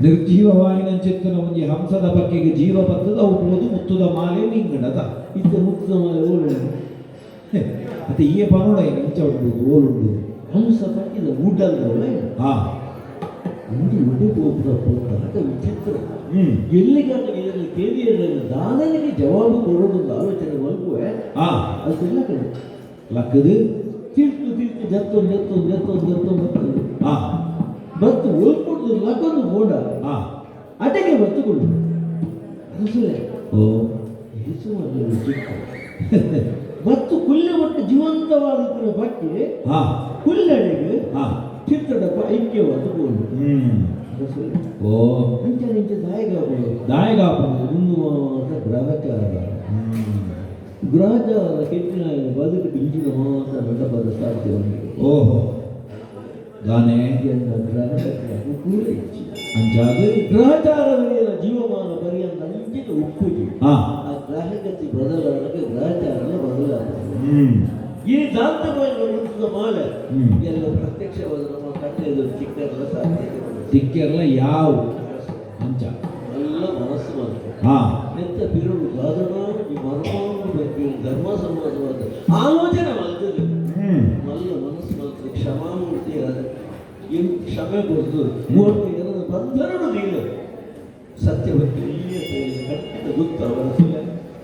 ನಿರ್ಜೀವವಾಗಿನ ಚಿತ್ತನ ಒಂದು ಹಂಸದ ಬಕ್ಕೆಗೆ ಜೀವ ಬರ್ತದ ಹೋಗುವುದು ಮುತ್ತುದ ಮಾಲೆ ನಿಂಗಡದ ಇದ್ದ ಮುತ್ತುದ ಮಾಲೆ ಓಲುಂಡು ಮತ್ತೆ ಈ ಪನೋಡ ಇಂಚ ಉಂಟು ಓಲುಂಡು ಹಂಸ ಪಕ್ಕಿದ ಊಟಲ್ದವಳೆ ಹಾ ಒಂದು ಉಡೆ ಹೋಗ್ತಾ ವಿಚಿತ್ರ ಹ್ಮ್ ಎಲ್ಲಿಗಾದ್ರೆ ಇದರಲ್ಲಿ ಕೇರಿಯಲ್ಲಿ ದಾದನಿಗೆ ಜವಾಬು ಕೊಡೋದು ಆಲೋಚನೆ ಮಲ್ಪುವೆ ಹಾ ಅದೆಲ್ಲ ಕಡೆ ಲಕ್ಕದು ತೀರ್ತು ಜತ್ತೊಂದು ಹಾ ಬತ್ತು ಓದ್ಕೊಡ್ದು ಲಕ್ಕೊಂದು ಬೋಡ ಹಾ ಅಟಗೆ ಬತ್ತುಕೊಂಡು ಅನಿಸಲೇ ಓ ಏಸು ಅದರ ಚಿಕ್ಕ ಬತ್ತು ಕುಲ್ಲೆ ಒಟ್ಟು ಜೀವಂತವಾದ ಬಟ್ಟೆ ಹಾ ಕುಲ್ಲೆಡೆಗೆ ಹಾ ಚಿತ್ರಡಪ್ಪ ಐಕ್ಯವಾದ ಬೋಡು ಅನಿಸಲೇ ಓ ಇಂಚ ದಾಯಗಾಬೋದು ದಾಯಗಾಪನ ಮಾತ್ರ ಗ್ರಹಚಾರ ಗ್ರಹಚಾರ ಕೆಟ್ಟಿನ ಬದುಕು ಇಂಚಿನ ಮಾತ್ರ ನಡಬಾರ ಸಾಧ್ಯವಾಗಿದೆ ಓಹೋ ದಾನೆ ಎನ್ನ ಗ್ರಹಕ್ಕೆ ಕೂಡ ಹೆಚ್ಚಿನ ಅಂಚಾದು ಗ್ರಹಚಾರವರಿಯರ ಜೀವಮಾನ ಪರ್ಯಂತ ಅಂಚಿನ ಉಪ್ಪುಜಿ ಹಾ ಆ ಗ್ರಹಗತಿ ಬದಲಾದಾಗ ಗ್ರಹಚಾರ ಬದಲಾದ ಹ್ಮ್ ಈ ದಾಂತವನ್ನು ಉಳಿಸಿದ ಮಾಲೆ ಹ್ಮ್. ಎಲ್ಲ ಪ್ರತ್ಯಕ್ಷವಾದ ನಮ್ಮ ಕಣ್ಣೆದು ಚಿಕ್ಕಲ್ಲ ಸಾಧ್ಯತೆ ದಿಕ್ಕೆಲ್ಲ ಯಾವ ಅಂಚ ಎಲ್ಲ ಮನಸ್ಸು ಮಾತ್ರ ಹಾ ನೆತ್ತ ಬಿರುಳು ಗಾದನ ಈ ಮರ್ಮಾನು ಬಗ್ಗೆ ಧರ್ಮ ಸಮಾಜವಾದ ಆಲೋಚನೆ ಮಾಡ್ತದೆ ಹ್ಮ್ ಮಲ್ಲ ಮನಸ್ಸು ಮಾತ್ರ ಕ್ಷಮಾಮೂರ್ತಿ ಆದ ಏನು ಕ್ಷಮೆ ಕೊಡ್ತು ಮೂವತ್ತು ಜನರ ಬಂಧನಗಳು ನೀನು ಸತ್ಯವತ್ತು ಕಟ್ಟಿದ ದುಃಖ ಅವರಸಿಲ್ಲ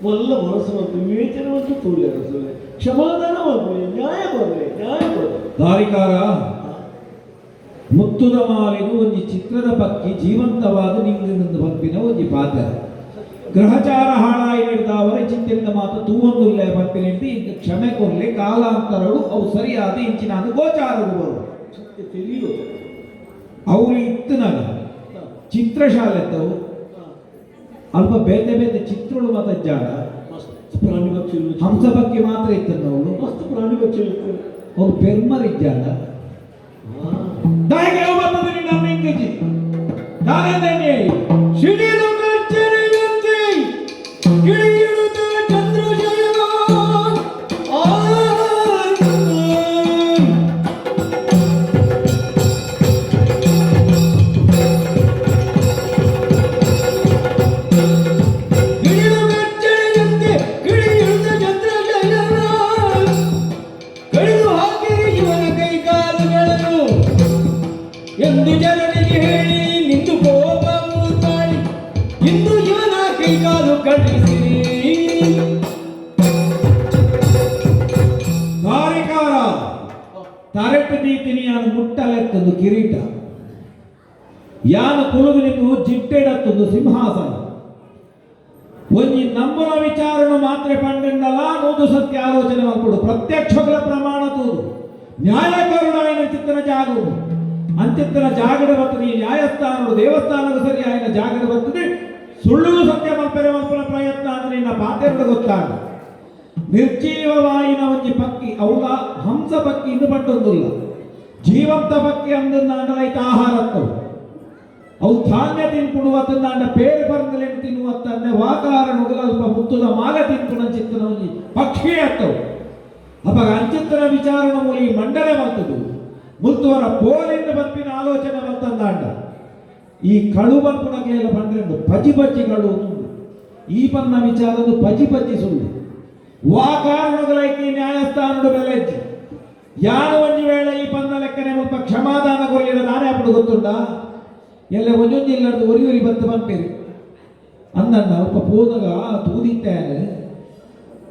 ಮಲ್ಲ ಮನಸ್ಸು ಮತ್ತು ವಿವೇಚನವನ್ನು ತೋಳಿ ಅರಸಲ್ಲ ಕ್ಷಮಾದಾನ ಮಾಡಲಿ ನ್ಯಾಯ ಕೊಡಲಿ ದಾರಿಕಾರ ಮುತ್ತುದ ಮಾಲಿಗೂ ಒಂದು ಚಿತ್ರದ ಪಕ್ಕಿ ಜೀವಂತವಾದ ನಿಂಗಿನಿಂದ ಬಂಪಿನ ಒಂದು ಪಾತ್ರ ಗ್ರಹಚಾರ ಹಾಳಾಯಿ ಹಿಡಿದ ಅವರ ಚಿಂತೆಯಿಂದ ಮಾತ್ರ ತೂವೊಂದುಲ್ಲೆ ಬಂಪಿನಿಂದ ಈಗ ಕ್ಷಮೆ ಕೊರಲಿ ಕಾಲಾಂತರಗಳು ಅವು ಸರಿಯಾದ ಇಂಚಿನ ಗೋಚಾರಗಳು ಸತ್ಯ ತಿಳಿಯುವುದು ಅವ್ರು ಇತ್ತು ನಾನು ಚಿತ್ರಶಾಲೆ ಎತ್ತವು ಅಲ್ಪ ಬೇತೆ ಬೇತೆ ಚಿತ್ರಗಳು ಮಾತ್ರ ಜಾಗ ಮಸ್ತ್ ಪ್ರಾಣಿ ಪಕ್ಷಿಗಳು ಹಂಸ ಬಗ್ಗೆ ಮಾತ್ರ ಇತ್ತು ನಾವು ಮಸ್ತ್ ಪ್ರಾಣಿ ಪಕ್ಷಿಗಳು ಅವ್ರು ಪೆರ್ಮರಿದ್ದಾಗ ದಾಯಿಗೆ ಯಾವ ಬರ್ತದೆ ನಿನ್ನ ಮಿಂಗಜಿ ನಾನೇನೆ ಶಿಡಿಲು ಗರ್ಜನೆಯಂತೆ ಗಿಳಿಯಿಡುತ್ತ ಚಂದ್ರಶಯನ ಗಿಳಿಲು ಗರ್ಜನೆಯಂತೆ ಗಿಳಿಯಿಡುತ್ತ ಚಂದ್ರಶಯನ ಕಡಿದು ಹಾಕಿರಿ ಇವನ ಕೈಕಾಲುಗಳನ್ನು ಎಂದು ಜನರಿಗೆ ಹೇಳಿ ನಿಂತು ಕೋಪವು ತಾಳಿ ಇಂದು ಇವನ ಕೈಕಾಲು ಕಳಿಸಿರಿ ದಾರಿಕಾರ ತರೆಟ್ಟು ದೀತಿನಿ ಯಾನು ಮುಟ್ಟಲೆತ್ತೊಂದು ಕಿರೀಟ ಯಾನು ಕುಳುಗು ನಿಂದು ಜಿಟ್ಟೆಡತ್ತೊಂದು ಸಿಂಹಾಸನ ಒಂಜಿ ನಮ್ಮನ ವಿಚಾರನು ಮಾತ್ರ ಪಂಡಿಂದಲ್ಲ ನೂದು ಸತ್ಯ ಆಲೋಚನೆ ಮಾಡ್ಕೊಡು ಪ್ರತ್ಯಕ್ಷಗಳ ಪ್ರಮಾಣ ತೂದು ನ್ಯಾಯಕರುಣಾಯನ ಚಿತ್ತನ ಜಾಗುವುದು ಅಂಚಿತ್ತನ ಜಾಗದ ಬರ್ತದೆ ಈ ನ್ಯಾಯಸ್ಥಾನಗಳು ದೇವಸ್ಥಾನದ ಸರಿ ಆಯ್ನ ಜಾಗದ ಬರ್ತದೆ ಸುಳ್ಳು ಸತ್ಯ ಮಲ್ಪನೆ ಮಲ್ಪನ ಪ್ರಯತ್ನ ಅಂದ್ರೆ ನಿನ್ನ ಪಾತ್ರೆಗಳು ಗೊತ್ತಾಗ ನಿರ್ಜೀವವಾಯಿನ ಒಂಜಿ ಪಕ್ಕಿ ಅವುಗ ಹಂಸ ಪಕ್ಕಿ ಇನ್ನು ಪಟ್ಟೊಂದಿಲ್ಲ ಜೀವಂತ ಪಕ್ಕಿ ಅಂದೈತ ಆಹಾರತ್ತವು ಅವು ಧಾನ್ಯ ತಿನ್ಪುಡುವತ್ತಂದ ಅಂಡ ಪೇರು ಬರಂದಲೇನು ತಿನ್ನುವತ್ತಂದೆ ವಾಕಾರ ನುಗಲಲ್ಪ ಮುತ್ತುದ ಮಾಲ ತಿನ್ಪುನ ಚಿತ್ತನ ಒಂಜಿ ಪಕ್ಷಿ ಅತ್ತವು ಅವಾಗ ಅಂಚಿತ್ತನ ವಿಚಾರಣ ಮೂಲಿ ಮಂಡನೆ ಬರ್ತದು ಮುತ್ತುವರ ಪೋಲಿಂದ ಬಂಪಿನ ಆಲೋಚನೆ ಬರ್ತಂದಾಂಡ ಈ ಕಳು ಬಂಪುನಗೆಲ್ಲ ಬಂದ್ರೆ ಪಜಿ ಬಜ್ಜಿಗಳು ಈ ಪನ್ನ ವಿಚಾರದ್ದು ಪಜಿ ಬಜ್ಜಿ ಸುಳ್ಳು ವಾಕಾರಣಗಳೈತಿ ನ್ಯಾಯಸ್ಥಾನದ ಬೆಲೆಜ್ಜಿ ಯಾರು ಒಂಜಿ ವೇಳೆ ಈ ಪನ್ನ ಲೆಕ್ಕನೆ ಮುಲ್ಪ ಕ್ಷಮಾದಾನ ಕೊಲ್ಲಿದ ನಾನೇ ಅಪ್ಪಡು ಗೊತ್ತುಂಡ ಎಲ್ಲ ಒಂಜೊಂಜಿ ಇಲ್ಲದ್ದು ಒರಿ ಬತ್ತು ಬಂಪೇರಿ ಅಂದಣ್ಣ ಒಬ್ಬ ಪೋದಾಗ ತೂದಿತ್ತಾನೆ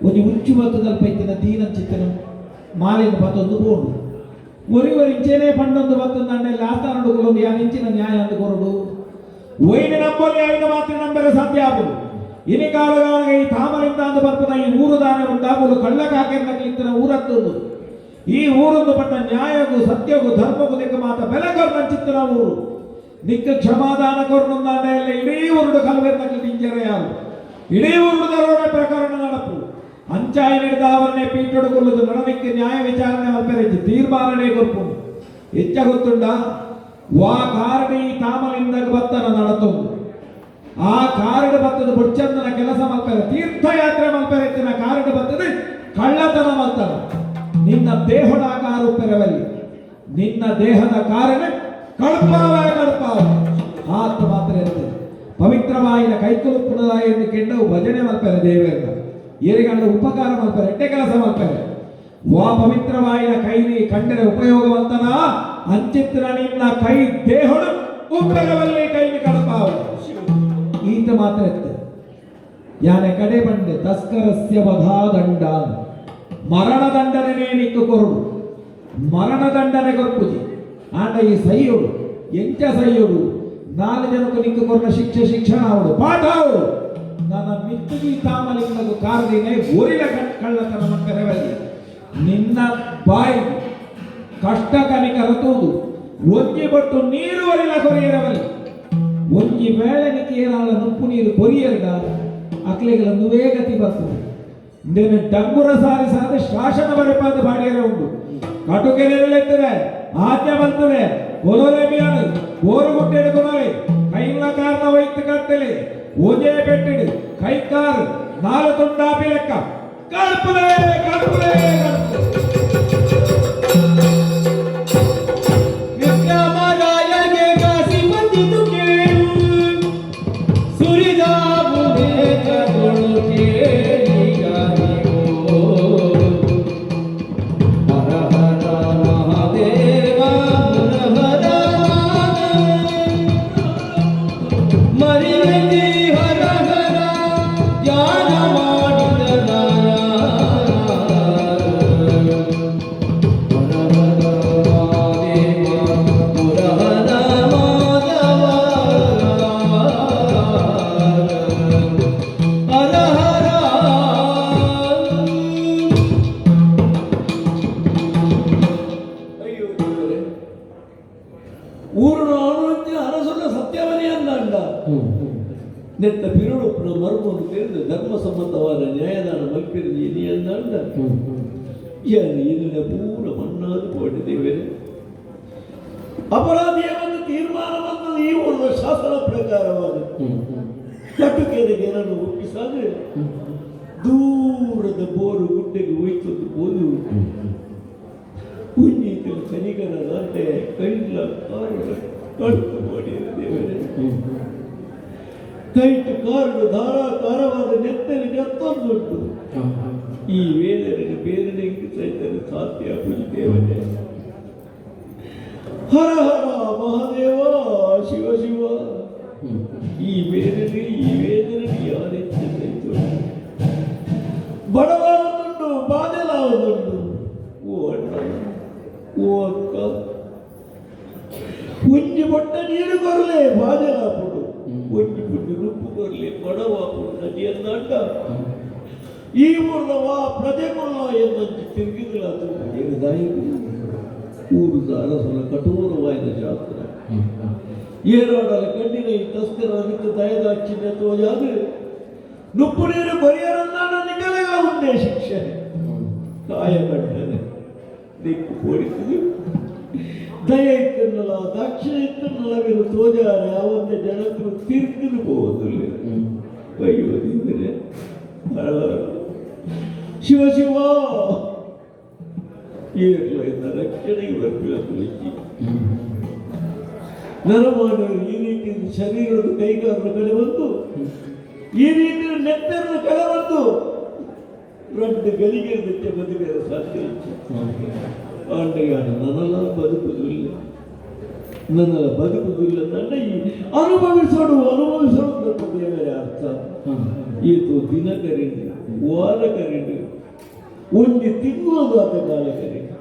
ಒಂಜಿ ಉಚ್ಚು ಬತ್ತದಲ್ಪ ಇತ್ತಿನ ದೀನ ಚಿತ್ತನ ಮಾಲಿನ ಬತ್ತೊಂದು ಬೋಡು ಒರಿ ಇಂಚೇನೆ ಪಂಡೊಂದು ಬತ್ತೊಂದು ಅಂಡೆಲ್ಲ ಆಸ್ಥಾನಡುಗಳೊಂದು ಯಾರು ಇಂಚಿನ ನ್ಯಾಯ ಅಂದು ಕೊರಡು ಒಯ್ದು ನಂಬಲ್ಲಿ ಐದು ಮಾತ್ರ ನಂಬರೆ ಸಾಧ್ಯ ಆಗುದು ಇನಿ ಕಾಲದಾಗ ಈ ತಾಮರಿಂದ ಅಂದು ಬರ್ಪದ ಈ ಊರು ದಾನ ಉಂಟಾಗಲು ಕಳ್ಳ ಕಾಕೆರ್ನಕ್ಲಿಂತಿನ ಊರತ್ತದು ಈ ಊರೊಂದು ಪಟ್ಟ ನ್ಯಾಯಗೂ ಸತ್ಯಗೂ ಧರ್ಮಗೂ ನಿಕ್ಕ ಮಾತ ಬೆಲೆಗೊರ್ನ ಚಿತ್ತನ ಊರು ನಿಕ್ಕ ಕ್ಷಮಾದಾನ ಕೊರ್ನೊಂದಾಂಡ ಎಲ್ಲ ಇಡೀ ಊರುಡು ಕಲ್ವೆರ್ನಕ್ಲಿ ನಿಂಜರೆ ಯಾರು ಇಡೀ ಊರುಡು ದರೋಡೆ ಪ್ರಕರಣ ನಡಪು ಅಂಚಾಯಿ ನಡೆದ ಅವರನ್ನೇ ಪೀಠೊಡುಕೊಳ್ಳುದು ನಡನಿಕ್ಕೆ ನ್ಯಾಯ ವಿಚಾರಣೆ ಮಲ್ಪೆರೆಚ್ಚಿ ತೀರ್ಮಾನನೇ ಗೊತ್ತು ಹೆಚ್ಚ ಗೊತ್ತುಂಡ ವಾ ಕಾರಡಿ ತಾಮಲಿಂದ ಬತ್ತನ ನಡತೊಂದು ಆ ಕಾರಡು ಬತ್ತದ ಬುಡ್ಚಂದನ ಕೆಲಸ ಮಲ್ಪೆರೆ ತೀರ್ಥಯಾತ್ರೆ ಮಲ್ಪೆರೆಚ್ಚಿನ ಕಾರಡು ಬತ್ತದ ಕಳ್ಳತನ ಮಲ್ತನ ನಿನ್ನ ದೇಹದ ಆಕಾರ ಪೆರವಲ್ಲಿ ನಿನ್ನ ದೇಹದ ಕಾರಣ ಕಳ್ಪಾವ ಆತ ಮಾತ್ರ ಇರ್ತದೆ ಪವಿತ್ರವಾಯಿನ ಕೈಕೊಲುಪುನದ ಎಂದು ಕೆಂಡವು ಭಜನೆ ಮಲ್ಪೆರೆ ದೇವೇಂದ್ರ ಏರಿಗಂಡ ಉಪಕಾರ ಮಲ್ಪರೆ ಎಟ್ಟೆ ಕೆಲಸ ಮಲ್ಪರೆ ವಾ ಪವಿತ್ರವಾಯಿನ ಕೈನಿ ಕಂಡರೆ ಉಪಯೋಗವಂತನ ಅಂಚಿತ್ರ ನಿನ್ನ ಕೈ ದೇಹಡು ಉಪ್ಪರವಲ್ಲಿ ಕೈನಿ ಕಳಪಾವ ಈತ ಮಾತ್ರ ಇರ್ತದೆ ಯಾನೆ ಕಡೆ ಬಂಡೆ ತಸ್ಕರಸ್ಯ ವಧಾದಂಡ ಮರಣದಂಡನೆ ನಿಕ್ಕು ಕೊರಡು ಮರಣದಂಡನೆ ಕೊರ್ಪುಜಿ ಆಂಡ ಈ ಸೈಯೋಡು ಎಂಚ ಸೈಯೋಡು 4 ಜನಕ್ಕೂ ನಿಕ್ಕು ಕೊರನ ಶಿಕ್ಷಣ ಅವಡು ಪಾಠ ಅವಡು ನನ್ನ ಮಿತ್ತುಗಿ ತಾಮಲಿಂಗದು ಕಾರದಿನೇ ಒರಿಲ ಕಳ್ಳತನ ಮಕ್ಕಳವಲ್ಲಿ ನಿನ್ನ ಬಾಯಿ ಕಷ್ಟ ಕನಿಕರ ತೂದು ಒಂಜಿ ಬಟ್ಟು ನೀರು ಒರಿಲ ಕೊರಿಯರವಲ್ಲಿ ಒಂಜಿ ಬೇಳೆ ನಿಕ್ಕೇನಾಳ ನುಪ್ಪು ನೀರು ಕೊರಿಯರ್ಡ ಅಕ್ಲೆಗಳ ನುವೇ ಗತಿ ಬರ್ತದೆ ಇಂದೇನು ಡಂಗುರ ಸಾರಿ ಸಾಧ ಶಾಸನ ಬರೆಪಾದ ಬಾಡಿಯರ ಉಂಟು ಕಟುಕೆ ನೆರಳೆತ್ತದೆ ಆಜ್ಞೆ ಬರ್ತದೆ ಕೊಲರೆ ಬಿಯಾನು ಬೋರುಗುಟ್ಟೆಡು ಕೊನಲೆ ಕೈಲ ಕಾರಣ ವೈತ್ ಕಟ್ಟಲೆ ಓಜೆ ಬೆಟ್ಟಿಡು ಕೈಕಾರ್ ನಾಲು ತುಂಡಾಪಿ ಲೆಕ್ಕ ಕಳ್ಪುಲೆ ಕಳ್ಪುಲೆ ವಿಕ್ರಮರಾಯಗೆ ಕಾಸಿ ಬಂದಿತು ಕೇಳು ಸುರಿದಾಬು ಬೇಜಗಳು ಕೇಳಿಗಾರಿಗೋ ಹರ ಹರ ಮಹಾದೇವ ಹರ ಮರಿಯದಿ ಹರ ಹರ ಧ್ಯಾನ ಮಾಡಿದ ಅಯ್ಯೋ ದೇವರೇ, ಊರನ್ನು ಆಳುವಂತೆ ಅರಸನ ಸತ್ಯವನೆಯನ್ನಂಡ ನೆತ್ತ ಪಿರುಳುಪ್ಪನ ಮರ್ಮವನ್ನು ತಿಳಿದು ಧರ್ಮ ಸಂಬಂಧವಾದ ನ್ಯಾಯದಾನ ಮಲ್ಪಿರಿದ ಇನಿಯನ್ನಂಡ ಇದನ್ನ ಪೂರ ಮಣ್ಣಾದು ಕೊಟ್ಟಿದ್ದೇವೆ. ಅಪರಾಧಿಯನ್ನು ತೀರ್ಮಾನವನ್ನು ಈ ಒಂದು ಶಾಸನ ಪ್ರಕಾರವಾದ ಕಟ್ಟುಕೆರೆಗೆ ನಾನು ಒಪ್ಪಿಸಾದ್ರೆ ದೂರದ ಬೋರು ಗುಡ್ಡೆಗೆ ಹೋಯ್ತದ್ದು ಬೋದು ಕುಂಜಿತಲು ಕನಿಗರ ದಾಟೆ ಕೈಲ ಕಟ್ಟು ಮಾಡಿದ ದೇವರೇ. ಕೈಟು ಕಾರಣ ಧಾರಾಕಾರವಾದ ನೆತ್ತರಿಗೆ ಅತ್ತೊಂದುಂಟು. ಈ ವೇದನೆಗೆ ಬೇರೆ ಸಹಿತಲು ಸಾಧ್ಯ ದೇವರೇ. ಹರ ಹರ ಮಹಾದೇವ ಶಿವ ಶಿವ. ಈ ವೇದನೆ ಯಾರೆಚ್ಚು ಸಹಿತು ಬಡವಾಗುಂಟು ಬಾದಲಾವುದುಂಟು. ಓ ಅಣ್ಣ ಓ ಅಕ್ಕ, ಒಂಜಿ ಬೊಟ್ಟ ನೀರು ಕೊರಲೆ ಬಾದಲಾಪುಡು, ಒಂಜಿ ಪುಟ್ಟಿ ರುಪ್ಪು ಕೊರಲೆ ಬಡವಾಪುಡು ನದಿಯನ್ನಾಟ. ಈ ಊರ್ನವ ಪ್ರಜೆಗೊಳ್ಳ ಎಂದಂತೆ ತಿರುಗಿದಲಾತು ಏನಿದಾಯಿತು. ಊರುದ ಅರಸನ ಕಠೋರವಾದ ಶಾಸ್ತ್ರ ಏರಾಡಲ ಕಣ್ಣಿನ ಈ ತಸ್ಕರ ನಿಂತು ದಯದ ಅಚ್ಚಿನ ತೋಜಾದು ನುಪ್ಪು ನೀರು ಬರಿಯರನ್ನ ನಿಗಲೆಗ ಉಂಡೆ ಶಿಕ್ಷೆ ಕಾಯ ಕಟ್ಟನೆ ದಿಕ್ಕು ಓಡಿಸಿದು ದಯ ಇತ್ತನ್ನಲ್ಲ ದಕ್ಷಿಣ ಇತ್ತನ್ನಲ್ಲವಿರು ತೋಜಾರ ಅವನ್ನ ಜನಕ್ಕೂ ತೀರ್ಕಿದು ಹೋಗುದಿಲ್ಲ. ಅಯ್ಯೋ ದೇವರೇ, ಶಿವ ಶಿವ. ಏರ್ಲಿಂದ ರಕ್ಷಣೆಗೆ ಬರಬೇಕು. ನರಮಾನವರು ಈ ರೀತಿ ಶರೀರದ ಕೈಗಾರರ ಕಡೆ ಬಂದು ಈ ರೀತಿ ನೆತ್ತರನ ಕಡೆ ಬಂದು ರಡ್ಡು ಗಲಿಗೆ ಬಿಟ್ಟೆ ಬದುಕಿದ ಸಾಧ್ಯ ಇತ್ತು. ಆಂಡಗಾನ ನನ್ನಲ್ಲ ಬದುಕುವುದಿಲ್ಲ, ನನ್ನಲ್ಲ ಬದುಕುವುದಿಲ್ಲ. ನನ್ನ ಈ ಅನುಭವಿಸೋಡು ದೇವರೇ ಅರ್ಥ. ಈತು ದಿನ ಕರೆಂಡು ವಾರ ಕರೆಂಡು ಒಂದು ತಿಂಗಳಾದ ಕಾಲ ಕರೆಂಡು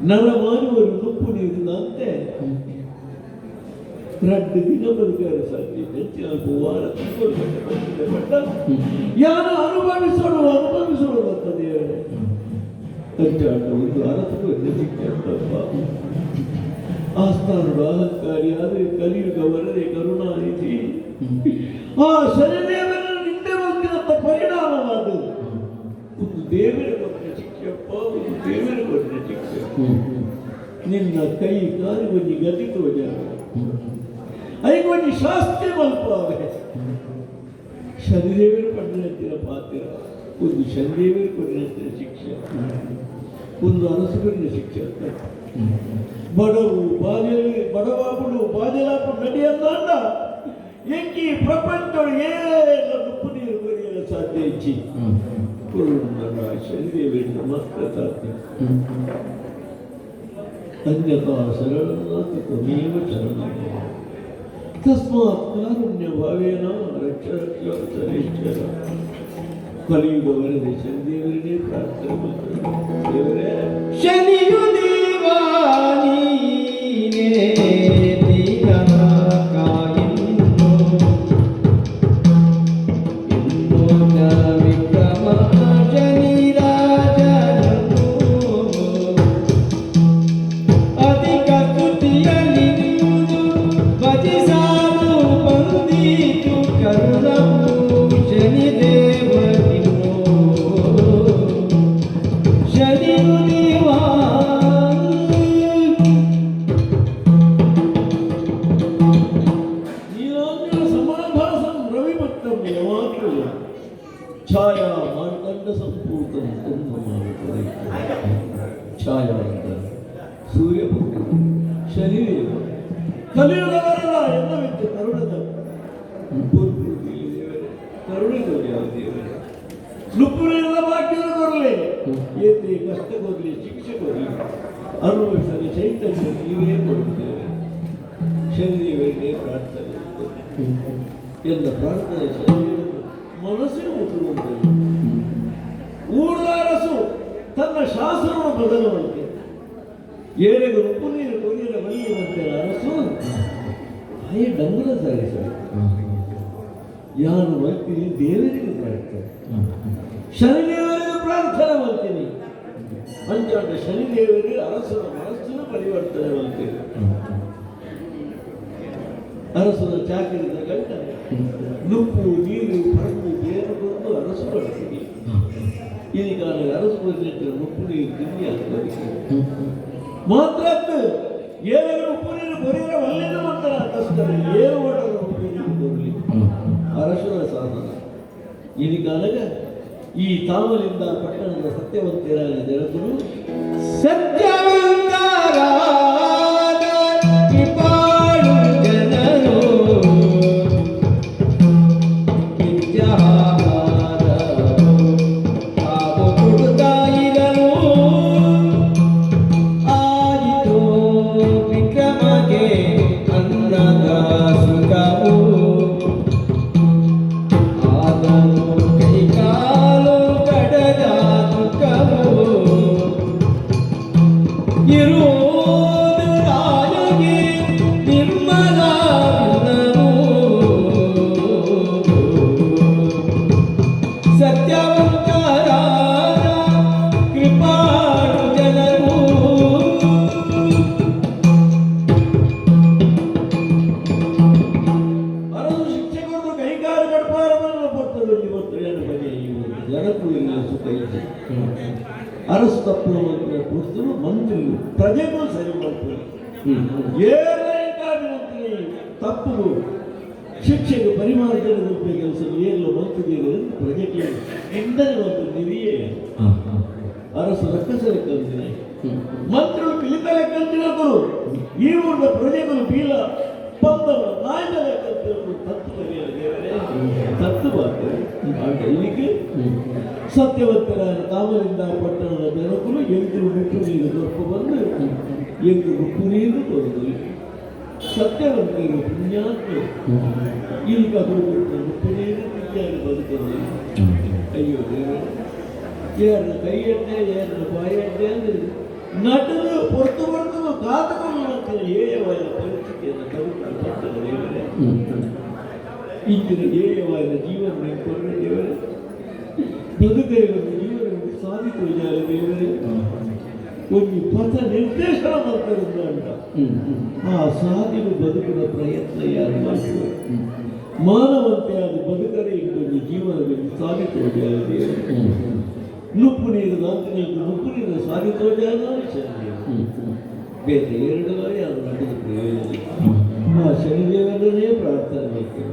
ನರ ಮಾನವರು ನುಪ್ಪು ನೀರಿದಂತೆ ರಡ್ಡು ದಿನ ಬದುಕಾರ ಸಾಧ್ಯ. ಹೆಚ್ಚಿನ ವಾರ ತಿಂಗಳು ಬಟ್ಟ ಯಾರು ಅನುಭವಿಸೋಡು ಅಂತ ದೇವರೇ. ಕಂಚಾಟ ಒಂದು ಅರಸು ಸಿಕ್ಕಪ್ಪ. ಆಸ್ಥಾನರು ಅಹಂಕಾರಿ ಆದರೆ ಕಲಿಯುಗ ವರದೆ ಕರುಣಾನಿಧಿ. ಆ ಶನಿದೇವರ ನಿಂದೆ ಬಂದಿರಂತ ಪರಿಣಾಮವಾದದ್ದು ಒಂದು ದೇವರ ಕೊಟ್ಟ ಶಿಕ್ಷೆಪ್ಪ, ಒಂದು ದೇವರ ಕೊಟ್ಟ ಶಿಕ್ಷೆ. ನಿನ್ನ ಕೈ ಕಾಲು ಒಂದು ಗತಿ ತೋಜ ಐಗೊಂದು ಶಾಸ್ತ್ರಿ ಮಲ್ಪಾವೆ. ಶನಿದೇವರು ಪಡೆದಂತಿನ ಪಾತ್ರ ಒಂದು ಶನಿದೇವರು ಕೊಟ್ಟಿನ ಶಿಕ್ಷೆ, ಒಂದು ಅರಸುಗಳಿನ ಶಿಕ್ಷೆ. ಬಡವಾಗುಡು ಬಾಜಲಾಪು ನಡಿಯಲ್ಲ ಎಂಕಿ ಪ್ರಪಂಚ ಏನ ನುಪ್ಪು ನೀರು ಬರೆಯಲು ಸಾಧ್ಯ ಇಚ್ಚಿ ಶನಿದೇವರಿಂದ ಮಾತ್ರ ಸಾಧ್ಯ. ಅನ್ಯಥಾ ಶರಣನಾಥ ತ್ವಮೇವ ಶರಣಂ. ತಸ್ಮಾತ್ ಕಾರುಣ್ಯ ಭಾವೇನ ರಕ್ಷ ಶ್ರೇಷ್ಠರ. ಕಲಿಯುಗ ವರದೆ ಶನಿದೇವರನ್ನೇ ಪ್ರಾರ್ಥನೆ ಮಾಡ್ತಾರೆ. ದೇವರೇ, ಶನಿಯು ದೇವಾನೀನೇ ದೀನನ ಕಾಯಿನ್ನು ಇನ್ನೋನ ವಿಕ್ರಮ ಶನಿ ರಾಜನನ್ನು ಅಧಿಕ ಸ್ತುತಿಯಲ್ಲಿ ಭಜಿಸಾಲು ಬಂದೀತು ಕರುಣವು ಶನಿದೇವನಿನ್ನು. ಶನಿಯು ದೇವಾನಿ ಕಲಿಯುಗವರೆಲ್ಲ ಎಲ್ಲವಿತ್ತು ಕರುಣದ ಕರುಣೆ ತೋರಿ ಯಾವ ದೇವರೇ ನುಪ್ಪುಳಿನ ಭಾಗ್ಯದ ಕೊರಲೆ ಏತ್ರಿ ಕಷ್ಟ ಕೊರಲಿ ಶಿಕ್ಷೆ ಕೊರಲಿ ಅನುಭವಿಸಲು ಚೈತನ್ಯ ನೀವೇ ಕೊಡುತ್ತೇವೆ ಶನಿದೇವರಿಗೆ ಪ್ರಾರ್ಥನೆ ಎಲ್ಲ ಪ್ರಾರ್ಥನೆ ಮನಸ್ಸಿನ ಮುಟ್ಟುವಂತೆ ಊರ್ದ ಅರಸು ತನ್ನ ಶಾಸನವನ್ನು ಬದಲುವಂತೆ ಏಳೆಗೆ ಉಪ್ಪು ನೀರು ಕೊರಿಯರ ಬಲಿಯುವಂತೆ ಅರಸು ಹಾಗೆ ಡಂಗುರ ಸಾಗಿಸಬೇಕು ಯಾರು ಮಾಡ್ತೀನಿ ದೇವರಿಗೆ ಪ್ರಾರ್ಥನೆ ಶನಿದೇವರಿಗೆ ಪ್ರಾರ್ಥನೆ ಮಾಡ್ತೀನಿ ಅಂಚಾಟ ಶನಿದೇವರಿಗೆ ಅರಸನ ಮನಸ್ಸಿನ ಪರಿವರ್ತನೆ ಮಾಡ್ತೀನಿ ಅರಸನ ಚಾಕರಿದ ಗಂಟ ನುಪ್ಪು ನೀರು ಪರಕು ಬೇರು ಬಂದು ಅರಸು ಮಾಡ್ತೀನಿ ಇದೀಗ ಅರಸು ಬಂದಿಟ್ಟು ನುಪ್ಪು ನೀರು ತಿಂಡಿ ಆಗ್ತದೆ ಮಾತ್ರ ಏನಾದರೂ ಉಪ್ಪು ನೀರು ಬರೀರ ಒಳ್ಳೆಯದು ಮಾತ್ರ ಕಷ್ಟವೇ ಏನು ಮಾಡೋದು ಉಪ್ಪು ನೀರು ಬರಲಿ ಅರಸನ ಸಾಧನ ಇದೀಗ ಈ ತಾಮಲಿಂದ ಪಟ್ಟಣದ ಸತ್ಯವಂತರಾದ ಜನರು ಸತ್ಯವಂತರಾದ ಕೃಪಾಳು ಜನರು ವಿದ್ಯಾಹಾರವು ತಾವು ಕೊಡುತ್ತಾ ಇರಲು ಆಯಿತು ವಿಕ್ರಮಗೆ ಅನ್ನದ ಸುಖವು ಆದನು ಕೈಕಾಲು ಕಡದ ದುಃಖವು ಇರುವುದು ರಾಯಗೆ ನಿರ್ಮಲವಿಲ್ಲವು ಸತ್ಯವಂತರಾದ ಕೃಪಾಳು ಜನರು ಅರಸು ಶಿಕ್ಷೆ ಕೊಟ್ಟು ಕೈಗಾರ ಗಡ್ಪಾರವನ್ನು ಪಟ್ಟದಲ್ಲಿ ಮತ್ತು ಏನು ಬಗೆಯ ಜನಕ್ಕೂ ಇಲ್ಲ ಸುಖ ಇದೆ ಅರಸು ತಪ್ಪು ಪುಸ್ತರು ಮಂತ್ರಿಗಳು ಪ್ರಜೆಗಳು ಸರಿ ಮಾಡ್ತಾರೆ ಮಂತ್ರಿ ತಪ್ಪು ಶಿಕ್ಷೆಗೆ ಪರಿಮಾರ್ಜನೆ ರೂಪೆ ಕೆಲಸಗಳು ಏನೆಲ್ಲ ಮಂತ್ರಿಗಳು ಪ್ರಜೆಗೆ ಎಂದರೆ ಒಂದು ನಿರಿಯೇ ಅರಸು ರಕ್ಕಸರ ಕಲ್ತಿನ ಮಂತ್ರಿಗಳು ಪಿಲಿತಲೆ ಕಲ್ತಿನವರು ಈ ಊರಿನ ಪ್ರಜೆಗಳು ಬೀಲ ಬಂದವ ನಾಯಕಲೆ ಕಲ್ತಿನವರು ತತ್ತು ಕಲಿಯಲ ದೇವರೇ ತತ್ತು ಮಾಡ್ತಾರೆ ಆ ಟೈಮಿಗೆ ಸತ್ಯವಂತರಾದ ತಾಮಲಿಂದ ಪಟ್ಟಣದ ಜನಕರು ಎಂಟು ಮುಟ್ಟು ನೀರು ದೊರಕ ಬಂದು ಎಂಟು ಉಪ್ಪು ನೀರು ತೊರೆದು ಸತ್ಯವಂತರು ಪುಣ್ಯಾತ್ಮರು ಈಗ ಹುಡುಗರು ಉಪ್ಪು ನೀರು ಪುಣ್ಯಾಗಿ ಬದುಕಲು ಅಯ್ಯೋ ದೇವರೇ ಯಾರನ್ನ ಕೈ ಎಣ್ಣೆ ಯಾರನ್ನ ಬಾಯಿ ಎಣ್ಣೆ ಅಂದ್ರೆ ನಟರು ಹೊರತು ಕಾತುಕೊಂಡು ಮಕ್ಕಳು ಏಯವಾದ ಪರಿಸ್ಥಿತಿಯನ್ನು ತರುತ್ತಾರೆ ಪಟ್ಟಣ ದೇವರೇ ಇಂದಿನ ಏಯವಾದ ಜೀವನ ಕೊರಡೆ ದೇವರೇ ಬದುಕರಿಗೊಂದು ಜೀವನವನ್ನು ಸಾಧಿಸುವ ದೇವರೇ ಒಂದು ಪಥ ನಿರ್ದೇಶನ ಮಾಡ್ತಾರಿಂದ ಅಂತ ಆ ಸಾಧಿನ ಬದುಕಿನ ಪ್ರಯತ್ನ ಯಾರು ಮಾಡ್ತಾರೆ ಮಾನವಂತೆ ಅದು ಬದುಕರೆ ಇಂದು ಜೀವನದಲ್ಲಿ ಸಾಧಿಸುವ ದೇವರೇ ನುಪ್ಪು ನೀರು ನಾಲ್ಕನೇದು ನುಪ್ಪು ನೀರು ಸಾಧಿಸುವ ಬೇರೆ ಎರಡು ಬಾರಿ ಅದು ನಡೆದ ಪ್ರಯೋಜನ ಆ ಶನಿದೇವರನ್ನೇ ಪ್ರಾರ್ಥನೆ ಮಾಡ್ತೇವೆ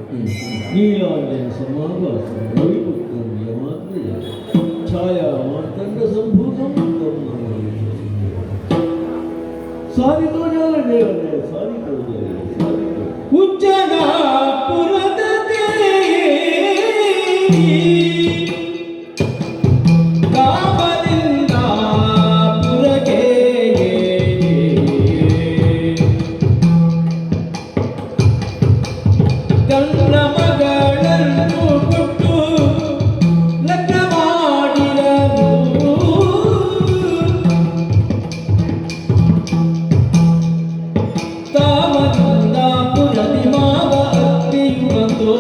ನೀಲಾಂಜನ ಸಮಾಭಾಸ ರವಿಪುತ್ರನಿಯ ಮಾತ್ರ ಛಾಯಾ ಮಾರ್ತಾಂಡ ಸಂಭೂತಂ ಸಾಧಿತೋ ಜಾಲ ದೇವರೇ ಸಾಧಿತೋ ಜಾಲ ಸಾಧಿತೋ ಉಜ್ಜನಾಪುರದ ಕಾಮದಿಂದ ಪುರಗೆ ತನ್ನ ಮಗಳನ್ನು ಕೊಟ್ಟು ಲಗ್ನ ಮಾಡಿರಲು ತಾಮದಿಂದ ಪುರದಿ ಮಾವ ಅತ್ತಿಯು ಬಂದು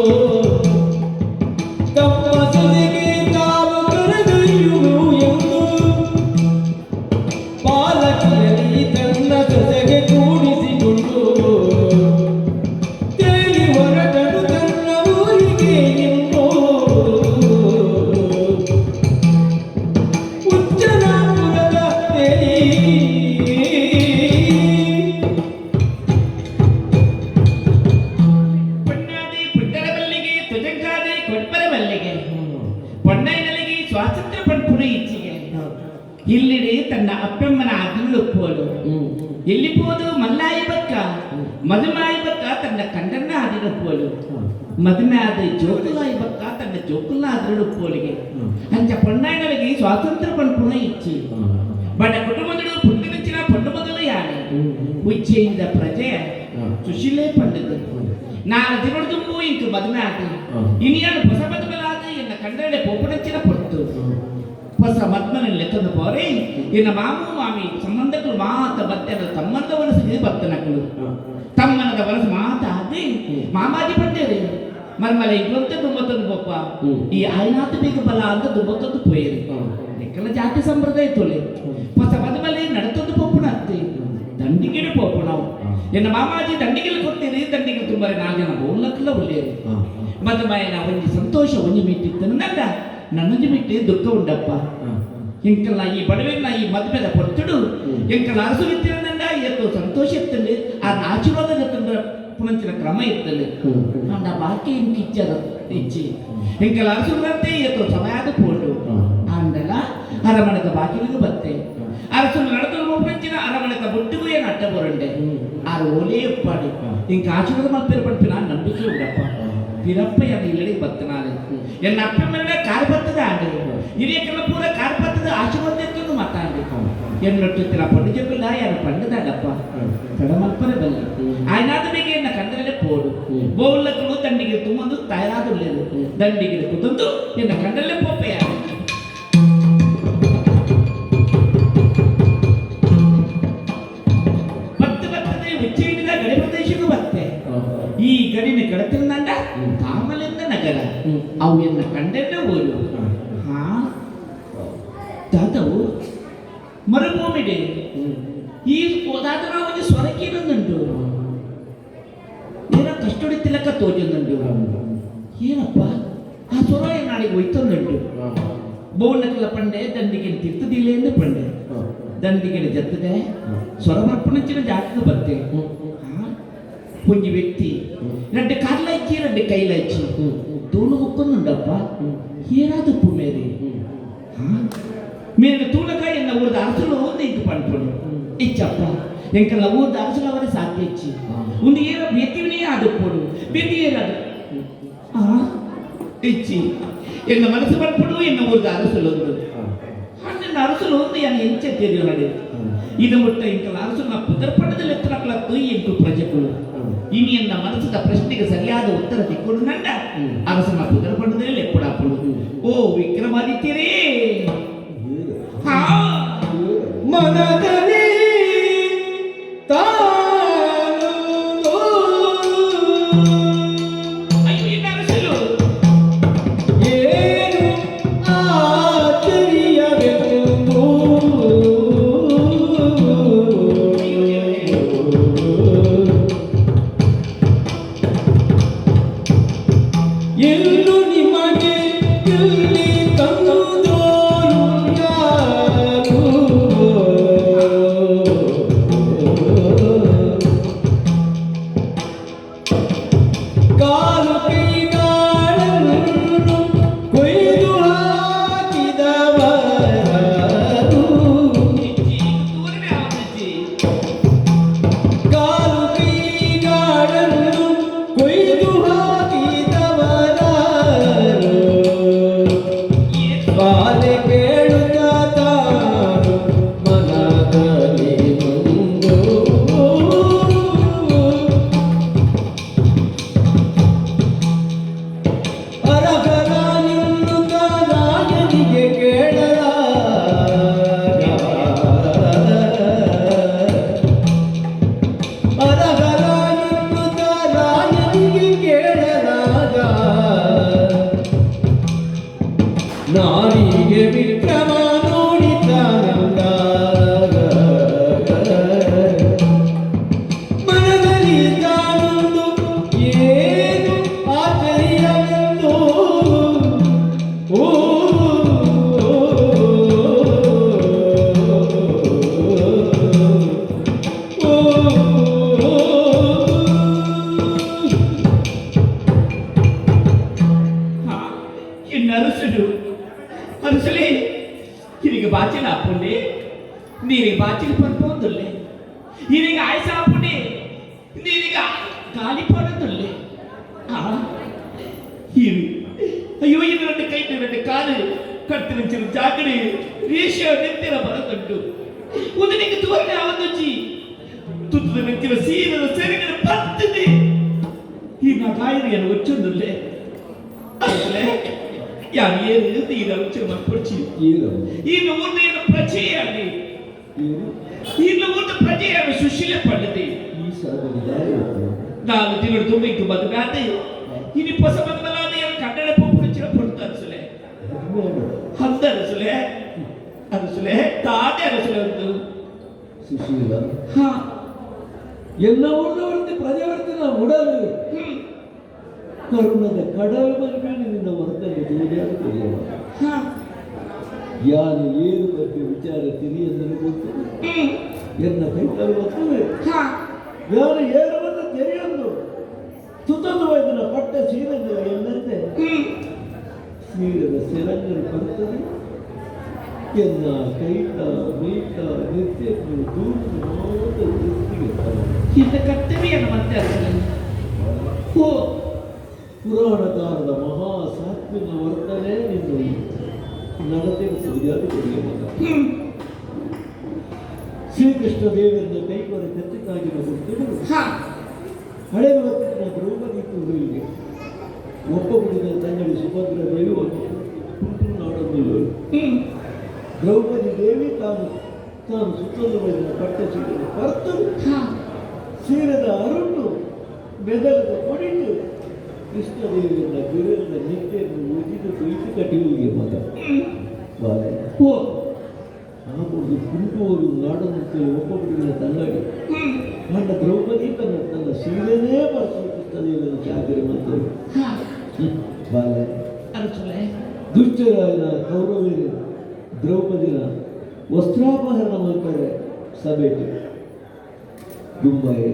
ತಮ್ಮ ಸೊಸೆಗೆ ತಾವು ಕರೆದೊಯ್ಯುವುದು ಎಂದು ಪಾಲಕಿಯಲ್ಲಿ ತನ್ನ ಸೊಸೆಗೆ ಕೂಡಿಸಿಕೊಂಡು ತೇಲಿ ಹೊರಟನು ತನ್ನ ಊರಿಗೆ ಎಂದು ಉಜ್ಜನಾಪುರದ ಪುಣ್ಯಾದಿ ಪುಟ್ಟರ ಬಲ್ಲಿಗೆ ತುಜಂಗಾದಿ ಕೊಡ್ಪರ ಬಲ್ಲಿಗೆ ಪೊನ್ನೈನಲಿಗೆ ಸ್ವಾತಂತ್ರ್ಯ ಪಂಪುರ ಇಚ್ಚಿಗೆ ಇಲ್ಲಿಡೆ ತನ್ನ ಅಪ್ಪಮ್ಮನ ಅದಿಲ್ಲೊಪ್ಪೋಳು ಎಲ್ಲಿ ಪೋದು ಮಲ್ಲಾಯಿ ಬಕ್ಕ ಮದುವೆ ಆಯ್ಬಕ್ಕ ತನ್ನ ಕಂಡನ್ನ ಆದಿರಪ್ಪೋಲು ಮದುವೆ ಆದ ಜೋಕುಲ ಆಯ್ಬಕ್ಕ ತನ್ನ ಜೋಕುಲ ಆದಿರಪ್ಪೋಲಿಗೆ ಅಂಚ ಪಣ್ಣಾಯನವಿಗೆ ಸ್ವಾತಂತ್ರ್ಯ ಪಂಪುನ ಇಚ್ಚಿ ಬಡ ಕುಟುಂಬಗಳು ಪುಂಡಿನ ಪಂಡು ಮೊದಲು ಯಾನೆ ಉಚ್ಚೆಯಿಂದ ಪ್ರಜೆ ಸುಶೀಲೇ ಪಂಡದು ನಾನು ತಿರುಡುಂಬು ಇಂಕು ಮದುವೆ ಆದ ಇನಿಯನ್ನು ಹೊಸ ಮದುವೆಲಾದ ಎನ್ನ ಕಂಡಳೆ ಪೋಪನಚ್ಚಿನ ಪೊಟ್ಟು ಹೊಸ ಮದ್ಮನಲ್ಲಿ ತಂದು ಪೋರೆ ಎನ್ನ ಮಾಮೂ ಮಾಮಿ ಸಂಬಂಧಗಳು ಮಾತ ಬತ್ತನ ಸಂಬಂಧವನ್ನು ಸಿಗಿ ಬತ್ತನಗಳು ತಮ್ಮನದ ವಲಸು ಮಾತಾಡಿ ಮಾಮಾಜಿ ಪಟ್ಟೇರಿ ಮರ್ಮಲೆ ಇದ್ವಂತೆ ದುಂಬತ್ತೊಂದು ಪೊಪ್ಪ ಈ ಆಯ್ನಾಥ ಬೇಗ ಬಲ ಅಂತ ದುಂಬತ್ತೊಂದು ಪೋಯರಿ ಎಕ್ಕಲ ಜಾತಿ ಸಂಪ್ರದಾಯ ತೊಲೆ ಹೊಸ ಮದುವೆಲಿ ನಡತೊಂದು ಪೊಪ್ಪುನ ಅತ್ತಿ ದಂಡಿಗಿಡು ಪೋಪು ನಾವು ಎನ್ನ ಮಾಮಾಜಿ ದಂಡಿಗಿಲು ಕೊಡ್ತೀರಿ ದಂಡಿಗಿಲು ತುಂಬರೆ 4 ಜನ ಬೋಲ್ಲಕ್ಕಲ್ಲ ಒಳ್ಳೆಯರು ಮದುವೆನ ಒಂಜಿ ಸಂತೋಷ ಒಂಜಿ ಮೀಟಿತ್ತು ನಂದ ನನ್ನಜಿ ಮಿಟ್ಟಿ ದುಃಖ ಉಂಡಪ್ಪ ಎಂಕಲ್ಲ ಈ ಬಡವೆನ್ನ ಈ ಮದುವೆದ ಪೊತ್ತುಡು ಎಂಕಲ್ಲ ಅರಸು ಇತ್ತಿರಂದ ಎತ್ತು ಸಂತೋಷ ಇತ್ತಲ್ಲಿ ಆ ಆಶೀರ್ವಾದ ತಂದ ಪುಣಂಚಿನ ಕ್ರಮ ಇತ್ತಲ್ಲಿ ಅಂಡ ಬಾಕಿ ಇಂಕಿಚ್ಚದ ಇಚ್ಚಿ ಎಂಕಲ್ಲ ಅರಸು ಬರುತ್ತೆ ಎತ್ತು ಸಮಯದ ಪೋಟು ಅಂಡಲ ಅರಮಣದ ಬಾಕಿಲಿಗೆ ಬತ್ತೆ ಅರಸು ನಡೆದು ಪುಣಂಚಿನ ಅರಮಣದ ಬುಟ್ಟಿಗೂ ಏನು ಅಡ್ಡ ಬರಂಡೆ ಆರು ಓಲೇ ಉಪ್ಪಾಡಿ ಇಂಕ ಆಶೀರ್ವಾದ ಮಲ್ಪೇರು ಪಡ್ಪಿನ ನಂಬಿಕೆ ಉಂಡಪ್ಪ ಪಿರಪ್ಪ ಎನ್ನ ಇಲ್ಲಡಿ ಬತ್ತನಾಲೆ ಎನ್ನ ಅಪ್ಪ ಮೇಲೆ ಕಾರ್ಬತ್ತದ ಆಡಿ ಹಿರಿಯಕ್ಕೆಲ್ಲ ಪೂರ ಕಾರ್ಬತ್ತದ ಆಶೀರ್ವಾದ ಎತ್ತೊಂದು ಮಾತಾಡಿ ಎನ್ನೊಟ್ಟಿನ ಪಂಡಿಜಬಿಲ್ಲ ಯಾರು ಪಂಡದಾಡಪ್ಪ ಕಡಮಲ್ಪನೆ ಬಲ್ಲ ಆಯ್ನಾದ ಬೇಗ ಎನ್ನ ಕಂಡಲೇ ಪೋಡು ಬೋಲ್ಲಕ್ಕಳು ದಂಡಿಗೆ ತುಂಬಂದು ತಯಾರಾದುಳ್ಳೇದು ದಂಡಿಗೆ ಕುತಂದು ಎನ್ನ ಕಂಡಲೇ ಪೋಪೆಯ ಬತ್ತದೆ ಉಚ್ಚೆಯಿಂದ ಗಡಿ ಪ್ರದೇಶಕ್ಕೂ ಬತ್ತೆ ಈ ಗಡಿನ ಕಡತಿರುಂದ ತಾಮಲಿಂದ ನಗರ ಅವು ಎನ್ನ ಕಂಡೆಲ್ಲ ಓದು ಹಾ ದಾದವು ಮರುಭೂಮಿಡೆ ಈ ಓದಾದ ನಾವು ಸ್ವರಕ್ಕೇನೊಂದುಂಟು ಏನೋ ಕಷ್ಟೊಡಿ ತಿಲಕ ತೋಜೊಂದುಂಟು ಏನಪ್ಪ ಆ ಸ್ವರ ನಾಡಿಗೆ ಒಯ್ತೊಂದುಂಟು ಬೋನಕಲ ಪಂಡೆ ದಂಡಿಗೆ ತಿರ್ತದಿಲ್ಲ ಎಂದು ಪಂಡೆ ದಂಡಿಗೆ ಜತ್ತದೆ ಸ್ವರ ಬರ್ಪಣಚಿನ ಜಾತಿಗೆ ಬತ್ತೆ ಒಂಜಿ ವ್ಯಕ್ತಿ 2 ಕಾರ್ಲಾಯ್ಚಿ 2 ಕೈಲಾಯ್ಚಿ ತೂಳು ಮುಕ್ಕೊಂದುಂಡಪ್ಪ ಏನಾದ ಉಪ್ಪು ಮೇರೆ మీరు తూలగా ఎన్న ఊరు అరసులో ఉంది ఇంక పడుకోండి ఇచ్చప్ప ఇంకల్లా ఊరు అరసులో అవరే సాధ్యచ్చి ఉంది ఏ వ్యక్తిని అదుప్పుడు వ్యక్తి ఏరాదు ఇచ్చి ఎన్న మనసు పడుపుడు ఎన్న ఊరు అరసులో ఉంది అన్న అరసులో ఉంది అని ఎంచే తెలియనాడు ఇది ముట్ట ఇంకల అరసు నా పుదర్పడదలు ఎత్తనట్లత్తు ఇంకు ప్రజకులు ఇని ఎన్న మనసుದ ಪ್ರಶ್ನೆಗೆ ಸರಿಯಾದ ಉತ್ತರ ಸಿಕ್ಕೊಂಡು ನಂಡ ಅರಸನ ಪುದರ್ಪಡದಲ್ಲಿ ಎಪ್ಪಡಾಪಡು ಓ ವಿಕ್ರಮಾದಿತ್ಯರೇ ಮನದಲ್ಲಿ ತಾನು ಅಯ್ಯೋ ಏನು ಅರಸಲು ಏನು ಆಚರಿಯವೆಂದು ಎಲ್ಲೂ ನಿಮ್ಮ ಖಾಲಿ ಪಡೋದಲ್ಲೇ ಇರು ಅಯ್ಯೋ ಇದು ನನ್ನ ಕೈ ನನ್ನ ಕಾಲು ಕಟ್ಟಿನ ಜಾಗಡೆ ರೇಷಿಯ ನೆತ್ತಿನ ಬರದುಂಟು ಉದನಿಗೆ ತೋರನೆ ಅವನೊಚ್ಚಿ ತುತ್ತದ ನೆತ್ತಿನ ಸೀರದ ಸೆರಗಿನ ಬರ್ತದೆ ಈ ನಾ ಕಾಯಿಲೆಯನ್ನು ಒಚ್ಚೊಂದುಲ್ಲೇ ಅಸಲೇ ಯಾರು ಏನು ತೀರ ಉಚ್ಚ ಮಕ್ಕಳು ಇನ್ನು ಊರಿನ ಪ್ರಜೆಯಾಗಿ ಇನ್ನು ಊರಿನ ಪ್ರಜೆಯಾಗಿ ಸುಶೀಲ ಪಡೆದೆ ನಾನು ತಿಂಗಳು ತುಂಬಿ ಮದುವೆ ಇನಿ ಹೊಸ ಮದುವೆಲಾದ ಕನ್ನಡ ಪೊಪ್ಪುಡಿಚಿನ ಪೊಡ್ತು ಅನಿಸಲೆ ಹಂದ ಅನಿಸಲೆ ಅನಿಸಲೆ ತಾನೇ ಅನಿಸಲೆ ಒಂದು ಸುಶೀಲ ಹಾ ಎಲ್ಲ ಊರಿನವರಂತೆ ಪ್ರಜಾವರ್ತಿನ ಉಡಲು ಕರುಣದ ಕಡಲ ಮಲ್ಮೇಲೆ ನಿನ್ನ ವರ್ತನೆ ದೂರ್ಯಾರು ತಿಳಿಯುವ ಯಾರು ಏನು ಬಗ್ಗೆ ವಿಚಾರ ತಿಳಿಯಂದರೆ ಗೊತ್ತು ಎನ್ನ ಕೈತಲು ಬರ್ತದೆ ಯಾರು ಏರವನ್ನು ತೆರೆಯೊಂದು ಸುತ್ತಲು ವೈದ್ಯನ ಪಟ್ಟ ಸೀರೆಗಳ ಎಂದಂತೆ ಸೀರೆದ ಸೆರಂಗರು ಬರ್ತದೆ ಎನ್ನ ಕೈತ ಮೈತ ನಿತ್ಯಗಳು ದೂರ ದೃಷ್ಟಿಗೆ ಇಂಥ ಕರ್ತವ್ಯನ ಮತ್ತೆ ಓ ಪುರಾಣಕಾರದ ಮಹಾ ಸಾತ್ವಿಕ ವರ್ತನೆ ನಿನ್ನ ನಡತೆಯ ಸರಿಯಾದ ಕೊಡುಗೆ ಮಗ ಶ್ರೀಕೃಷ್ಣ ದೇವರನ್ನ ಕೈಕೊರ ಕಚ್ಚಿಕಾಗಿನ ಗುರುತುಗಳು ಹಳೆ ವರ್ತನ ದ್ರೌಪದಿ ತುಳಿಗೆ ಒಬ್ಬ ಹುಡುಗ ತಂಗಡಿ ಸುಭದ್ರ ದೇವಿ ನಾಡೊಂದು ದ್ರೌಪದಿ ದೇವಿ ತಾನು ಸುತ್ತಲು ಬೈದ ಪಟ್ಟ ಸೀರೆ ಪರ್ತು ಸೀರೆದ ಅರುಣು ಬೆದರದ ಕೊಡಿತು ಕೃಷ್ಣದೇವಿಯನ್ನ ಬಿರುವಿನ ನಿತ್ಯನ್ನು ಉಜಿದು ಕುಳಿತು ಕಟಿಯುವಿಗೆ ಮಗ ಆಗುವುದು ಕುಂಟುವರು ನಾಡದಂತೆ ಒಬ್ಬೊಬ್ಬರಿನ ತಂಗಾಡಿ ನನ್ನ ದ್ರೌಪದಿ ತನ್ನ ಸೀರೆನೇ ಬರ್ತು ಕೃಷ್ಣದೇವನ ಚಾಕರಿ ಮತ್ತು ಬಾಲ ದುಶ್ಚರಾಯನ ಕೌರವೀರ ದ್ರೌಪದಿನ ವಸ್ತ್ರಾಪಹರಣ ಮಾಡ್ತಾರೆ ಸಭೆಗೆ ದುಂಬಾಯಿ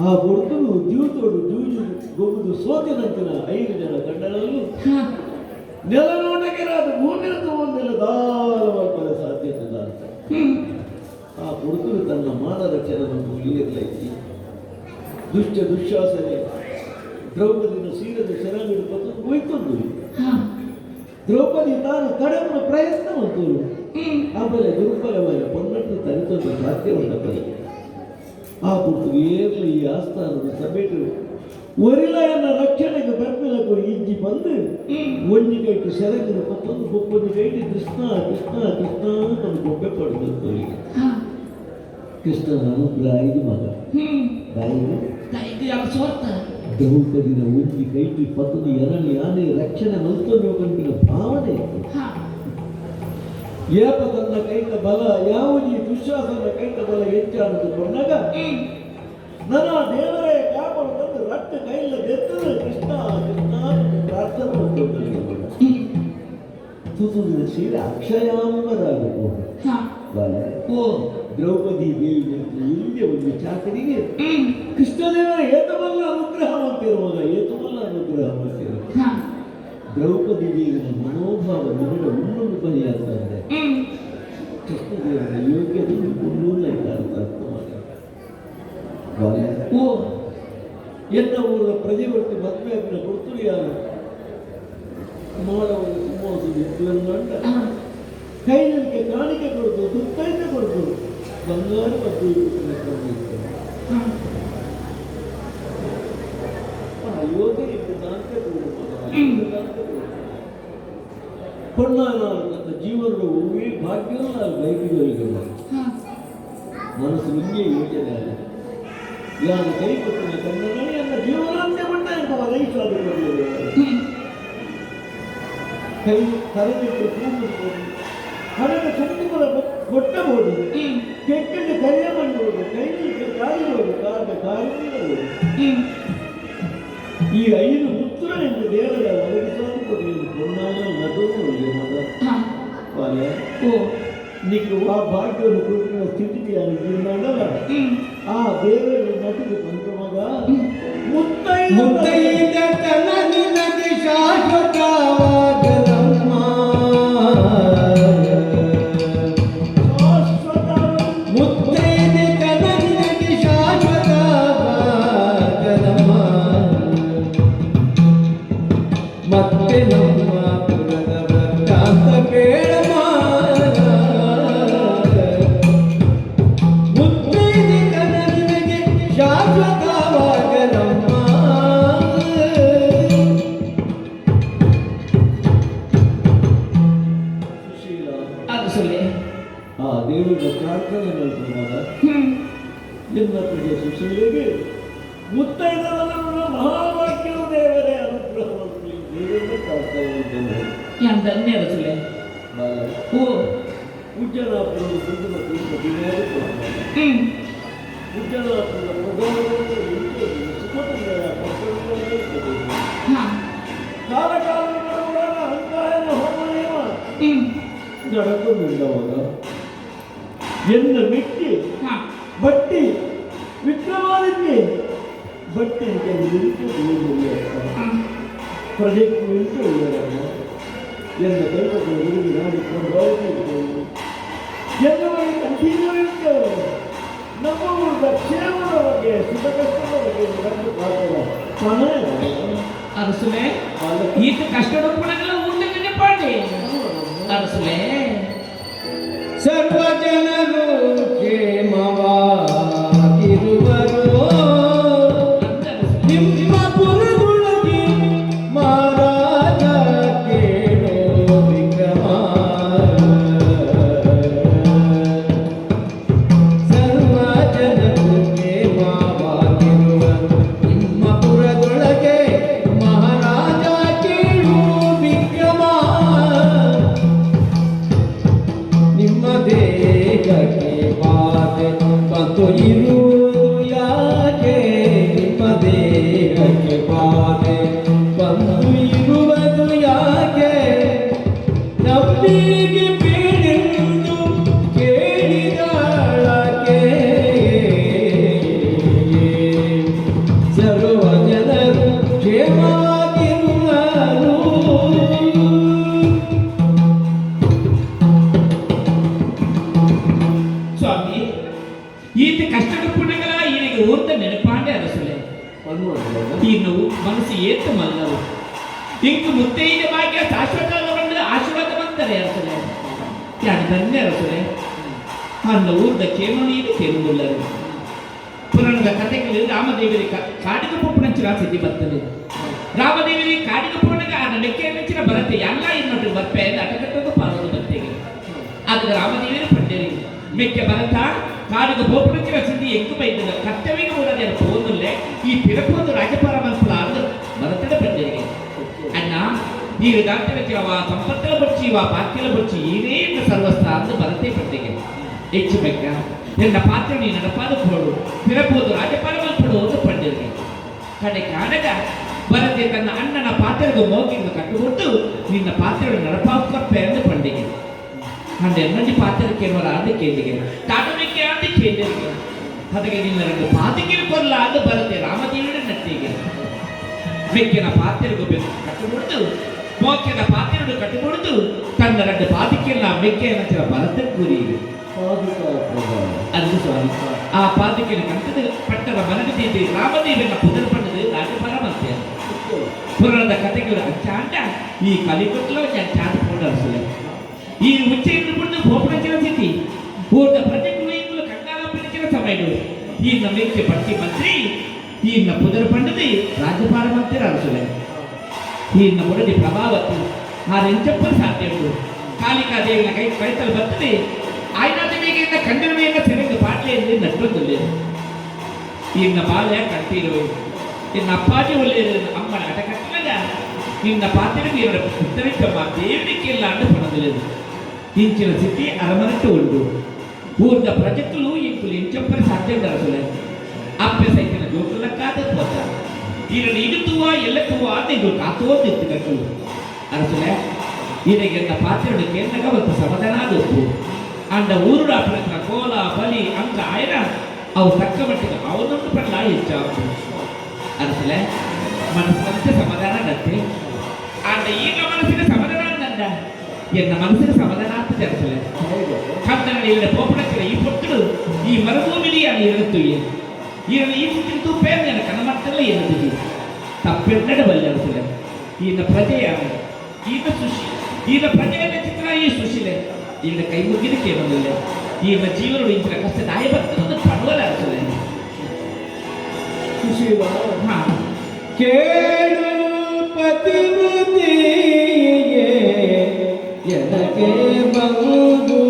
ಆ ಬೊಡ್ತಲು ಜೀವತೋಡು ಜೂಜು ಗೊಬ್ಬದು ಸೋತಿನಂತಿನ 5 ಜನ ಗಂಡನಲ್ಲೂ ನೆಲ ನೋಟಕ್ಕೆರಾದ ಭೂಮಿನ ಒಂದೆಲ್ಲ ದಾಳವಾಗ್ಬಲ್ಲ ಸಾಧ್ಯತೆ ಅಂತ ಆ ಬೊಡ್ತಲು ತನ್ನ ಮಾನ ರಕ್ಷಣೆಯನ್ನು ಇಲ್ಲಿರಲೈತಿ ದುಶ್ಯಾಸನೆ ದ್ರೌಪದಿನ ಸೀರೆದ ಶರಣಗಳು ಬಂದು ಹೋಯ್ತೊಂದು ದ್ರೌಪದಿ ತಾನು ಕಡಿಮೆ ಪ್ರಯತ್ನ ಅಂತೂ ಆಮೇಲೆ ದುರ್ಬಲವಾದ ಪೊನ್ನಟ್ಟು ತರಿತೊಂದು ಸಾಧ್ಯ ಉಂಟಪ್ಪಲ್ಲಿ ಆ ಕುರಿತು ಏರ್ಲಿ ಈ ಆಸ್ಥಾನದ ಸಭೆಗಳು ಒರಿಲೆಯನ್ನ ರಕ್ಷಣೆಗೆ ಬೆಂಬಲಕ್ಕೂ ಇಜ್ಜಿ ಬಂದು ಒಂಜಿ ಕೈಟು ಸೆರಗಿನ ಮತ್ತೊಂದು ಒಬ್ಬೊಂದು ಕೈಟಿ ಕೃಷ್ಣ ಕೃಷ್ಣ ಕೃಷ್ಣ ನಮ್ಮ ಗೊಂಬೆ ಪಡೆದು ಕೃಷ್ಣನ ಅನುಗ್ರಹ ಇದು ಮಗ ದ್ರೌಪದಿನ ಒಂಜಿ ಕೈಟಿ ಪತ್ತದು ಎರಳಿ ಆನೆ ರಕ್ಷಣೆ ಮಲ್ತೋಗಂಟಿನ ಭಾವನೆ ಏಪ ತನ್ನ ಕೈತ ಬಲ ಯಾವುದೇ ದುಶ್ಯಾಸನ ಕೈತ ಬಲ ಹೆಚ್ಚಾನದು ಕೊಂಡಾಗ ನನ್ನ ದೇವರೇ ಕಾಪಾಡು ತಂದು ರಟ್ಟು ಕೈಲ ಗೆದ್ದು ಕೃಷ್ಣ ಕೃಷ್ಣ ಪ್ರಾರ್ಥನೆ ತುಸುದಿನ ಸೀರೆ ಅಕ್ಷಯಾಂಬರಾಗಬಹುದು ದ್ರೌಪದಿ ದೇವಿ ಇಲ್ಲಿಯ ಒಂದು ಚಾಕರಿಗೆ ಕೃಷ್ಣದೇವರ ಏತಮಲ್ಲ ಅನುಗ್ರಹ ಮಾಡ್ತಿರುವಾಗ ಏತಮಲ್ಲ ಅನುಗ್ರಹ ಮಾಡ್ತಿರುವ ದ್ರೌಪದಿ ದೇವಿನ ಮನೋಭಾವ ನಿಮಗೆ ಇನ್ನೊಂದು ಬಲಿಯಾಗ್ತದೆ ಕೃಷ್ಣದೇವರ ಯೋಗ್ಯತೆ ಇನ್ನೂರ ಅರ್ಥ ಮಾಡಿ ಎನ್ನ ಊರ ಪ್ರಜೆವರ್ತಿ ಮದುವೆಯನ್ನು ಕೊಡ್ತು ಯಾರು ಮಾಡವರು ಸುಮ್ಮೋದು ನಿಂತು ಕೈಲಿಗೆ ಕಾಣಿಕೆ ಕೊಡ್ತು ದುತ್ತೈತೆ ಕೊಡ್ತು ಬಂಗಾರ ಮತ್ತು ಯೋಗಿ ಕೊಡ್ಲಾರ ನನ್ನ ಜೀವನದ ಹೂವಿ ಭಾಗ್ಯ ನಾನು ಬೈಕಿಗಳಿಗೆ ಮನಸ್ಸು ಹಿಂಗೆ ಯೋಚನೆ ಅಲ್ಲ ಯಾರು ಕೈ ಕೊಟ್ಟಿನ ಕನ್ನಡ ನನ್ನ ಜೀವನಾಂತ್ಯ ಬಂದ ರೈತರಾದ ಕೈ ಕರೆದಿಟ್ಟು ಕೂಗುವುದು ಹಣದ ಚಂದುಗಳ ಕೊಟ್ಟಬಹುದು ಕೆಟ್ಟಕ್ಕೆ ಕರೆಯ ಮಾಡಬಹುದು ಕೈಲಿಗೆ ಕಾಲಿಬಹುದು ಕಾಲಿರಬಹುದು ಈ 5 ಪುತ್ರರೆಂದು ದೇವರ ಒದಗಿಸಲ್ಪಟ್ಟಿರುವ ಪೊನ್ನಾನ ನಡುವೆ ಮಗ ನಿಮಗೆ ಆ ಭಾಗ್ಯವನ್ನು ಕೊಟ್ಟಿರುವ ಸ್ಥಿತಿಗೆ ಅನುಗುಣವಲ್ಲ ಆ ದೇವರ ನಟಿಗೆ ಬಂದ ಮಗ ಮುತ್ತೈದ ತನಗೆ ಶಾಶ್ವತವಾಗಲಮ್ಮ ಮುತ್ತೈದ ತನಗೆ ಶಾಶ್ವತವಾಗಲಮ್ಮ ಮುತ್ತೈದರವರ ಮಹಾವಾಕ್ಯವು ದೇವರೇ ಅನುಗ್ರಹವನ್ನು ನೀರನ್ನು ಕಾಡ್ತಾ ಇದ್ದೇನೆ. ಯಾನ್ ಧನ್ಯ ಅರಸುಲೆ. ಓ ಉಜ್ಜನಾಪುರದ ಸುಂದರ ಪುಷ್ಪ ವಿನೋದ ಉಜ್ಜನಾಪುರದ ಪ್ರಧಾನಮಂತ್ರಿ ಸುಖತಂದೆಯ ಪತ್ರಗಳಲ್ಲಿ ಹಾ ಕಾಲ ಕಾಲಗಳ ಅಂತಾಯನ ಹೋಮನೇವ ನಡೆದುಕೊಂಡವಾಗ ಎನ್ನ ಮೆಟ್ಟಿ ಹಾ ಬಟ್ಟಿ ವಿಕ್ರಮಾದಿತ್ಯ ಬಟ್ಟಿ ಪ್ರಜೆಕ್ಟ್ ನಿಂತು ಎನ್ನ ದೈವಗಳು ಹುಡುಗಿ ನಾಡಿಕೊಂಡು ಎಲ್ಲವರಿಗೆ ಕಂಠೀರವಿರುತ್ತವರು ನಮ್ಮ ಊರದ ಕ್ಷೇಮದ ಬಗ್ಗೆ ಸುಖ ಕಷ್ಟದ ಬಗ್ಗೆ ನಡೆದು ಕಾಣುವ ಸಮಯ ಅರಸುಲೆ ಈತ ಕಷ್ಟದ ಪುಣಗಳ ಊಟಕ್ಕೆ ಪಾಡಿ ಅರಸುಲೆ ಸರ್ವ ಜನರು ಕ್ಷೇಮವಾಗಿರುವರು ನಿಮ್ಮ ಪುರದೊಳಗೆ ಮಹಾರಾಜ ಕೇಳೋ ವಿಕ್ರಮ ಸರ್ವ ಜನರು ಕ್ಷೇಮವಾಗಿರುವರು ನಿಮ್ಮ ಪುರದೊಳಗೆ ಮಹಾರಾಜ ಕೇಳೋ ವಿಕ್ರಮ ನಿಮ್ಮ ದೇಹಕ್ಕೆ ಬಾಧೆ ಬಂದು ಇರುವುದು ಯಾಕೆ ನಿಮ್ಮ ದೇಹಕ್ಕೆ ಬಾಧೆ ಬಂದು ಇರುವುದು ಯಾಕೆ ನಮ್ಮಿಗೆ ಬೇಡೆಂದು ಕೇಳಿದಾಳಕ್ಕೆ ಸರ್ವ ಜನರು ಕ್ಷೇಮವಾಗಿರುವರು ಸ್ವಾಮಿ ಈತ ಕಷ್ಟದ ಪುಣಗಳ ಈರಿಗೆ ಊರ್ತ ನೆನಪಾಂಡೆ ಅರಸುಲೆ ಇನ್ನು ಮನಸ್ಸು ಏತು ಮಲ್ಲವು ಇಂಕು ಮುತ್ತೈದ ಭಾಗ್ಯ ಶಾಶ್ವತವನ್ನು ಆಶೀರ್ವಾದವಂತಾರೆ ಅರಸುಲೆ ಯಾರು ಧನ್ಯ ಅರಸುಲೆ ಅನ್ನ ಊರ್ದ ಕೇಮನೀದು ಕೇಳುವುಲ್ಲರು ಪುರಾಣದ ಕಥೆಗಳಲ್ಲಿ ರಾಮದೇವರಿ ಕಾಡಿಗೆ ಪುಪ್ಪಣಂಚಿನ ಸ್ಥಿತಿ ಬರ್ತದೆ ರಾಮದೇವರಿ ಕಾಡಿಗೆ ಪುಪ್ಪಣಗ ಆ ಲೆಕ್ಕೆ ನೆಚ್ಚಿನ ಬರುತ್ತೆ ಎಲ್ಲ ಇನ್ನೊಂದು ಬರ್ಪೆ ಅಟಕಟ್ಟದು ಪಾಲೋದು ಬರ್ತೇವೆ ಆದ್ರೆ ರಾಮದೇವರಿ ಪಂಡೇರಿ ಮೆಕ್ಕೆ ಬರತ ಕಾಡಿಗೆ ಗೋಪುರಕ್ಕೆ ಸಿದ್ಧಿ ಎಂಕು ಬೈದ ಕರ್ತವ್ಯ ಕೂಡದೆ ಹೋದಲ್ಲೇ ಈ ಪಿರಪೋದು ರಾಜಪಾರ ಮನಸ್ಸುಲ ಅಂದ್ರೆ ಬರತದ ಪಂಡೇರಿಗೆ ಅಣ್ಣ ಈ ದಾಂತವ್ಯ ಸಂಪತ್ತಲ ಬಚ್ಚಿ ಪಾತ್ಯಲ ಬಚ್ಚಿ ಈರೇ ಸರ್ವಸ್ಥ ಅಂದ್ರೆ ಬರತೆ ಪಂಡೆಗೆ ಹೆಚ್ಚು ಬೆಕ್ಕ ಎನ್ನ ಪಾತ್ರ ನೀ ನಡಪಾದ ಕೊಡು ಪಿರಪೋದು ರಾಜಪಾಲ ಮಲ್ಪಡುವುದು ಪಂಡೇರಿಗೆ ಕಡೆ ಕಾಣಗ ಬರದೆ ತನ್ನ ಅಣ್ಣನ ಪಾತ್ರೆಗೆ ಮೋಗಿಂದ ಕಟ್ಟುಕೊಟ್ಟು ನಿನ್ನ ಪಾತ್ರೆಗಳು ನಡಪಾಕಪ್ಪೆ ಎಂದು ಪಂಡಿಗೆ ಅಂದೆ ಎನ್ನಡಿ ಪಾತ್ರೆ ವರ ಆದ ಕೇಳಿಗೆ ತಾಟಮಿಕ್ಕೆ ಆದ ಕೇಳಿಗೆ ಅದಕ್ಕೆ ನಿನ್ನ ಎರಡು ಪಾದಕಿರು ಕೊಲ್ಲ ಅದು ಬರುತ್ತೆ ರಾಮದೇವಿನ ನಟ್ಟಿಗೆ ಮೆಕ್ಕಿನ ಪಾತ್ರೆಗೂ ಬೇಕು ಕಟ್ಟುಕೊಡ್ತು ಮೋಕ್ಯದ ಪಾತ್ರೆಗಳು ಕಟ್ಟುಕೊಡ್ತು ತನ್ನ ಎರಡು ಪಾದಕ್ಕೆಲ್ಲ ಮೆಕ್ಕೆ ಅನ್ನಚಿರ ಬರತ ಕೂರಿಗೆ ಅದು ಸ್ವಾಮಿ ಆ ಪಾದಕಿನ ಕಂಟದ ಪಟ್ಟದ ಮನಗದಿದ್ದು ರಾಮದೇವಿನ ಪುನರ್ ಪಣ್ಣದು ರಾಜಪಾಲ ಮತ್ತೆ ಪುರಾಣದ ಕಥೆಗಳು ಅಚ್ಚಾಂಟ ಈ ಕಲಿಕೊಟ್ಟಲು ಚಾಂದ ಪೌಂಡ ಅರಸಲೆ ಈ ಉಚ್ಚೆಯನ್ನು ಬಿಟ್ಟು ಗೋಪುರಂಚಿನ ಸ್ಥಿತಿ ಊಟ ಪ್ರಜೆಗಳು ಕಂಗಾಲ ಪಿಡಿಚಿನ ಸಮಯಗಳು ಈ ನಮ್ಮೆಕ್ಕೆ ಪಟ್ಟಿ ಮಂತ್ರಿ ಈ ಪುದರ್ ಪಂಡದಿ ರಾಜ್ಯಪಾಲ ಮಂತ್ರಿ ಅರಸಲೆ ಈ ಮುಡದಿ ಪ್ರಭಾವತಿ ಆ ರೆಂಚಪ್ಪನ ಸಾಧ್ಯ ಉಂಟು ಕಾಲಿಕಾ ದೇವಿನ ಕೈತಲು ಬರ್ತದೆ ಆಯ್ನಾದೇವಿಗೆಯಿಂದ ಕಂಡನವೆಯಿಂದ ಸೆರೆಂದು ಪಾಟ್ಲೆಯಲ್ಲಿ ನಟ್ಟೊಂದಿಲ್ಲ ಇನ್ನ ಬಾಲ್ಯ ಕಂಠೀರು ಇನ್ನ ಅಪ್ಪಾಜಿ ಒಳ್ಳೆಯ ಅಮ್ಮನ ಆಟ ಕಟ್ಟಿದಾಗ ನಿನ್ನ ಪಾತ್ರೆಗೆ ಇವರ ಉತ್ತರಿಸಮ್ಮ ದೇವರಿಗೆ ಇಲ್ಲ ಅಂಡು ಪಣದಿಲ್ಲ ಇಂಚಿನ ಸ್ಥಿತಿ ಅರಮನಕ್ಕೆ ಉಂಟು ಊರ್ದ ಪ್ರಜೆಗಳು ಇಂಕುಲು ಇಂಚಪ್ಪನ ಸಾಧ್ಯ ಅರಸಲೆ ಅಪ್ಪೆ ಸೈತಿನ ಜೋಕುಲಕ್ಕಾದ ಪೋತ ಇದನ್ನು ಇಡುತ್ತುವ ಎಲ್ಲಕ್ಕುವ ಇದು ಕಾತೋದಿತ್ತು ಕಟ್ಟಲು ಅರಸಲೆ ಇದಕ್ಕೆಂದ ಪಾತ್ರೆಗಳು ಕೇಂದ್ರಗ ಒಂದು ಸಮಾಧಾನದೊಪ್ಪು ಅಂಡ ಊರುಡ ಪ್ರಯತ್ನ ಕೋಲ ಬಲಿ ಅಂಕ ಆಯ್ನ ಅವು ತಕ್ಕ ಮಟ್ಟಿಗೆ ಅವನೊಂದು ಪಡ್ಲ ಹೆಚ್ಚಾಗ್ತದೆ ಅರಸಲೆ ಮನಸ್ಸಿನಂತೆ ಸಮಾಧಾನ ನತ್ತೆ ಅಂಡ ಈಗ ಮನಸ್ಸಿನ ಸಮಾಧಾನ ನಂದ ಎನ್ನ ಮನಸ್ಸಿನ ಸಮಾಧಾನ ಆಗ್ತದೆ ಅರಸಲೆ ಕನ್ನಡ ಇವರ ಪೋಪಣಕ್ಕಿರ ಈ ಪೊಟ್ಟಲು ಈ ಮರುಭೂಮಿಲಿ ಅದು ಇರುತ್ತು ಇದನ್ನು ಈ ತಿಂತು ಪೇರ್ ನನ್ನ ಕನ್ನಮಟ್ಟಲ್ಲ ಎನ್ನುತ್ತೀವಿ ತಪ್ಪೆನ್ನಡೆ ಬಲ್ಲೆ ಅರಸಲೆ ಈನ ಪ್ರಜೆಯ ಈತ ಸುಶಿ ಈನ ಪ್ರಜೆಯ ಚಿತ್ರ ಈ ಸುಶೀಲೆ ಈಗ ಕೈ ಮುಗಿದ ಕೇವಲ ಈಗ ಜೀವನ ಇಂಚಿನ ಕಷ್ಟ ದಾಯ ಬರ್ತದೆ ಪಡುವಲ್ಲ ಅರಸಲೆ ಸುಶೀಲ ಹಾ ಕೇಳು ಪತಿವೃತಿಯೇ ಎನಗೆ ಬಂದುದು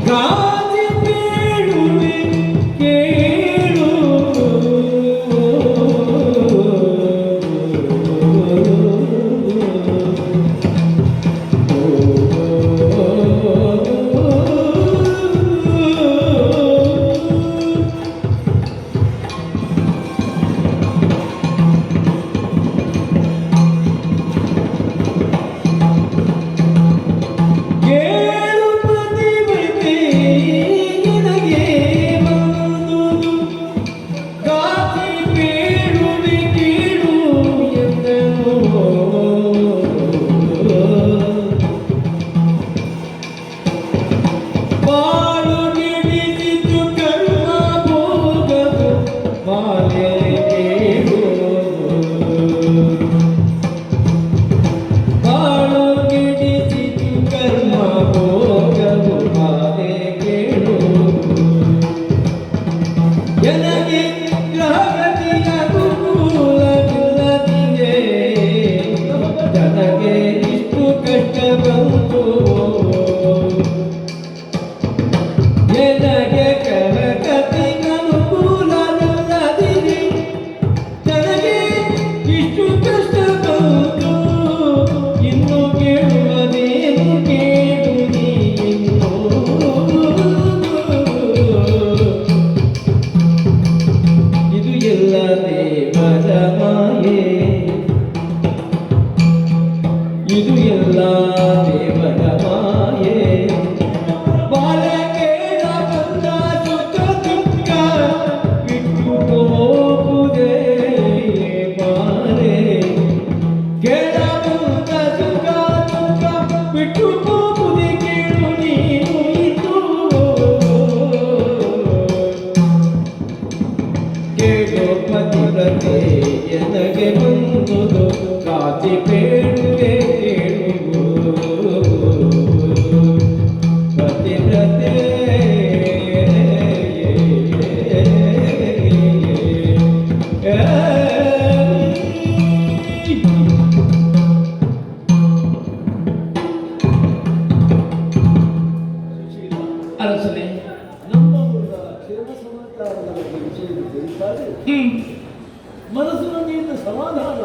ಗಾಜಿ ನನಗೆ ಕನಕತಿಗನುಕೂಲವಿಲ್ಲದಿರಿ ನನಗೆ ಇಷ್ಟು ಕಷ್ಟ ಬಂತು ಇನ್ನು ಕೇಳುವುದೇನು ಕೇಳು ನೀನು ಇದು ಎಲ್ಲ ದೇವರ ಮಾಯೆ ಇದು ಎಲ್ಲ ದೇವರ ಮಾಯೆ ಬಾಲಕೇಳ ಬಂದ ಸುಖ ದುಃಖ ಬಿಟ್ಟು ಹೋಗುವುದೇ ಬಾರೆ ಕೇಳ ಬಂದ ಸುಖ ದುಃಖ ಬಿಟ್ಟು ಹೋಗುವುದೇ ಕೇಳು ನೀನು ಇದು ಕೇಳೋ ಪತಿವ್ರತೆ ಎನಗೆ ಬಂದುದು ಕಾತಿ ಬೇಡುವೆ ಕೇಳುವು ಪತಿವ್ರತೆ ಅರಸನೇ ನಮ್ಮ ಕ್ಷೇಮ ಸಮಾಚಾರದ ಬಗ್ಗೆ ವಿಷಯಗಳು ತಿಳಿಸಾರೆ ಮನಸ್ಸಿನಲ್ಲಿ ಸಮಾಧಾನ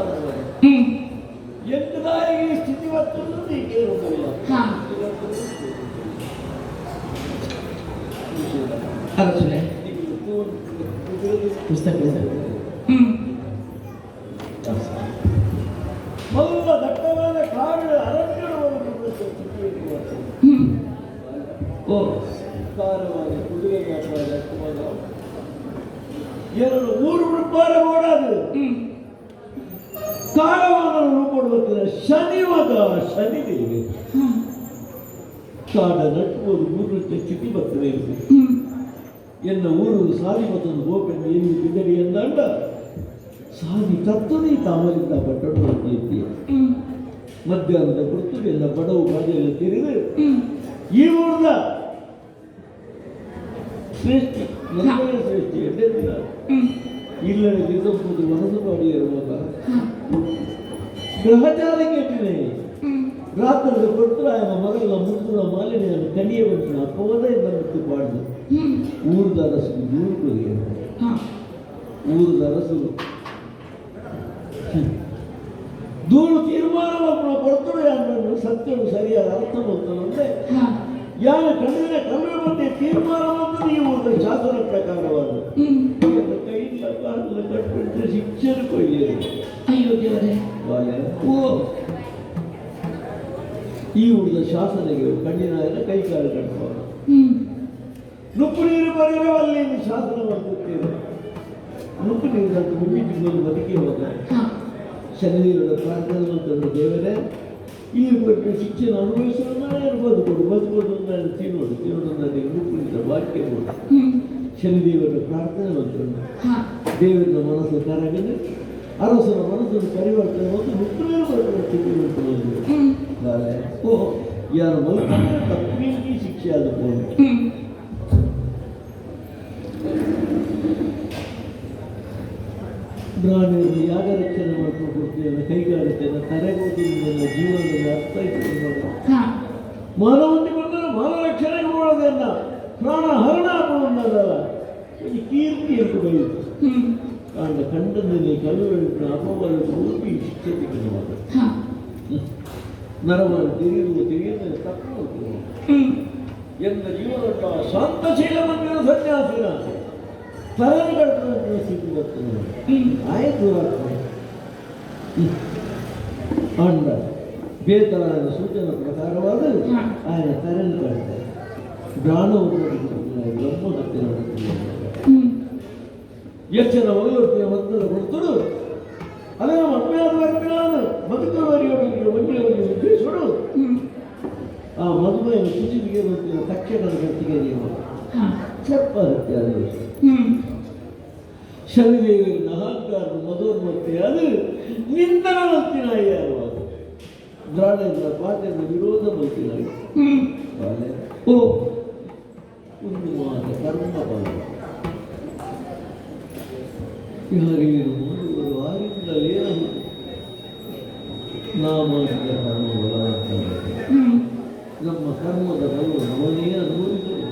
ಎಂಟದಾಗಿ ಸ್ಥಿತಿವತ್ತನ್ನು ನೀ ಕೇಳುವುದಿಲ್ಲ ಅರಸನೇ ಪುಸ್ತಕ ಮೊದಲ ದಟ್ಟವಾದ ಕಾಡು ಅರಣ್ಯವನ್ನು ಓ ಕಾರವಾಗಿ ಕುದುರೆಗೆ ಎರಡು ಮೂರು ರೂಪಾಯಿ ಓಡಾದು ಕಾರವನ್ನು ರೂಪಡುವ ಶನಿವಾದ ಶನಿದೇವಿ ಕಾಡ ನಟ್ಟುವುದು ಮೂರು ಸ್ಥಿತಿ ಬರ್ತದೆ ಎನ್ನ ಊರು ಸಾಲಿ ಮತ್ತೊಂದು ಗೋಪೆಂದು ಎಲ್ಲಿ ಬಿದ್ದಡಿ ಎಂದಂಡ ಸಾಲಿ ತತ್ತನೇ ತಾಮರಿಂದ ಪಟ್ಟಣ ಎತ್ತಿ ಮಧ್ಯಾಹ್ನದ ಕುರಿತು ಎಲ್ಲ ಬಡವು ಬಾಜೆಲ್ಲ ತಿರುಗಿ ಈ ಊರ್ದ ಶ್ರೇಷ್ಠ ನಮ್ಮನೆ ಶ್ರೇಷ್ಠ ಎಡ್ಡೆ ದಿನ ಇಲ್ಲದೆ ದಿಸಂಬುದು ಮನಸ್ಸು ಮಾಡಿ ಇರುವಾಗ ಗ್ರಹಚಾರ ಕೇಟಿನೇ ರಾತ್ರಿ ಕೊಟ್ಟರೆ ಆಯನ ಮಗಳ ಮುಂದಿನ ಮಾಲಿನ್ಯವನ್ನು ಕಡಿಯ ಬಂತು ಅಪ್ಪವದೇ ಬಂದು ಪಾಡ್ದು ಊರದ ಅರಸು ಊರು ಊರದ ಅರಸು ದೂರು ತೀರ್ಮಾನವನ್ನು ಕೊಡ್ತಾರೆ ಅನ್ನೋದು ಸತ್ಯವು ಸರಿಯಾದ ಅರ್ಥ ಬಂತಂದ್ರೆ ಯಾರ ಕಣ್ಣಿನ ಕಲ್ಲು ಬಂದೆ ತೀರ್ಮಾನವನ್ನು ನೀವು ಶಾಸನ ಪ್ರಕಾರವಾದ ಕೈಯಿಂದ ಕಾಲ ಕಟ್ಟಿದ್ರೆ ಶಿಕ್ಷಣ ಕೊಯ್ಯರು ಅಯ್ಯೋ ದೇವರೇ ಓ ಈ ಉಳಿದ ಶಾಸನೆಗೆ ಕಣ್ಣಿನ ಎಲ್ಲ ಕೈ ಕಾಲು ಕಟ್ಟುವಾಗ ನುಪ್ಪು ನೀರು ಬರೆಯುವಲ್ಲಿ ಶಾಸನ ಬರ್ತೇವೆ ನುಪ್ಪು ನೀರು ಮುಗಿದು ಬದುಕಿ ಹೋದ ಶನಿದೇವರ ಪ್ರಾರ್ಥನೆ ತಂದ ದೇವರೇ ಇಲ್ಲಿ ಕೊಟ್ಟು ಶಿಕ್ಷಣ ಅನುಭವಿಸಲು ನಾನೇ ಬದುಕೊಡು ನಾನು ತಿನ್ನೋಡು ನನಗೆ ನುಪ್ಪುನಿಂದ ವಾಕ್ಯ ನೋಡು ಶನಿದೇವರ ಪ್ರಾರ್ಥನೆ ಮಂತ್ರನು ದೇವರ ಮನಸ್ಸು ಕರಗಿದೆ ಅರಸನ ಮನಸ್ಸನ್ನು ಪರಿವರ್ತನೆ ಮತ್ತು ನುಪ್ಪು ಓ ಯಾರು ಮಲ್ಕೊಂಡ್ರೆ ತಪ್ಪಿಗೆ ಶಿಕ್ಷೆ ಆದುಕೊಂಡು ಪ್ರಾಣಿಯನ್ನು ಯಾಗ ರಕ್ಷಣೆ ಮಾಡ್ಕೊಂಡು ಕೊಡ್ತೀವಿ ಕೈಗಾರಿಕೆಯನ್ನು ತರಗೋದಿ ಜೀವನದಲ್ಲಿ ಅರ್ಥ ಇಟ್ಕೊಂಡು ಮಾನವನಿಗೆ ಬಂದರೆ ಮಾನವ ರಕ್ಷಣೆಗೆ ಮಾಡೋದನ್ನ ಪ್ರಾಣ ಹರಣ ಅನ್ನೋದಲ್ಲ ಈ ಕೀರ್ತಿ ಅಂತ ಬೈತು ಕಾಂಡ ಕಂಡದಲ್ಲಿ ಕಲ್ಲುಗಳಿಂದ ಅಪವಾದ ರೂಪಿ ಶಿಕ್ಷೆ ತೆಗೆದುವಾಗ ನರವನ್ನು ತೆಗೆಯುವ ತಪ್ಪು ಎನ್ನ ಜೀವನ ಶಾಂತಶೀಲ ಮಂದಿರ ಸನ್ಯಾಸಿನ ತರಗಡೆ ಸ್ಥಿತಿ ಬರ್ತದೆ ಆಯ್ತು ಅಂಡ ಬೇತನ ಸೂಚನೆ ಪ್ರಕಾರವಾದ ఆయన ತರಲು ಕಟ್ತಾರೆ ಬ್ರಾಹ್ಮಣ ಬ್ರಹ್ಮ ಹತ್ತಿರ ಎಚ್ಚರ ಒಗಲೊಟ್ಟಿನ ಮದ್ದಲು ಕೊಡ್ತಡು ಅದೇ ಮದುವೆಯಾದ ವ್ಯಕ್ತಿಗಳನ್ನು ಬದುಕುವವರಿಗೆ ಒಳ್ಳೆಯವರಿಗೆ ಉದ್ದೇಶಿಸೋಡು ಆ ಮದುವೆಯನ್ನು ಕುಚಿಗೆ ಬರ್ತೀವಿ ತಕ್ಷಣದ ಗಟ್ಟಿಗೆ ಸ್ವಲ್ಪ ಹತ್ಯಾದ ಶನಿದೇವಿನ ಅಹಂಕಾರ ಮಧೋನ್ಮತ್ತೆ ಅದು ನಿಂದನ ಮತ್ತಿನಾಯಿ ಅಲ್ವಾ ದ್ರಾಡೆಯಿಂದ ಪಾಠದ ವಿರೋಧ ಮತ್ತಿನಾಯಿ ಓ ಒಂದು ಮಾತ ಕರ್ಮ ಬಲ ಯಾರೇನು ಮಾಡುವರು ಆರಿಂದಲೇ ನಾಮಾಂಕಿತ ಕರ್ಮ ಬಲ ನಮ್ಮ ಕರ್ಮದ ಬಲವು ನಮನೇ ಅನುಭವಿಸಲು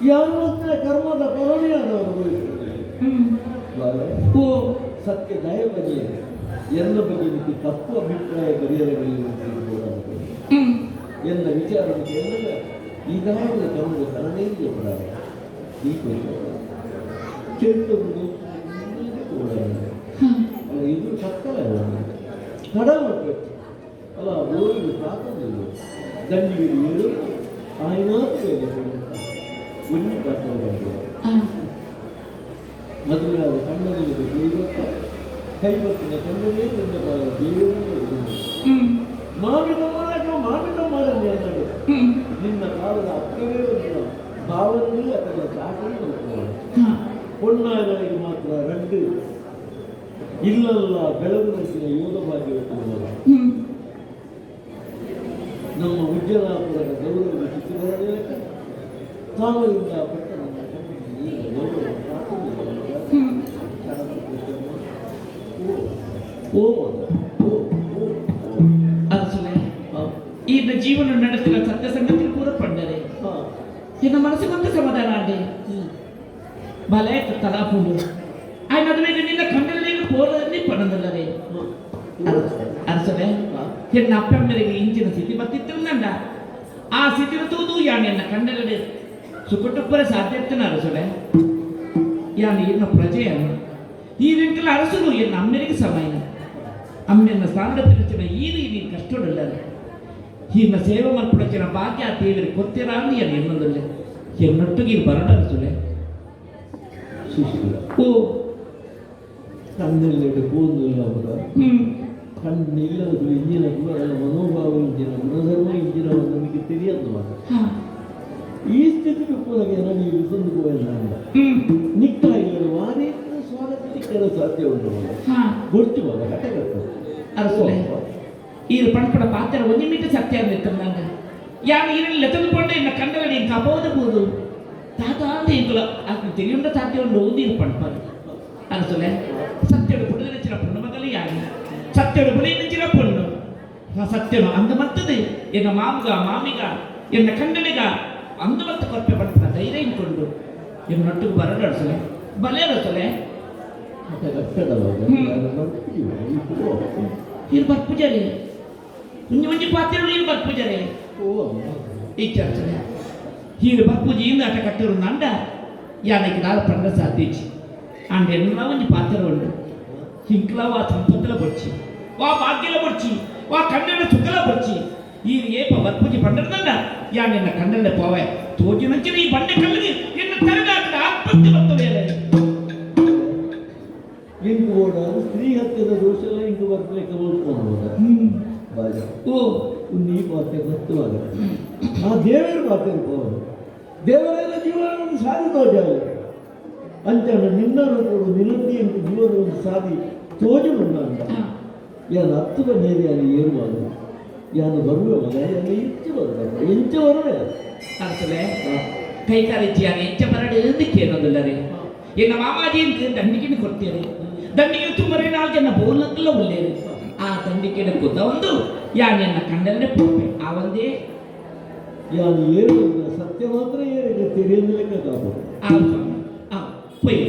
ಯಾವತ್ತೇ ಕರ್ಮದ ಪರಣಿಯಾದವರು ಓ ಸತ್ಯ ದಯ ಬಗೆಯ ಎಲ್ಲ ಬಗೆಯ ತಪ್ಪು ಅಭಿಪ್ರಾಯ ಬರೆಯಲು ಎಲ್ಲ ವಿಚಾರಕ್ಕೆ ಎಲ್ಲ ಈಗಾಗಲೇ ಕರ್ಮದ ಕರಣೆಗೆ ಪ್ರಾರ ಈ ಕೆಟ್ಟವರು ಇದು ಸಕ್ಕಲ ಕಡಲು ಅಲ್ಲ ಗೋರಿಗೆ ಸಾಕೋದಿಲ್ಲ ದಂಡಿಗೆ ನೀರು ಆಯ್ನಾತು ಒಂದು ಪಾತ್ರ ಮದುವೆ ಆದ ಕಣ್ಣಲ್ಲಿ ಕೈಗೊತ್ತಿನ ಕಣ್ಣಲ್ಲೇ ದೇವರು ಮಾವಿನ ಮಾರನೇ ಅನ್ನೋದು ನಿನ್ನ ಕಾಲದ ಅಕ್ಕವೇ ಒಂದು ಭಾವನೆಯೇ ಅದರ ದಾಖಲೆ பொன்னாಗಳಿಗೆ ಮಾತ್ರ ರಂಡು ಇಲ್ಲಲ್ಲ ಬೆಳಗುನಸಿನ ಯೋಗ ಭಾಗ್ಯವನ್ನು ನಮ್ಮ ಉಜ್ಜಲಾಪುರದ ಗೌರವ ಚಿತ್ರದಲ್ಲಿ ಕಾಮದಿಂದ ಪಟ್ಟ ಈತ ಜೀವನ ನಡೆಸಿದ ಸತ್ಯ ಸಂಗತಿ ಪೂರ ಪಂಡರೆ ಇನ್ನು ಮನಸ್ಸಿಗೊಂದು ಸಮಾಧಾನ ಆದೆ ಬಲೆ ತಲಾಪುಂಡು ఆయన అదమైన నిన్న కండలేని పోలని పడదల్లరే అరసలే ఎన్న అప్పమ్మరికి ఇంచిన స్థితి బతిత్తుందండ ఆ స్థితిని తూదు యాని ఎన్న కండలే సుకుటుప్పర సాధ్యత్తన అరసలే యాని ఎన్న ప్రజయను ఈ రెంటిల అరసులు ఎన్న అమ్మరికి సమయం అమ్మెన్న స్థానത്തിലിരിക്കുന്ന ഈ രീതി കഷ്ടമുള്ളല്ലേ ఈయన సేవ మల్పొచ్చిన భాగ్య తీవ్ర కొత్తిరాని అని ఎన్నదల్లే ఎన్నట్టుగా ఇది బరడ అరసులే ಓ ಕಣ್ಣೆಲ್ಲೆಡೆ ಕೂದಲಿಲ್ಲ ಅವರ ಕಣ್ಣಿಲ್ಲದು ಇಂಜಿನ ಮನೋಭಾವ ಇಂಜಿನ ಗುಣಧರ್ಮ ಇಂಜಿನ ನಮಗೆ ತಿಳಿಯದು ಈ ಸ್ಥಿತಿಗೆ ಕೂಡಗೆ ನನಗೆ ಇದೊಂದು ಹೋಯಲ್ಲ ನಿಕ್ಕ ಇಲ್ಲ ವಾರೇ ಸ್ವಾಗತ ಕೆಲವು ಸಾಧ್ಯ ಉಂಟು ಗೊತ್ತು ಮಗ ಕಟ್ಟೆಗಟ್ಟು ಅರಸಲೆ ಈ ಪಂಪಡ ಪಾತ್ರ ಒಂದು ಮೀಟರ್ ಸತ್ಯ ಅಂದಿತ್ತಂಗ ಯಾರು ಇದರಲ್ಲಿ ತೆಗೆದುಕೊಂಡೆ ಇನ್ನ ಕಂಡಲ ನೀನು ಕಬೋದಬಹುದು ತಾತ ಅಂತ ಇಂಕಲ ಅದು ತಿಳಿಯುಂಡ ಸಾಧ್ಯ ಉಂಟು ಓದಿರು ಪಂಪರು ಅರಸಲೆ ಸತ್ಯಡು ಪುಡಿದ ನೆಚ್ಚಿನ ಪೊಣ್ಣು ಮಗಲೇ ಯಾರು ಸತ್ಯಡು ಪುಡಿ ನೆಚ್ಚಿನ ಪೊಣ್ಣು ಸತ್ಯನು ಅಂದ ಮತ್ತದು ಎನ್ನ ಮಾಮಿಗ ಎನ್ನ ಕಂಡನಿಗ ಅಂದ ಮತ್ತು ಕೊಪ್ಪೆ ಪಂಪನ ಧೈರ್ಯ ಇಂಕೊಂಡು ಎನ್ನೊಟ್ಟಿಗೆ ಬರಡು ಅರಸಲೆ ಬಲೆ ಅರಸಲೆ ಇದು ಬರ್ಪುಜರೆ ಒಂಜಿ ಒಂಜಿ ಪಾತ್ರೆ ಇದು ಬರ್ಪುಜರೆ ಈ ಚರ್ಚನೆ ಹೀರು ಬರ್ಪುಜಿಯಿಂದ ಆಟ ಕಟ್ಟಿರು ನಂಡ ಯಾನಕ್ಕೆ ನಾಳೆ ಪಂಡ ಸಾಧಿಸಿ అండ్ ఎన్నో మంది పాత్రలు ఉండు ఇంట్లో వా సంపత్తుల పొచ్చి వా భాగ్యల పొచ్చి వా కన్నెల చుక్కల పొచ్చి ఈ ఏప వర్పుచి పండుతుంద యా నిన్న కన్నెల పోవే తోటి నుంచి ఈ బండి కళ్ళకి నిన్న తరగాక ఆత్మహత్య బರ್ತవేಲೆ ಇಂದು ಓಡ ಸ್ತ್ರೀ ಹತ್ಯದ ದೋಷಲ್ಲ ಇಂದು ಬರ್ಬೇಕು ಹೋಗ್ಕೊಂಡು ಓ ನೀ ಮಾತೆ ಗೊತ್ತುವಾಗ ಆ ದೇವರ ಮಾತೆ ದೇವರೆಲ್ಲ ಜೀವನವನ್ನು ಸಾಧಿಸೋಜಾವೆ ಅಂಚನ ನಿನ್ನರು ಕೂಡ ನಿಲುಂದಿ ಎಂದು ಜೀವನವನ್ನು ಸಾಧಿ ತೋಜುಂಡ ಯಾನು ಹತ್ತುವ ನೇರಿಯಲ್ಲಿ ಏರುವಾಗ ಯಾನು ಬರುವ ಮಗ ಎಲ್ಲ ಹೆಚ್ಚು ಬರಬೇಕು ಎಂಚು ಬರುವೆ ಅರ್ಥಲೆ ಕೈಕಾಲಿಚ್ಚಿ ಯಾನು ಹೆಚ್ಚ ಬರಡೆ ಇದಕ್ಕೆ ಅನ್ನೋದಿಲ್ಲರೆ ಎನ್ನ ಮಾಮಾಜಿ ಅಂತ ದಂಡಿಗೆನ ಕೊಡ್ತೀರಿ ದಂಡಿಗೆ ತುಂಬರೆ 4 ಜನ ಬೋಲಕ್ಕಲ್ಲ ಒಳ್ಳೆಯರು ಆ ದಂಡಿಗೆನ ಕುದ್ದ ಒಂದು ಯಾನು ಎನ್ನ ಕಂಡಲ್ಲೇ ಪೋಪೆ ಆ ಒಂದೇ ಯಾನು ಏರು ಸತ್ಯ ಮಾತ್ರ ಏರಿದೆ ತೆರೆಯಲಿಕ್ಕೆ ಕಾಪು போய்